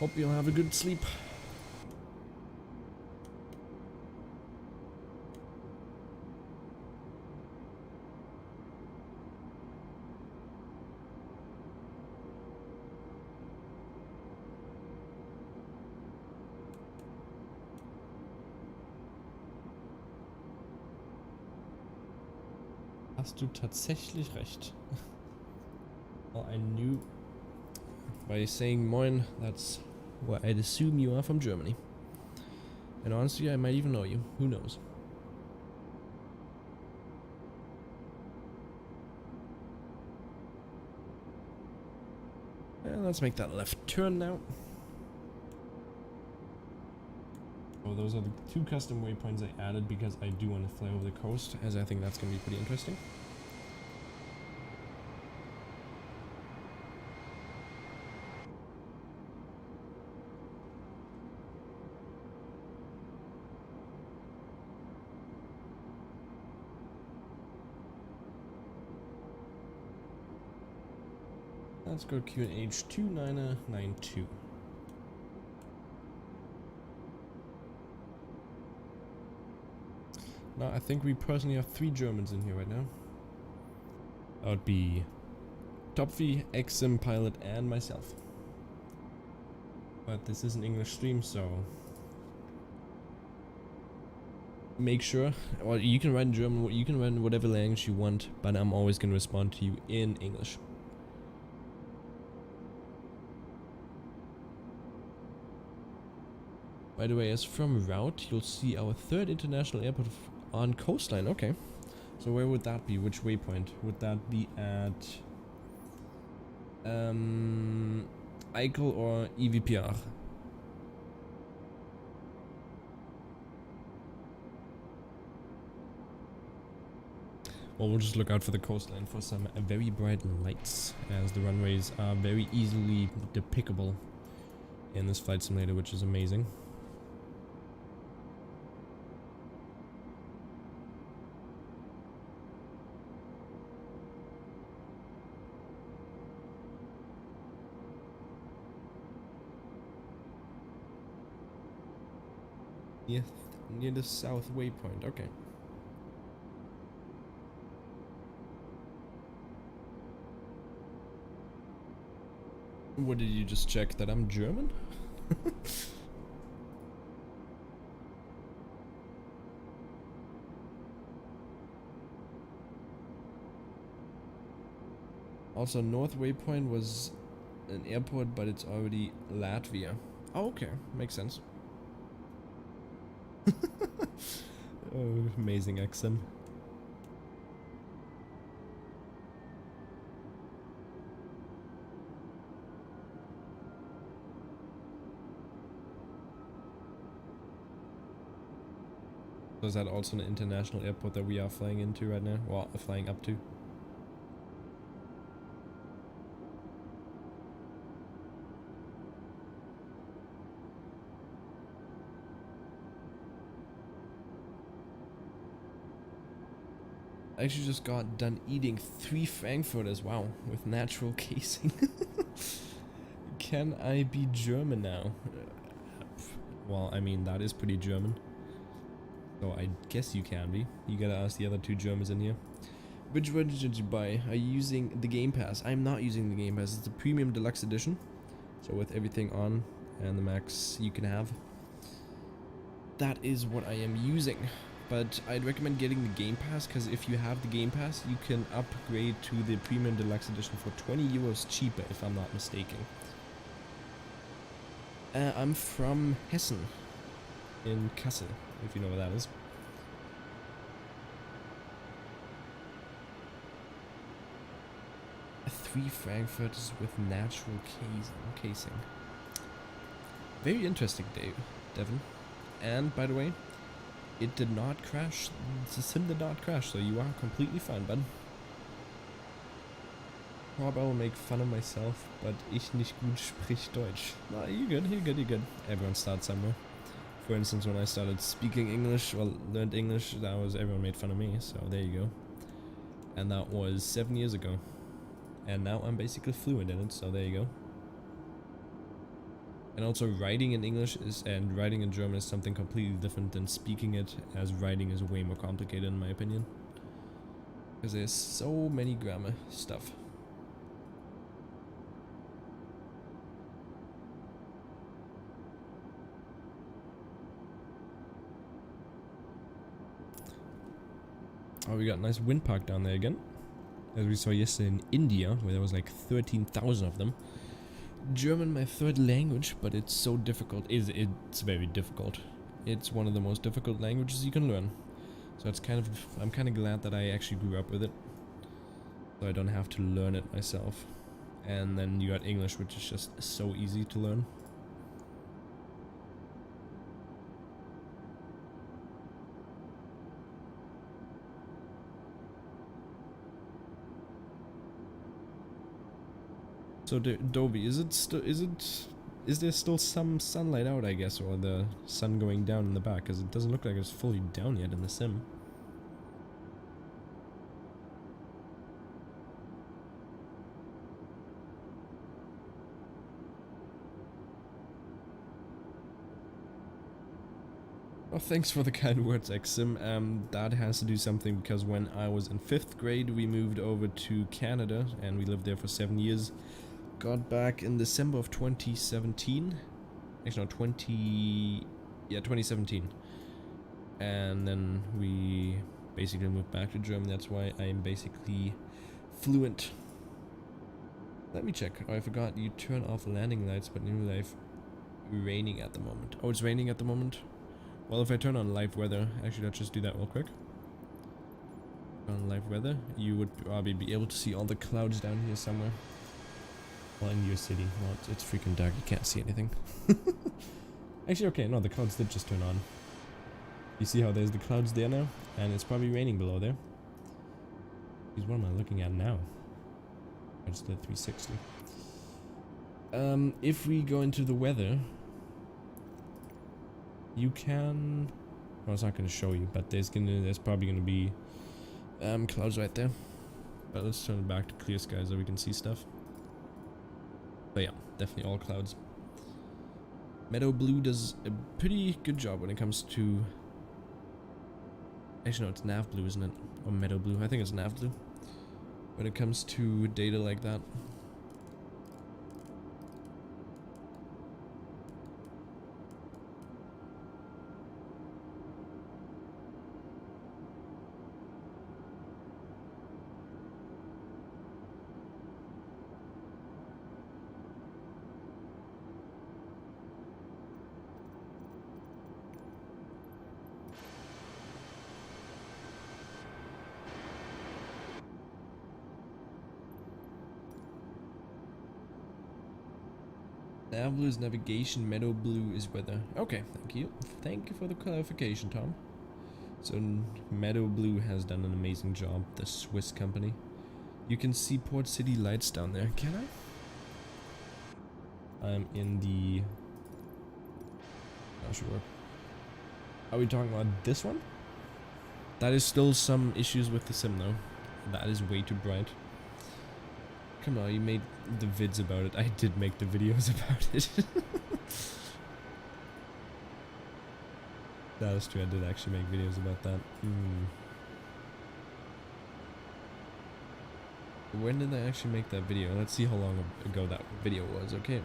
Hope you'll have a good sleep. Hast du tatsächlich recht. Well, I knew by saying moin, that's where I'd assume you are from Germany. And honestly, I might even know you. Who knows? And let's make that left turn now. Oh, those are the two custom waypoints I added because I do want to fly over the coast, as I think that's going to be pretty interesting. Let's go QNH 2992. Now, I think we personally have 3 Germans in here right now. That would be Topfi, XM Pilot, and myself. But this is an English stream, so make sure, or you can write in German, you can write in whatever language you want, but I'm always going to respond to you in English. By the way, as from route, you'll see our 3rd international airport on coastline. Okay. So where would that be? Which waypoint? Would that be at Eichel or EVPR? Well, we'll just look out for the coastline for some very bright lights, as the runways are very easily depicable in this flight simulator, which is amazing. Yeah, near the south waypoint. Okay. What did you just check? That I'm German? Also, North Waypoint was an airport, but it's already Latvia. Oh, okay. Makes sense. Oh, amazing accent. So is that also an international airport that we are flying into right now? Well, flying up to? I actually just got done eating 3 Frankfurters, wow, with natural casing. Can I be German now? Well, I mean, that is pretty German. So I guess you can be. You gotta ask the other 2 Germans in here. Which version did you buy? Are you using the Game Pass? I'm not using the Game Pass. It's the Premium Deluxe Edition. So with everything on and the max you can have. That is what I am using. But I'd recommend getting the Game Pass, because if you have the Game Pass, you can upgrade to the Premium Deluxe Edition for 20 euros cheaper, if I'm not mistaken. I'm from Hessen, in Kassel, if you know where that is. Three Frankfurters with natural casing. Very interesting, Devin. And by the way, it did not crash. The sim did not crash, so you are completely fine, bud. Rob, I will make fun of myself, but ich nicht gut sprich Deutsch. Nah, you're good, you're good, you're good. Everyone starts somewhere. For instance, when I started speaking English, or learned English, everyone made fun of me, so there you go. And that was 7 years ago. And now I'm basically fluent in it, so there you go. And also writing in English and writing in German is something completely different than speaking it, as writing is way more complicated in my opinion. Because there's so many grammar stuff. Oh, we got a nice wind park down there again. As we saw yesterday in India, where there was like 13,000 of them. German, my 3rd language, but it's so difficult. It's very difficult. It's one of the most difficult languages you can learn. So I'm kind of glad that I actually grew up with it. So I don't have to learn it myself. And then you got English, which is just so easy to learn. So Dovey, is there still some sunlight out, I guess, or the sun going down in the back? Because it doesn't look like it's fully down yet in the sim. Oh, thanks for the kind words, Exim. That has to do something because when I was in 5th grade, we moved over to Canada, and we lived there for 7 years. Got back in December of 2017. Actually, no, 2017. And then we basically moved back to Germany. That's why I'm basically fluent. Let me check. Oh, I forgot. You turn off landing lights, but in real life, raining at the moment. Oh, it's raining at the moment? Well, if I turn on live weather, actually, let's just do that real quick. On live weather, you would probably be able to see all the clouds down here somewhere. Well, in your city. Well, it's freaking dark. You can't see anything. Actually, okay, no, the clouds did just turn on. You see how there's the clouds there now? And it's probably raining below there. What am I looking at now? I just did 360. If we go into the weather, you can... Well, it's not going to show you, but there's probably going to be clouds right there. But let's turn it back to clear skies so we can see stuff. But yeah, definitely all clouds. Meadow Blue does a pretty good job when it comes to... Actually, no, it's Nav Blue, isn't it? Or Meadow Blue. I think it's Nav Blue. When it comes to data like that. Nav Blue is navigation, Meadow Blue is weather. Okay, thank you. Thank you for the clarification, Tom. So Meadow Blue has done an amazing job, the Swiss company. You can see Port City lights down there, can I? I'm in the... That should work. Are we talking about this one? That is still some issues with the sim though. That is way too bright. Come on, you made the vids about it. I did make the videos about it. That is true, I did actually make videos about that. When did I actually make that video? Let's see how long ago that video was, okay.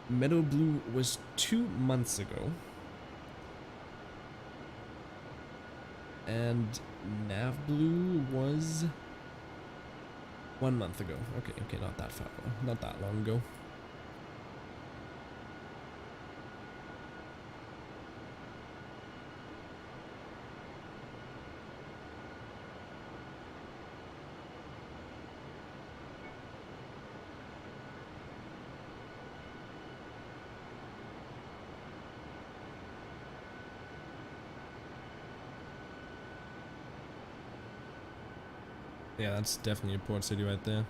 Meadow Blue was 2 months ago. And Nav Blue was 1 month ago. Okay, not that far, not that long ago. Yeah, that's definitely a port city right there.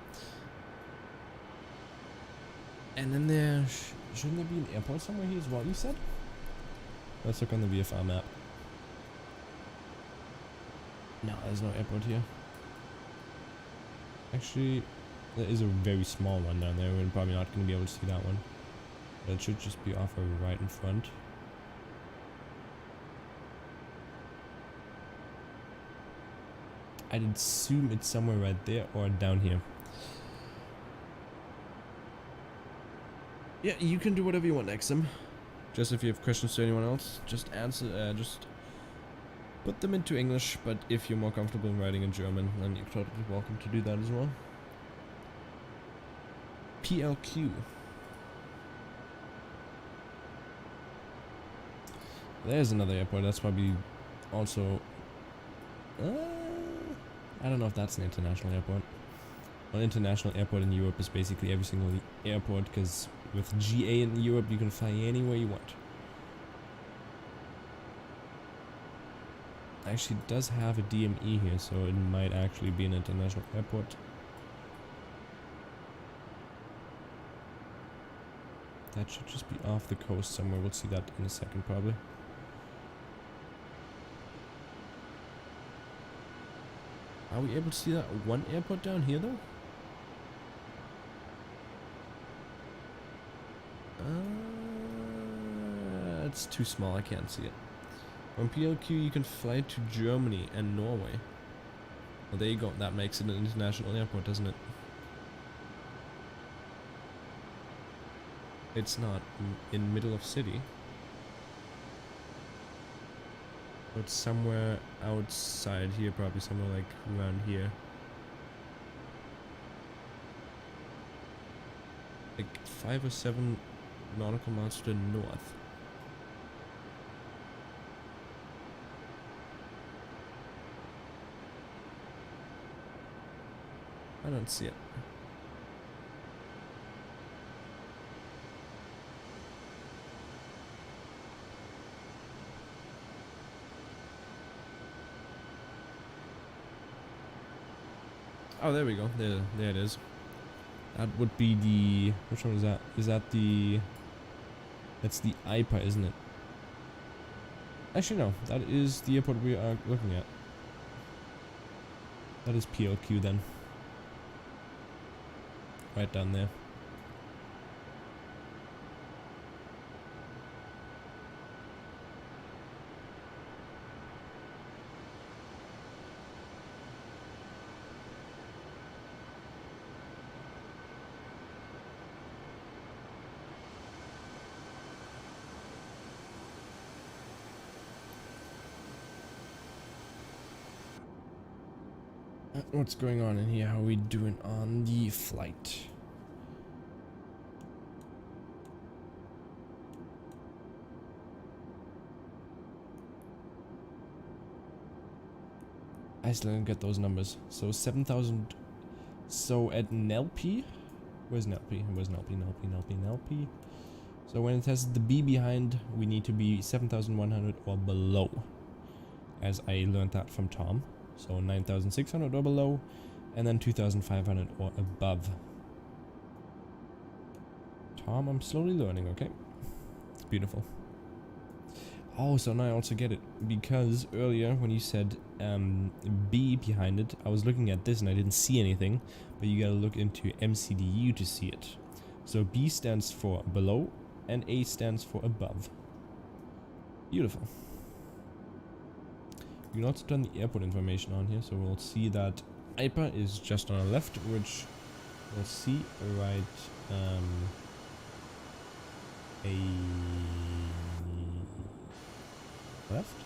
And then there... shouldn't there be an airport somewhere here as well, you said? Let's look on the VFR map. No, there's no airport here. Actually, there is a very small one down there. We're probably not going to be able to see that one. But it should just be off right in front. I'd assume it's somewhere right there or down here. Yeah, you can do whatever you want, Exum. Just if you have questions to anyone else, just answer, just put them into English, but if you're more comfortable in writing in German, then you're totally welcome to do that as well. PLQ. There's another airport, that's probably also... I don't know if that's an international airport. An international airport in Europe is basically every single airport, because with GA in Europe you can fly anywhere you want. Actually, it does have a DME here, so it might actually be an international airport. That should just be off the coast somewhere. We'll see that in a second, probably. Are we able to see that one airport down here, though? It's too small, I can't see it. On PLQ you can fly to Germany and Norway. Well, there you go, that makes it an international airport, doesn't it? It's not in middle of city. It's somewhere outside here, probably somewhere like around here. Like 5 or 7 nautical miles to the north. I don't see it. Oh, there we go. There it is. That would be the... which one is that? Is that the... that's the IPA, isn't it? Actually, no. That is the airport we are looking at. That is PLQ then. Right down there. What's going on in here? How are we doing on the flight? I still didn't get those numbers. So 7,000. So at NLP, where's NLP? Where's NLP? NLP. So when it has the B behind, we need to be 7,100 or below, as I learned that from Tom. So 9,600 or below, and then 2,500 or above. Tom, I'm slowly learning, okay? It's beautiful. Oh, so now I also get it, because earlier when you said B behind it, I was looking at this and I didn't see anything, but you gotta look into MCDU to see it. So B stands for below and A stands for above. Beautiful. You can also turn the airport information on here, so we'll see that IPA is just on our left, which we'll see right a left?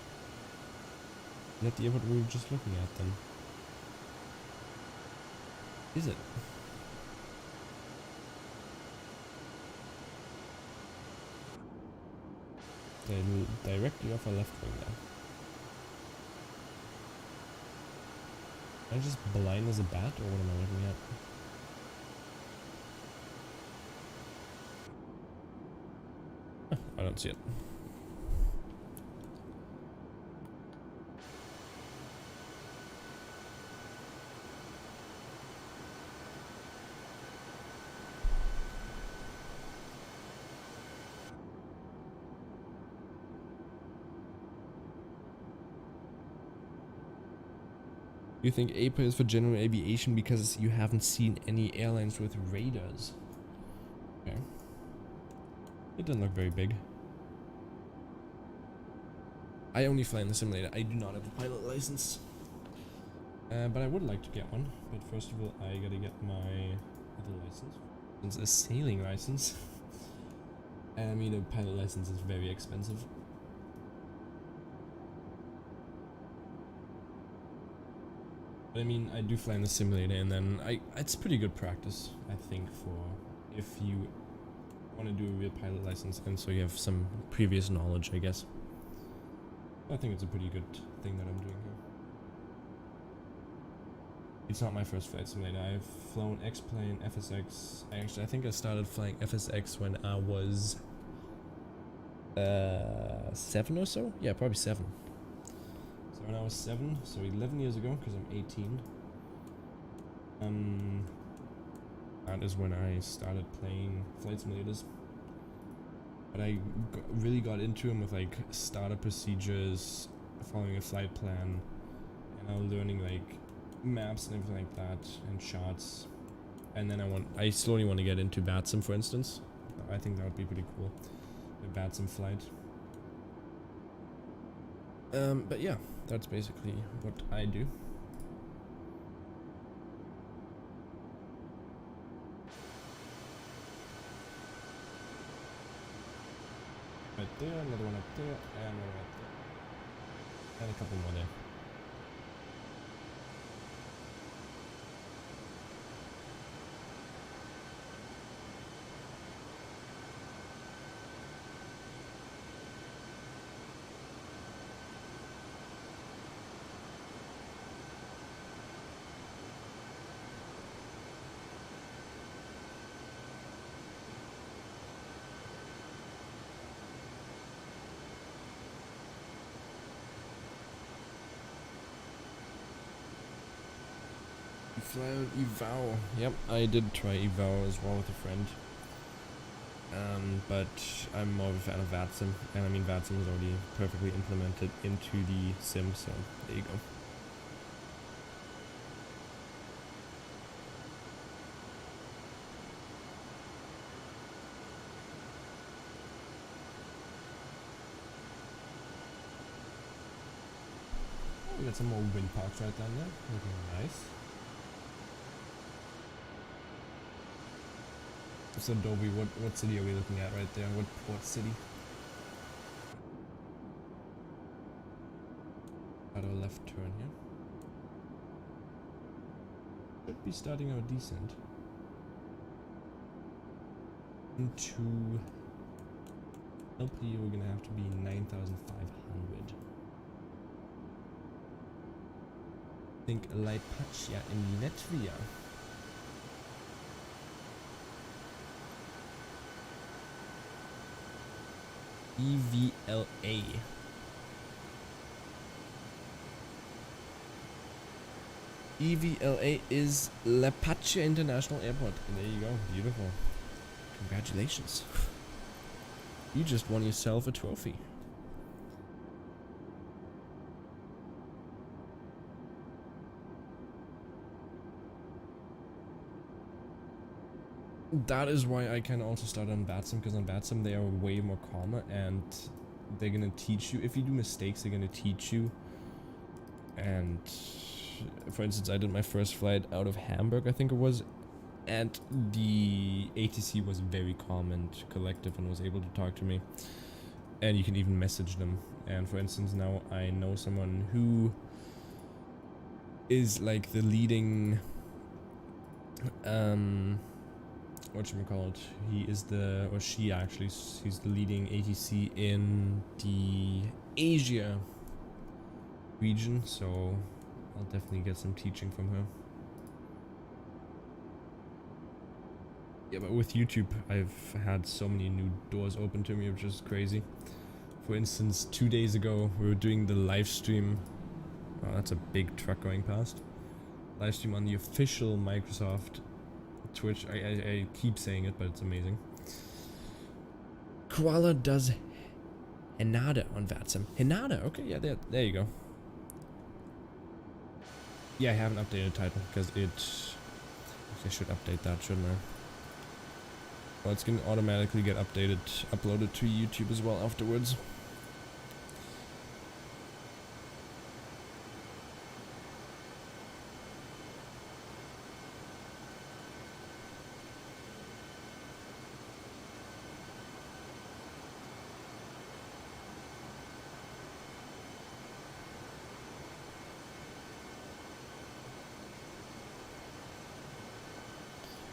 Is that the airport we were just looking at then? Is it? Directly off our left wing there. Am I just blind as a bat, or what am I looking at? I don't see it. You think APA is for general aviation because you haven't seen any airlines with radars? Okay. It doesn't look very big. I only fly in the simulator. I do not have a pilot license. But I would like to get one. But first of all, I gotta get my other license. It's a sailing license. I mean, a pilot license is very expensive. But I mean, I do fly in the simulator, and then it's pretty good practice, I think, for if you want to do a real pilot license, and so you have some previous knowledge, I guess. I think it's a pretty good thing that I'm doing here. It's not my first flight simulator. I've flown X-Plane, FSX. Actually, I think I started flying FSX when I was 7 or so? Yeah, probably 7. So when I was 7, so 11 years ago, because I'm 18. That is when I started playing flight simulators. But I really got into them with like startup procedures, following a flight plan, and I was learning like maps and everything like that, and charts. And then I slowly want to get into VATSIM, for instance. I think that would be pretty cool, a VATSIM flight. But yeah, that's basically what I do. Right there, another one up there, and one right there. And a couple more there. Fly on eval. Yep, I did try eval as well with a friend. But I'm more of a fan of VATSIM, and I mean VATSIM is already perfectly implemented into the sim, so there you go. Oh, we got some more wind parks right down there, looking nice. So Dobie, what city are we looking at right there? What port city? Got our left turn here. Should be starting our descent into LP. We're gonna have to be 9,500. I think Laipacia in Latvia. EVLA. EVLA is La Pacha International Airport. And there you go. Beautiful. Congratulations. You just won yourself a trophy. That is why I can also start on VATSIM, because on VATSIM they are way more calmer and they're gonna teach you. If you do mistakes, they're gonna teach you. And for instance, I did my first flight out of Hamburg, I think it was, and the ATC was very calm and collective and was able to talk to me. And you can even message them. And for instance, now I know someone who is like the leading whatchamacallit, he is the, or she actually, he's the leading ATC in the Asia region, so I'll definitely get some teaching from her. Yeah, but with YouTube, I've had so many new doors open to me, which is crazy. For instance, 2 days ago, we were doing the live stream. Oh, that's a big truck going past. Live stream on the official Microsoft Twitch. I keep saying it, but it's amazing. Koala does Hinada on VATSIM. Hinada, okay, yeah, there you go. Yeah, I haven't updated the title because I should update that, shouldn't I? Well, it's gonna automatically get uploaded to YouTube as well afterwards.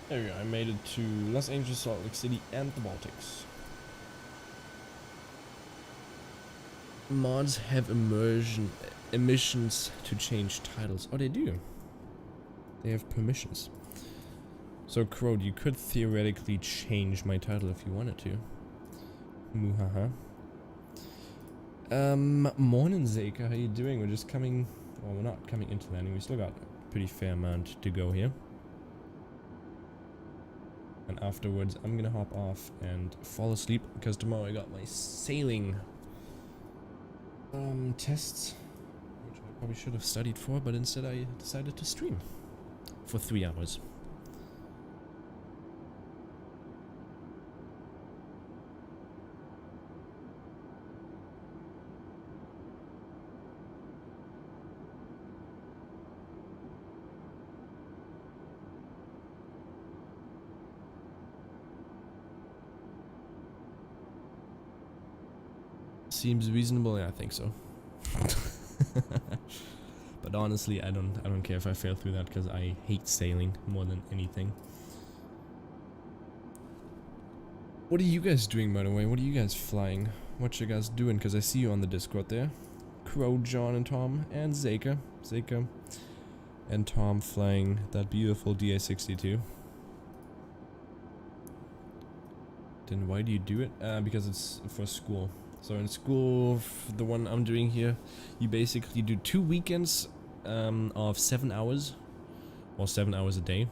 There we go, I made it to Los Angeles, Salt Lake City, and the Baltics. Mods have emissions to change titles. Oh, they do. They have permissions. So, Crowd, you could theoretically change my title if you wanted to. Muhaha. Morning, Zeka. How you doing? We're just coming... Well, we're not coming into landing. We still got a pretty fair amount to go here. And afterwards, I'm gonna hop off and fall asleep because tomorrow I got my sailing tests, which I probably should have studied for, but instead I decided to stream for 3 hours. Seems reasonable, yeah, I think so. But honestly, I don't care if I fail through that because I hate sailing more than anything. What are you guys doing, by the way? What are you guys flying? What you guys doing? Because I see you on the Discord there. Crow, John, and Tom, and Zeka and Tom flying that beautiful DA-62. Then why do you do it? Because it's for school. So in school, the one I'm doing here, you basically do 2 weekends of 7 hours, or 7 hours a day.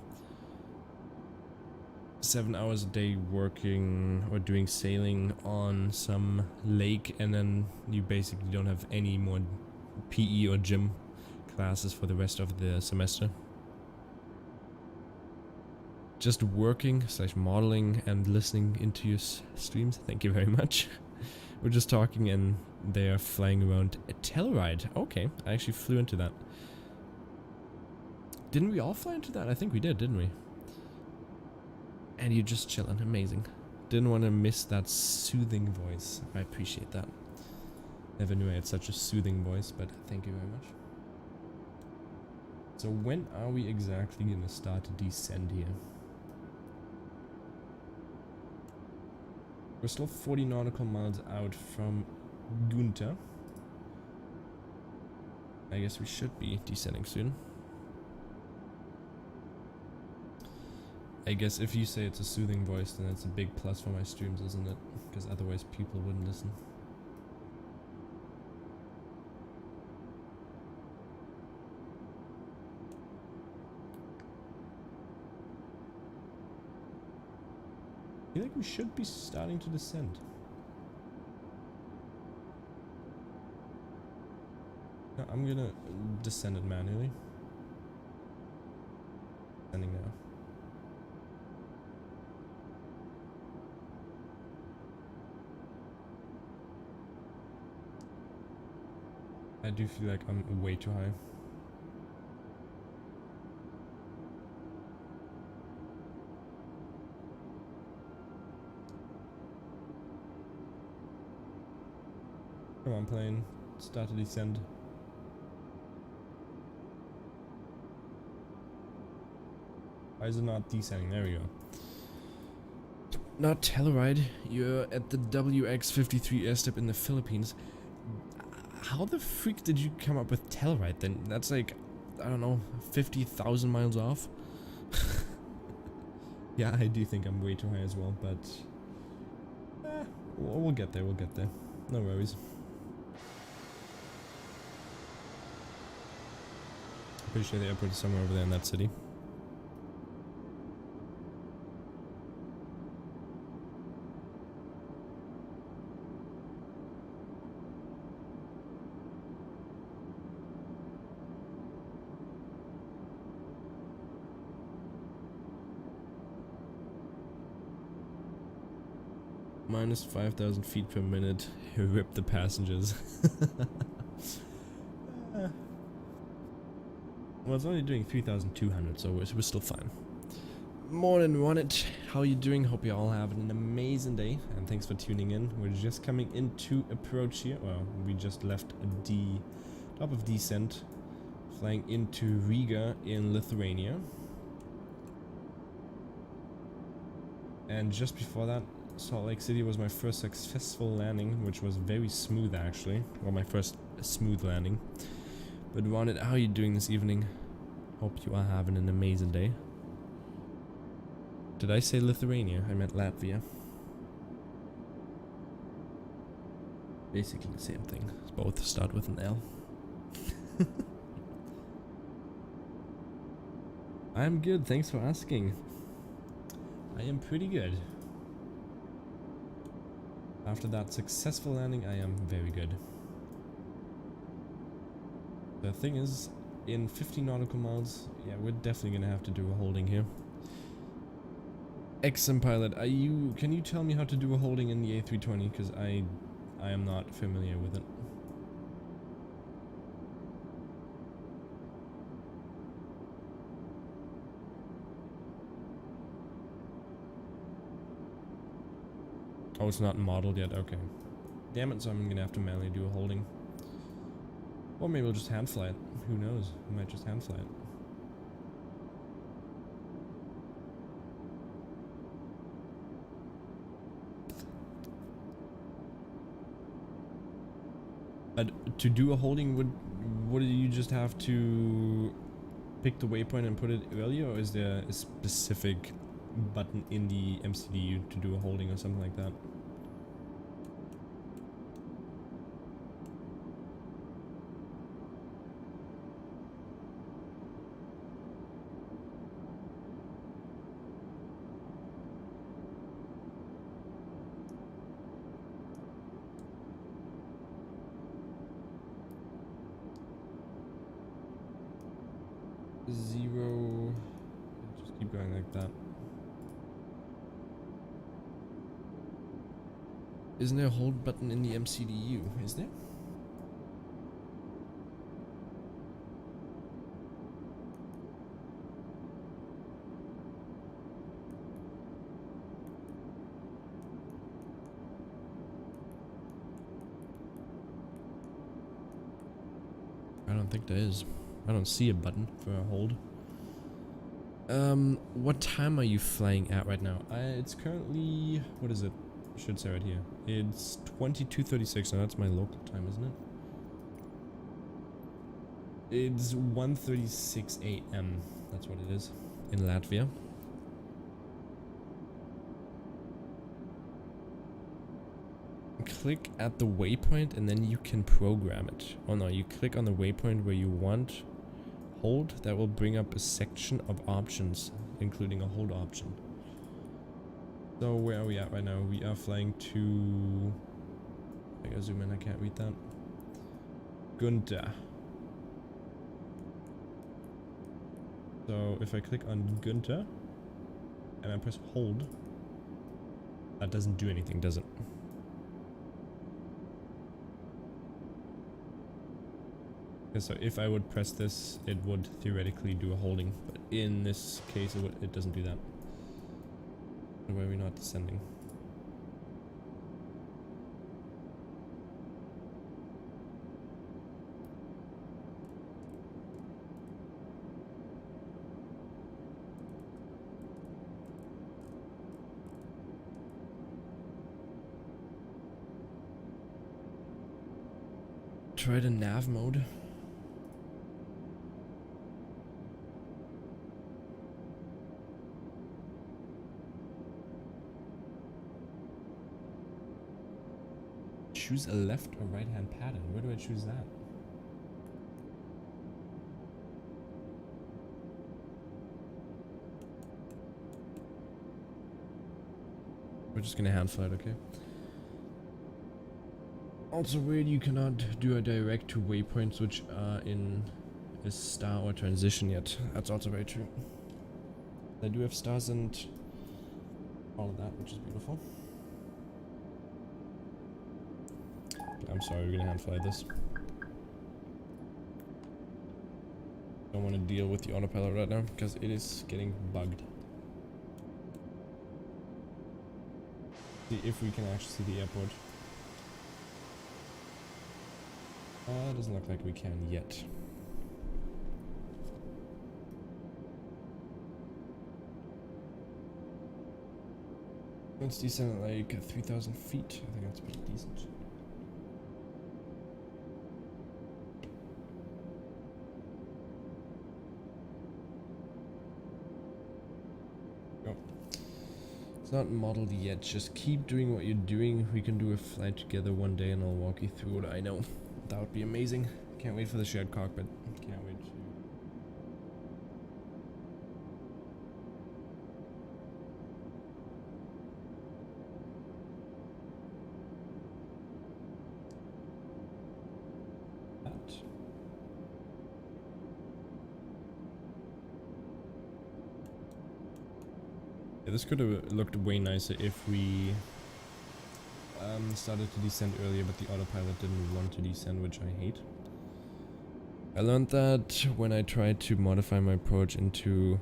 7 hours a day working or doing sailing on some lake, and then you basically don't have any more PE or gym classes for the rest of the semester. Just working / modeling and listening into your streams. Thank you very much. We're just talking and they are flying around a Telluride. Okay, I actually flew into that. Didn't we all fly into that? I think we did, didn't we? And you're just chilling. Amazing. Didn't want to miss that soothing voice. I appreciate that. Never knew I had such a soothing voice, but thank you very much. So when are we exactly going to start to descend here? We're still 40 nautical miles out from Gunta. I guess we should be descending soon. I guess if you say it's a soothing voice, then it's a big plus for my streams, isn't it? Because otherwise people wouldn't listen. I feel like we should be starting to descend. No, I'm gonna descend it manually. Descending now. I do feel like I'm way too high. Come on, plane. Start to descend. Why is it not descending? There we go. Not Telluride. You're at the WX-53 airstrip in the Philippines. How the freak did you come up with Telluride then? That's like, I don't know, 50,000 miles off? Yeah, I do think I'm way too high as well, but... we'll get there, we'll get there. No worries. Pretty sure the airport is somewhere over there in that city. Minus 5,000 feet per minute. Rip the passengers. Well, it's only doing 3,200, so we're still fine. Morning, Ronit. How are you doing? Hope you're all having an amazing day, and thanks for tuning in. We're just coming into approach here. Well, we just left the top of descent, flying into Riga in Lithuania. And just before that, Salt Lake City was my first successful landing, which was very smooth actually. Well, my first smooth landing. But Ronit, how are you doing this evening? Hope you are having an amazing day. Did I say Lithuania? I meant Latvia. Basically the same thing. Both start with an L. I'm good, thanks for asking. I am pretty good. After that successful landing, I am very good. The thing is, in 50 nautical miles, yeah, we're definitely gonna have to do a holding here. XM pilot, can you tell me how to do a holding in the A320? Because I am not familiar with it. Oh, it's not modeled yet, okay. Damn it, so I'm gonna have to manually do a holding. Or maybe we'll just hand fly it. Who knows? We might just hand fly it. But to do a holding, would you just have to pick the waypoint and put it earlier, or is there a specific button in the MCDU to do a holding or something like that? Zero. Just keep going like that. Isn't there a hold button in the MCDU? Is there? I don't think there is. I don't see a button for a hold. What time are you flying at right now? It's currently, what is it? Should say right here. It's 22:36. Now that's my local time, isn't it? It's 1:36 a.m. That's what it is in Latvia. click at the waypoint and then you can program it. Oh no, you click on the waypoint where you want hold. That will bring up a section of options, including a hold option. So where are we at right now? We are flying to... I gotta zoom in, I can't read that. Gunther. So if I click on Gunther and I press hold, that doesn't do anything, does it? Okay, so if I would press this, it would theoretically do a holding, but in this case it doesn't do that. Why are we not descending? Try the nav mode. Choose a left or right hand pattern. Where do I choose that? We're just gonna hand fly it, okay? Also weird, you cannot do a direct to waypoints which are in a star or transition yet. That's also very true. They do have stars and all of that, which is beautiful. I'm sorry, we're gonna hand fly this. Don't want to deal with the autopilot right now because it is getting bugged. See if we can actually see the airport. Doesn't look like we can yet. Let's descend at like 3,000 feet. I think that's pretty decent. Go. It's not modeled yet. Just keep doing what you're doing. We can do a flight together one day and I'll walk you through what I know. That would be amazing. Can't wait for the shared cockpit. Can't wait to... that. Yeah, this could have looked way nicer if we started to descend earlier, but the autopilot didn't want to descend, which I hate. I learned that when I tried to modify my approach into...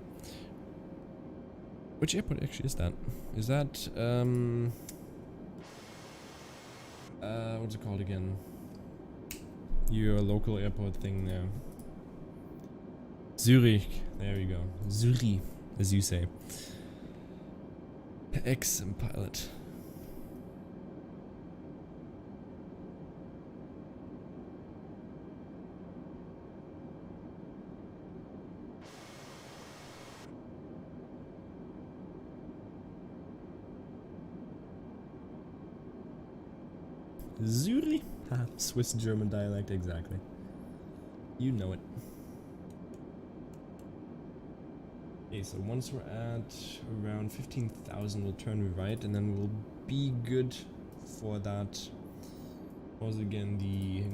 Which airport actually is that? Is that, what's it called again? Your local airport thing there. Zurich. There we go. Zurich, as you say. Ex-pilot. Zurich? Swiss German dialect, exactly. You know it. Okay, so once we're at around 15,000, we'll turn right and then we'll be good for that. What was it again? The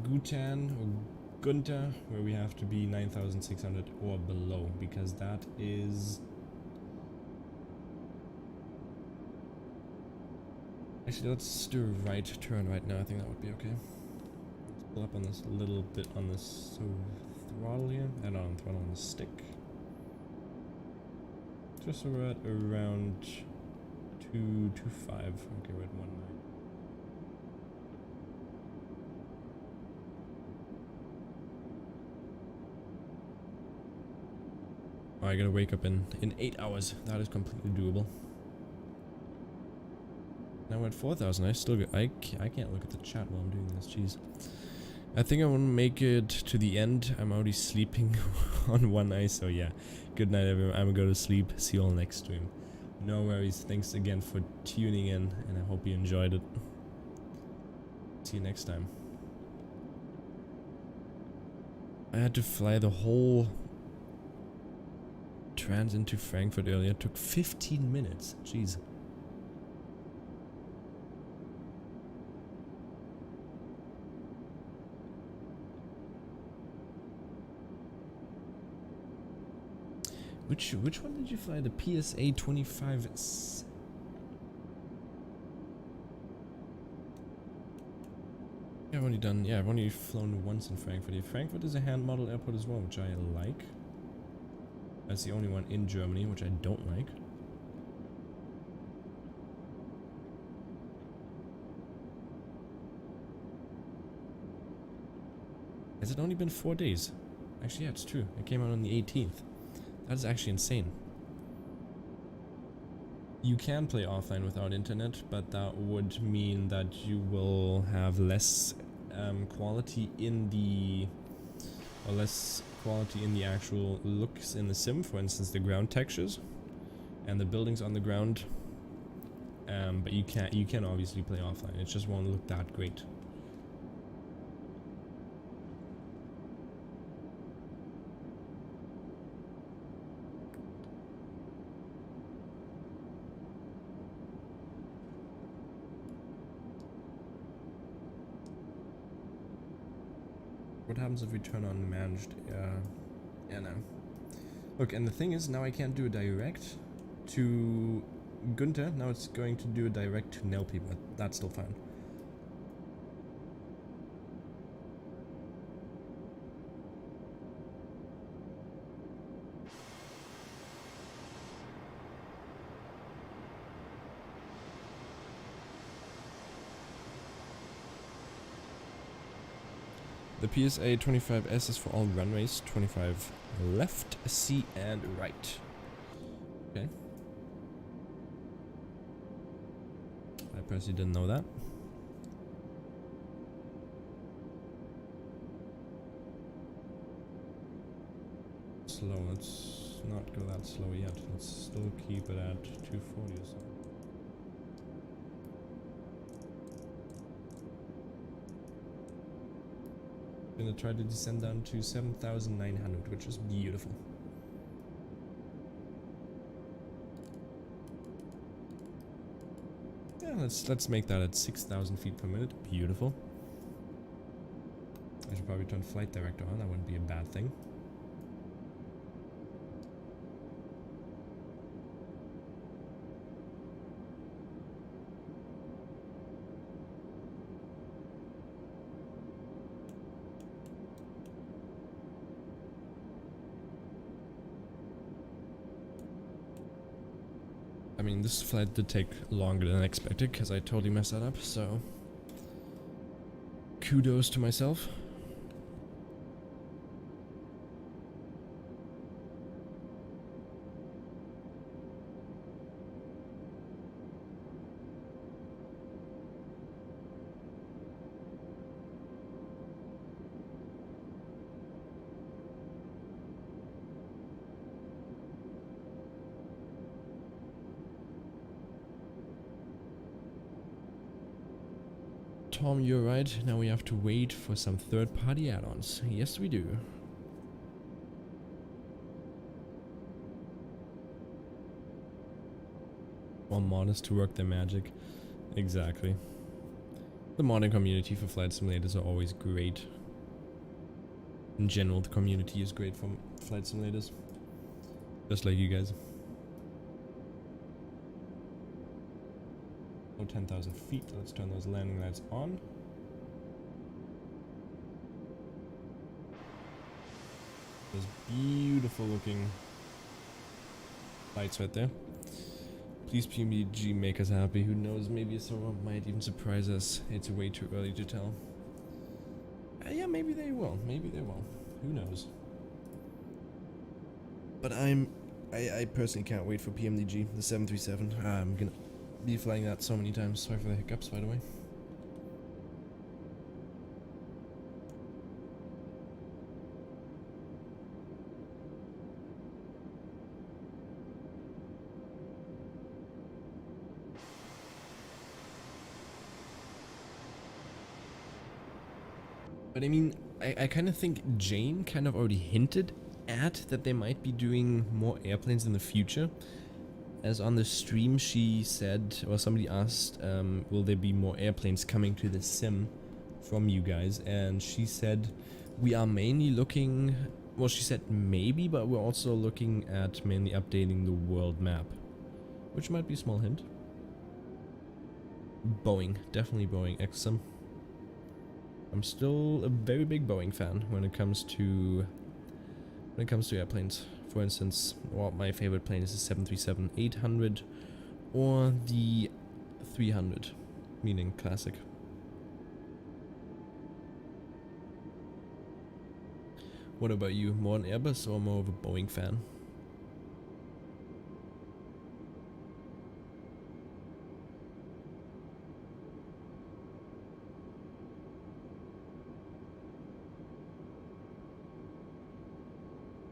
Gutan or Gunther, where we have to be 9,600 or below, because that is... Actually, let's do a right turn right now. I think that would be okay. Let's pull up on this little bit on this throttle here. And on throttle on the stick. Just so we're at around 225. Okay, we're at 19. Oh, I gotta wake up in 8 hours. That is completely doable. Now we're at 4,000. I still get, I can't look at the chat while I'm doing this. Jeez. I think I want to make it to the end. I'm already sleeping on one eye, so yeah. Good night, everyone. I'm gonna go to sleep. See you all next stream. No worries. Thanks again for tuning in, and I hope you enjoyed it. see you next time. I had to fly the whole trans into Frankfurt earlier. It took 15 minutes. Jeez. Which one did you fly? The PSA 25. I've only flown once in Frankfurt. Frankfurt is a hand model airport as well, which I like. That's the only one in Germany, which I don't like. Has it only been 4 days? Actually, yeah, it's true. It came out on the 18th. That is actually insane. You can play offline without internet, but that would mean that you will have less quality in the actual looks in the sim. For instance, the ground textures and the buildings on the ground. But you can obviously play offline. It just won't look that great. What happens if we turn on managed? Yeah, no. Look, and the thing is, now I can't do a direct to Günther. Now it's going to do a direct to Nelpi, but that's still fine. The PSA 25S is for all runways, 25 left, C, and right. Okay. I personally didn't know that. Slow, let's not go that slow yet. Let's still keep it at 240 or so. Gonna try to descend down to 7,900, which is beautiful. Yeah, let's make that at 6,000 feet per minute. Beautiful. I should probably turn flight director on. That wouldn't be a bad thing. I mean, this flight did take longer than expected because I totally messed that up, so kudos to myself. Tom, you're right. Now we have to wait for some third-party add-ons. Yes, we do. More modders to work their magic. Exactly. The modding community for flight simulators are always great. In general, the community is great for flight simulators. Just like you guys. Oh, 10,000 feet. Let's turn those landing lights on. Those beautiful looking lights right there. Please PMDG make us happy. Who knows, maybe a server might even surprise us. It's way too early to tell. Yeah, maybe they will. Maybe they will. Who knows? But I personally can't wait for PMDG, the 737. I'm gonna be flying that so many times. Sorry for the hiccups, by the way. But I mean, I kind of think Jane kind of already hinted at that they might be doing more airplanes in the future. As on the stream she said, or somebody asked, will there be more airplanes coming to the sim from you guys? And she said, we are mainly looking, well she said maybe, but we're also looking at mainly updating the world map. Which might be a small hint. Boeing, definitely Boeing, XM. I'm still a very big Boeing fan when it comes to airplanes. For instance, well, my favorite plane is the 737-800 or the 300, meaning classic. What about you? More an Airbus or more of a Boeing fan?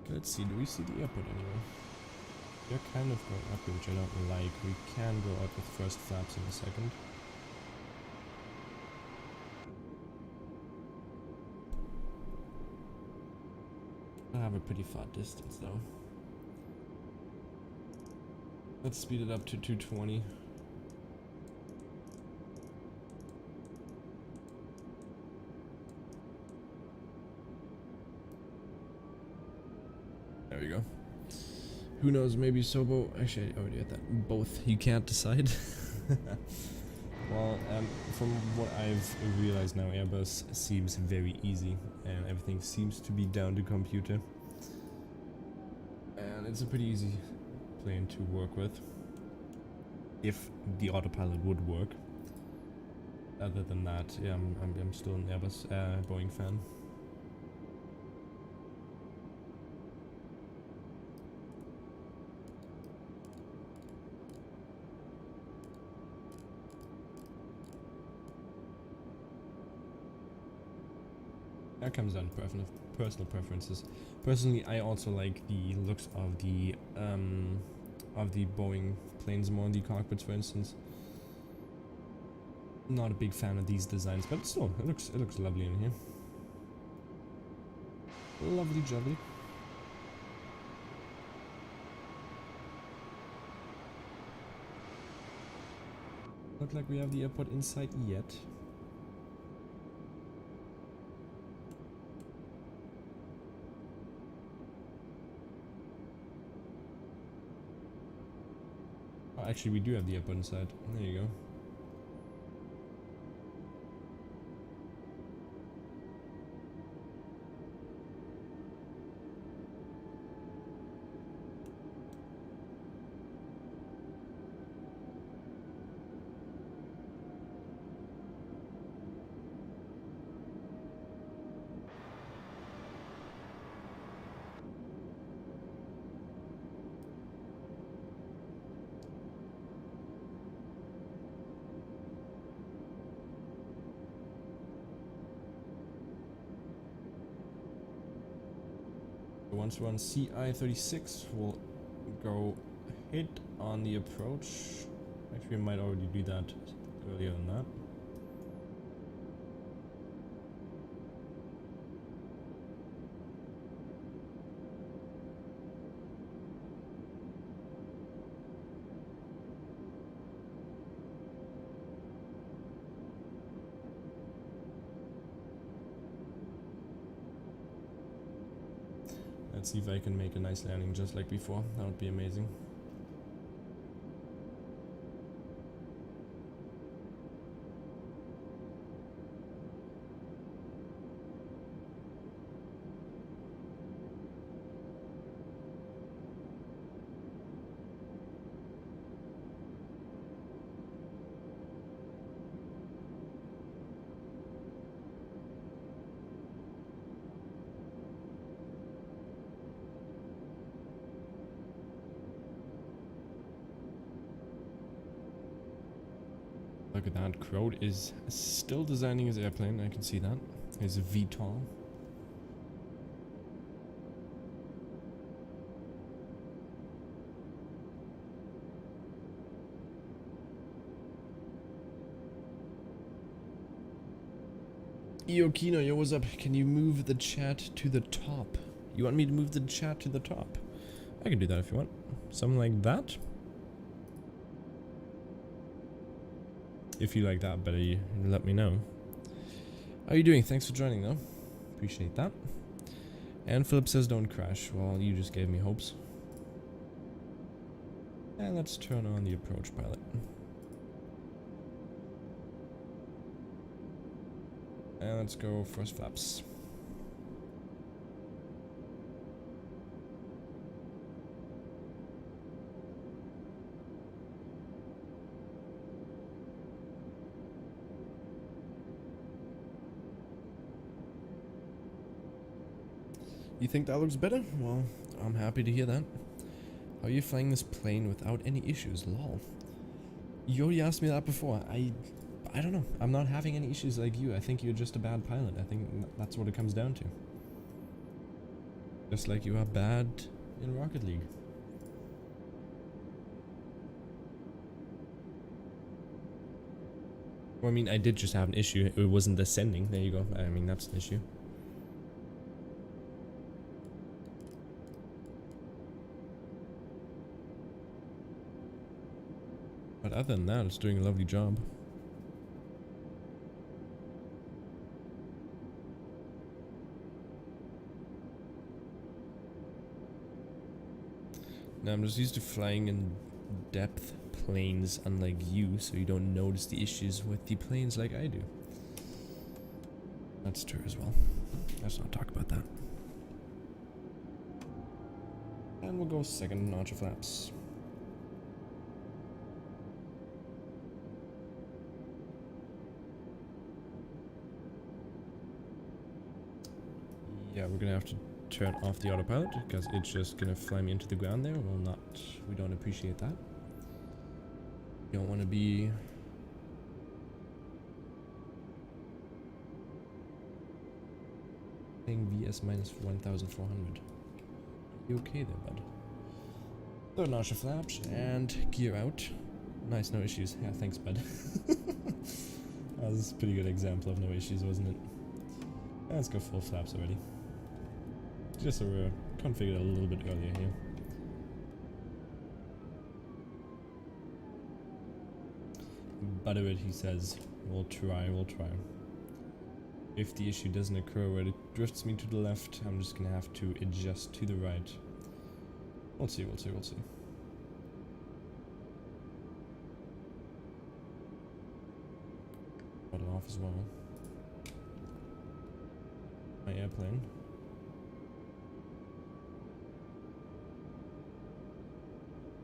Let's see, do we see the airport anywhere? We're kind of going up, which I don't like. We can go out with first flaps in a second. I have a pretty far distance though. Let's speed it up to 220. There we go. Who knows, maybe Asobo. Actually, I already had that. Both. You can't decide. Well, from what I've realized now, Airbus seems very easy, and everything seems to be down to computer. And it's a pretty easy plane to work with, if the autopilot would work. Other than that, yeah, I'm still an Airbus, Boeing fan. That comes down to personal preferences. Personally, I also like the looks of the Boeing planes more in the cockpits, for instance. Not a big fan of these designs, but still, it looks lovely in here. Lovely jubbly. Not like we have the airport inside yet. Oh, actually, we do have the airport inside. There you go. Once we're on CI-36, we'll go hit on the approach. Actually, we might already do that earlier than that. Let's see if I can make a nice landing just like before. That would be amazing. Look at that, Crowd is still designing his airplane, I can see that. His VTOL. Iokino, yo, what's up? Can you move the chat to the top? You want me to move the chat to the top? I can do that if you want. Something like that. If you like that better, you let me know. How are you doing? Thanks for joining though. Appreciate that. And Philip says don't crash. Well, you just gave me hopes. And let's turn on the approach pilot. And let's go first flaps. You think that looks better? Well, I'm happy to hear that. How are you flying this plane without any issues? Lol. You already asked me that before. I don't know. I'm not having any issues like you. I think you're just a bad pilot. I think that's what it comes down to. Just like you are bad in Rocket League. Well, I mean, I did just have an issue. It wasn't descending. There you go. I mean, that's an issue. But other than that, it's doing a lovely job. Now I'm just used to flying in depth planes unlike you, so you don't notice the issues with the planes like I do. That's true as well. Let's not talk about that. And we'll go second notch of flaps. Yeah, we're gonna have to turn off the autopilot because it's just gonna fly me into the ground there. Well, not. We don't appreciate that. You don't want to be. Saying VS minus 1,400. You okay there, bud? Third notch of flaps and gear out. Nice, no issues. Yeah, thanks, bud. That was a pretty good example of no issues, wasn't it? Let's go full flaps already. Just so we're configured a little bit earlier here. Butter it, he says. We'll try, we'll try. If the issue doesn't occur where it drifts me to the left, I'm just gonna have to adjust to the right. We'll see, we'll see, we'll see. Throttle off as well. My airplane.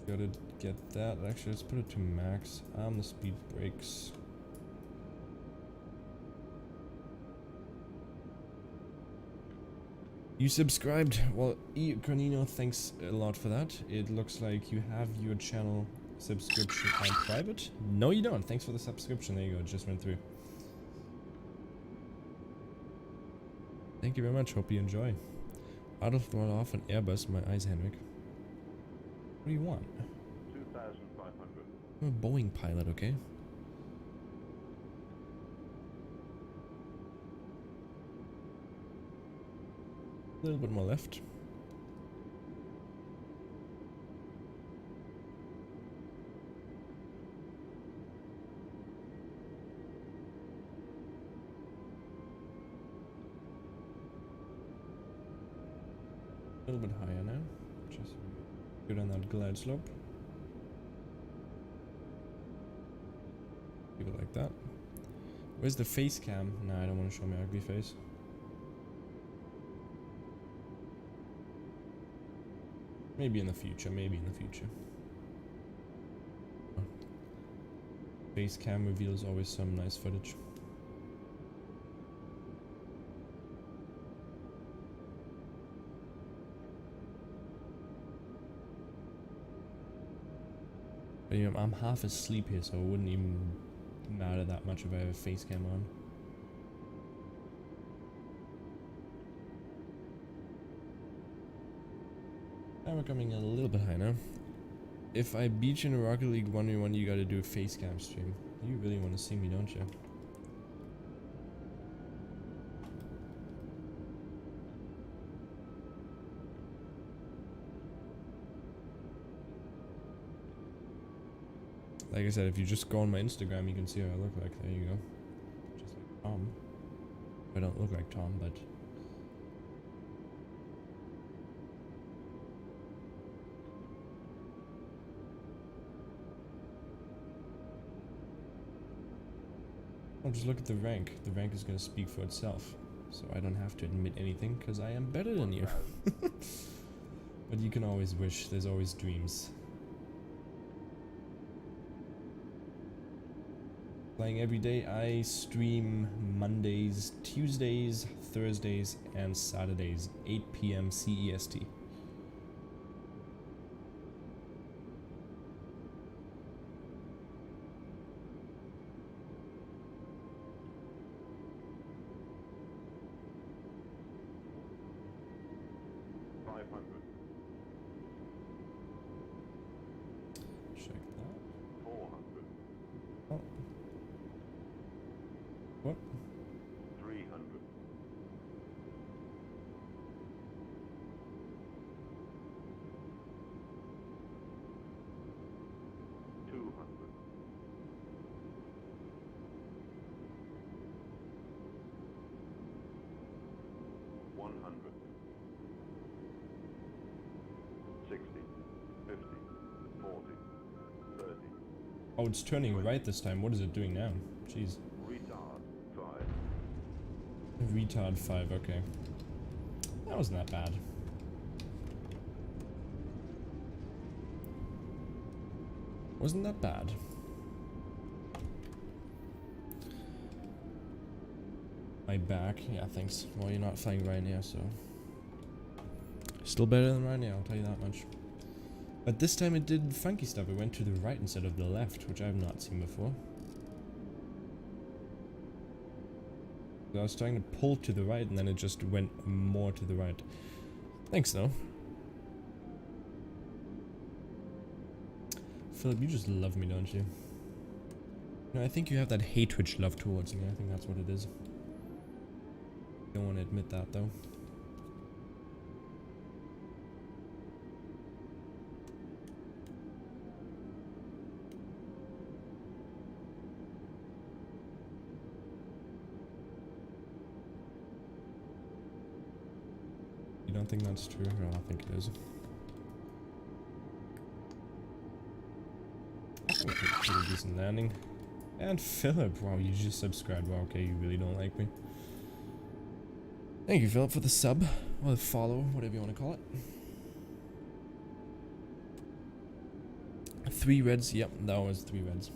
Gotta get that. Actually, let's put it to max. The speed brakes. You subscribed. Well, Cornino, thanks a lot for that. It looks like you have your channel subscription on private. No, you don't. Thanks for the subscription. There you go. It just went through. Thank you very much. Hope you enjoy. Out of throttle off an Airbus. My eyes, Henrik. What do you want? 2,500. I'm a Boeing pilot, okay? A little bit more left. A little bit higher now. Just good on that glide slope. Keep it like that. Where's the face cam? Nah, I don't want to show my ugly face. Maybe in the future, maybe in the future. Face cam reveals always some nice footage. But, you know, I'm half asleep here, so it wouldn't even matter that much if I have a face cam on. And we're coming in a little bit high now. If I beat you in a Rocket League 1v1, you gotta do a face cam stream. You really want to see me, don't you? Like I said, if you just go on my Instagram, you can see how I look like. There you go. Just like Tom. I don't look like Tom, but... Oh, just look at the rank. The rank is going to speak for itself. So I don't have to admit anything, because I am better than you. But you can always wish. There's always dreams. Playing every day. I stream Mondays, Tuesdays, Thursdays, and Saturdays, 8 PM CEST. Check that. 400. Oh. What? 300. 200. 100. 60. 50. 40. 30. Oh, it's turning right this time. What is it doing now? Jeez. Retard 5. Retard 5, okay. That wasn't that bad. Wasn't that bad. My back, yeah, thanks. Well, you're not flying right now, so... Still better than right now, I'll tell you that much. But this time it did funky stuff. It went to the right instead of the left, which I have not seen before. I was trying to pull to the right, and then it just went more to the right. Thanks, though. Philip, you just love me, don't you? No, I think you have that hatred love towards me. I think that's what it is. Don't want to admit that, though. You don't think that's true? No, I think it is. Okay, pretty decent landing. And Philip, wow, you just subscribed. Wow, okay, you really don't like me. Thank you, Philip, for the sub. Or the follow, whatever you want to call it. 3 reds, yep, that was 3 reds.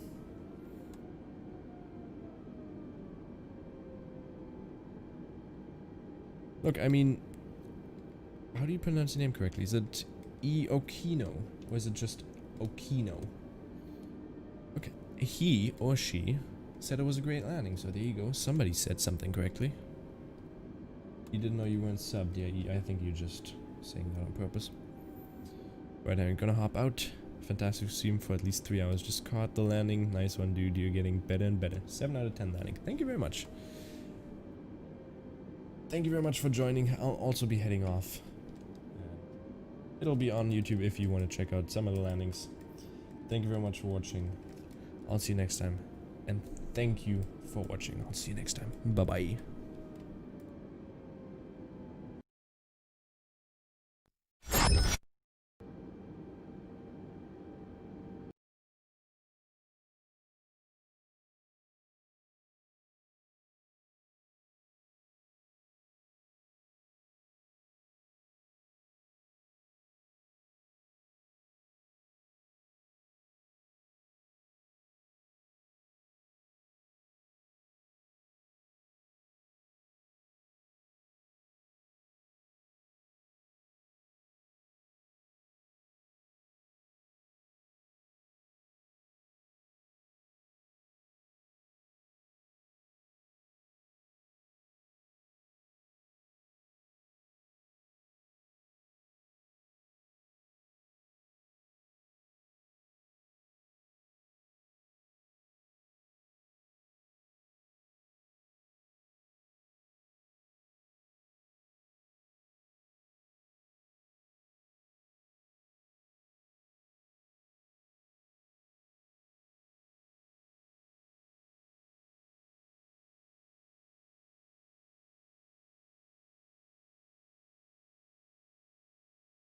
Look, I mean... How do you pronounce your name correctly? Is it Okino? Or is it just Okino? Okay. He or she said it was a great landing, so there you go. Somebody said something correctly. You didn't know you weren't subbed. Yeah, I think you're just saying that on purpose. Right, I'm gonna hop out. Fantastic stream for at least 3 hours. Just caught the landing. Nice one, dude. You're getting better and better. 7 out of 10 landing. Thank you very much. Thank you very much for joining. I'll also be heading off. It'll be on YouTube if you want to check out some of the landings. Thank you very much for watching. I'll see you next time. And thank you for watching. I'll see you next time. Bye-bye.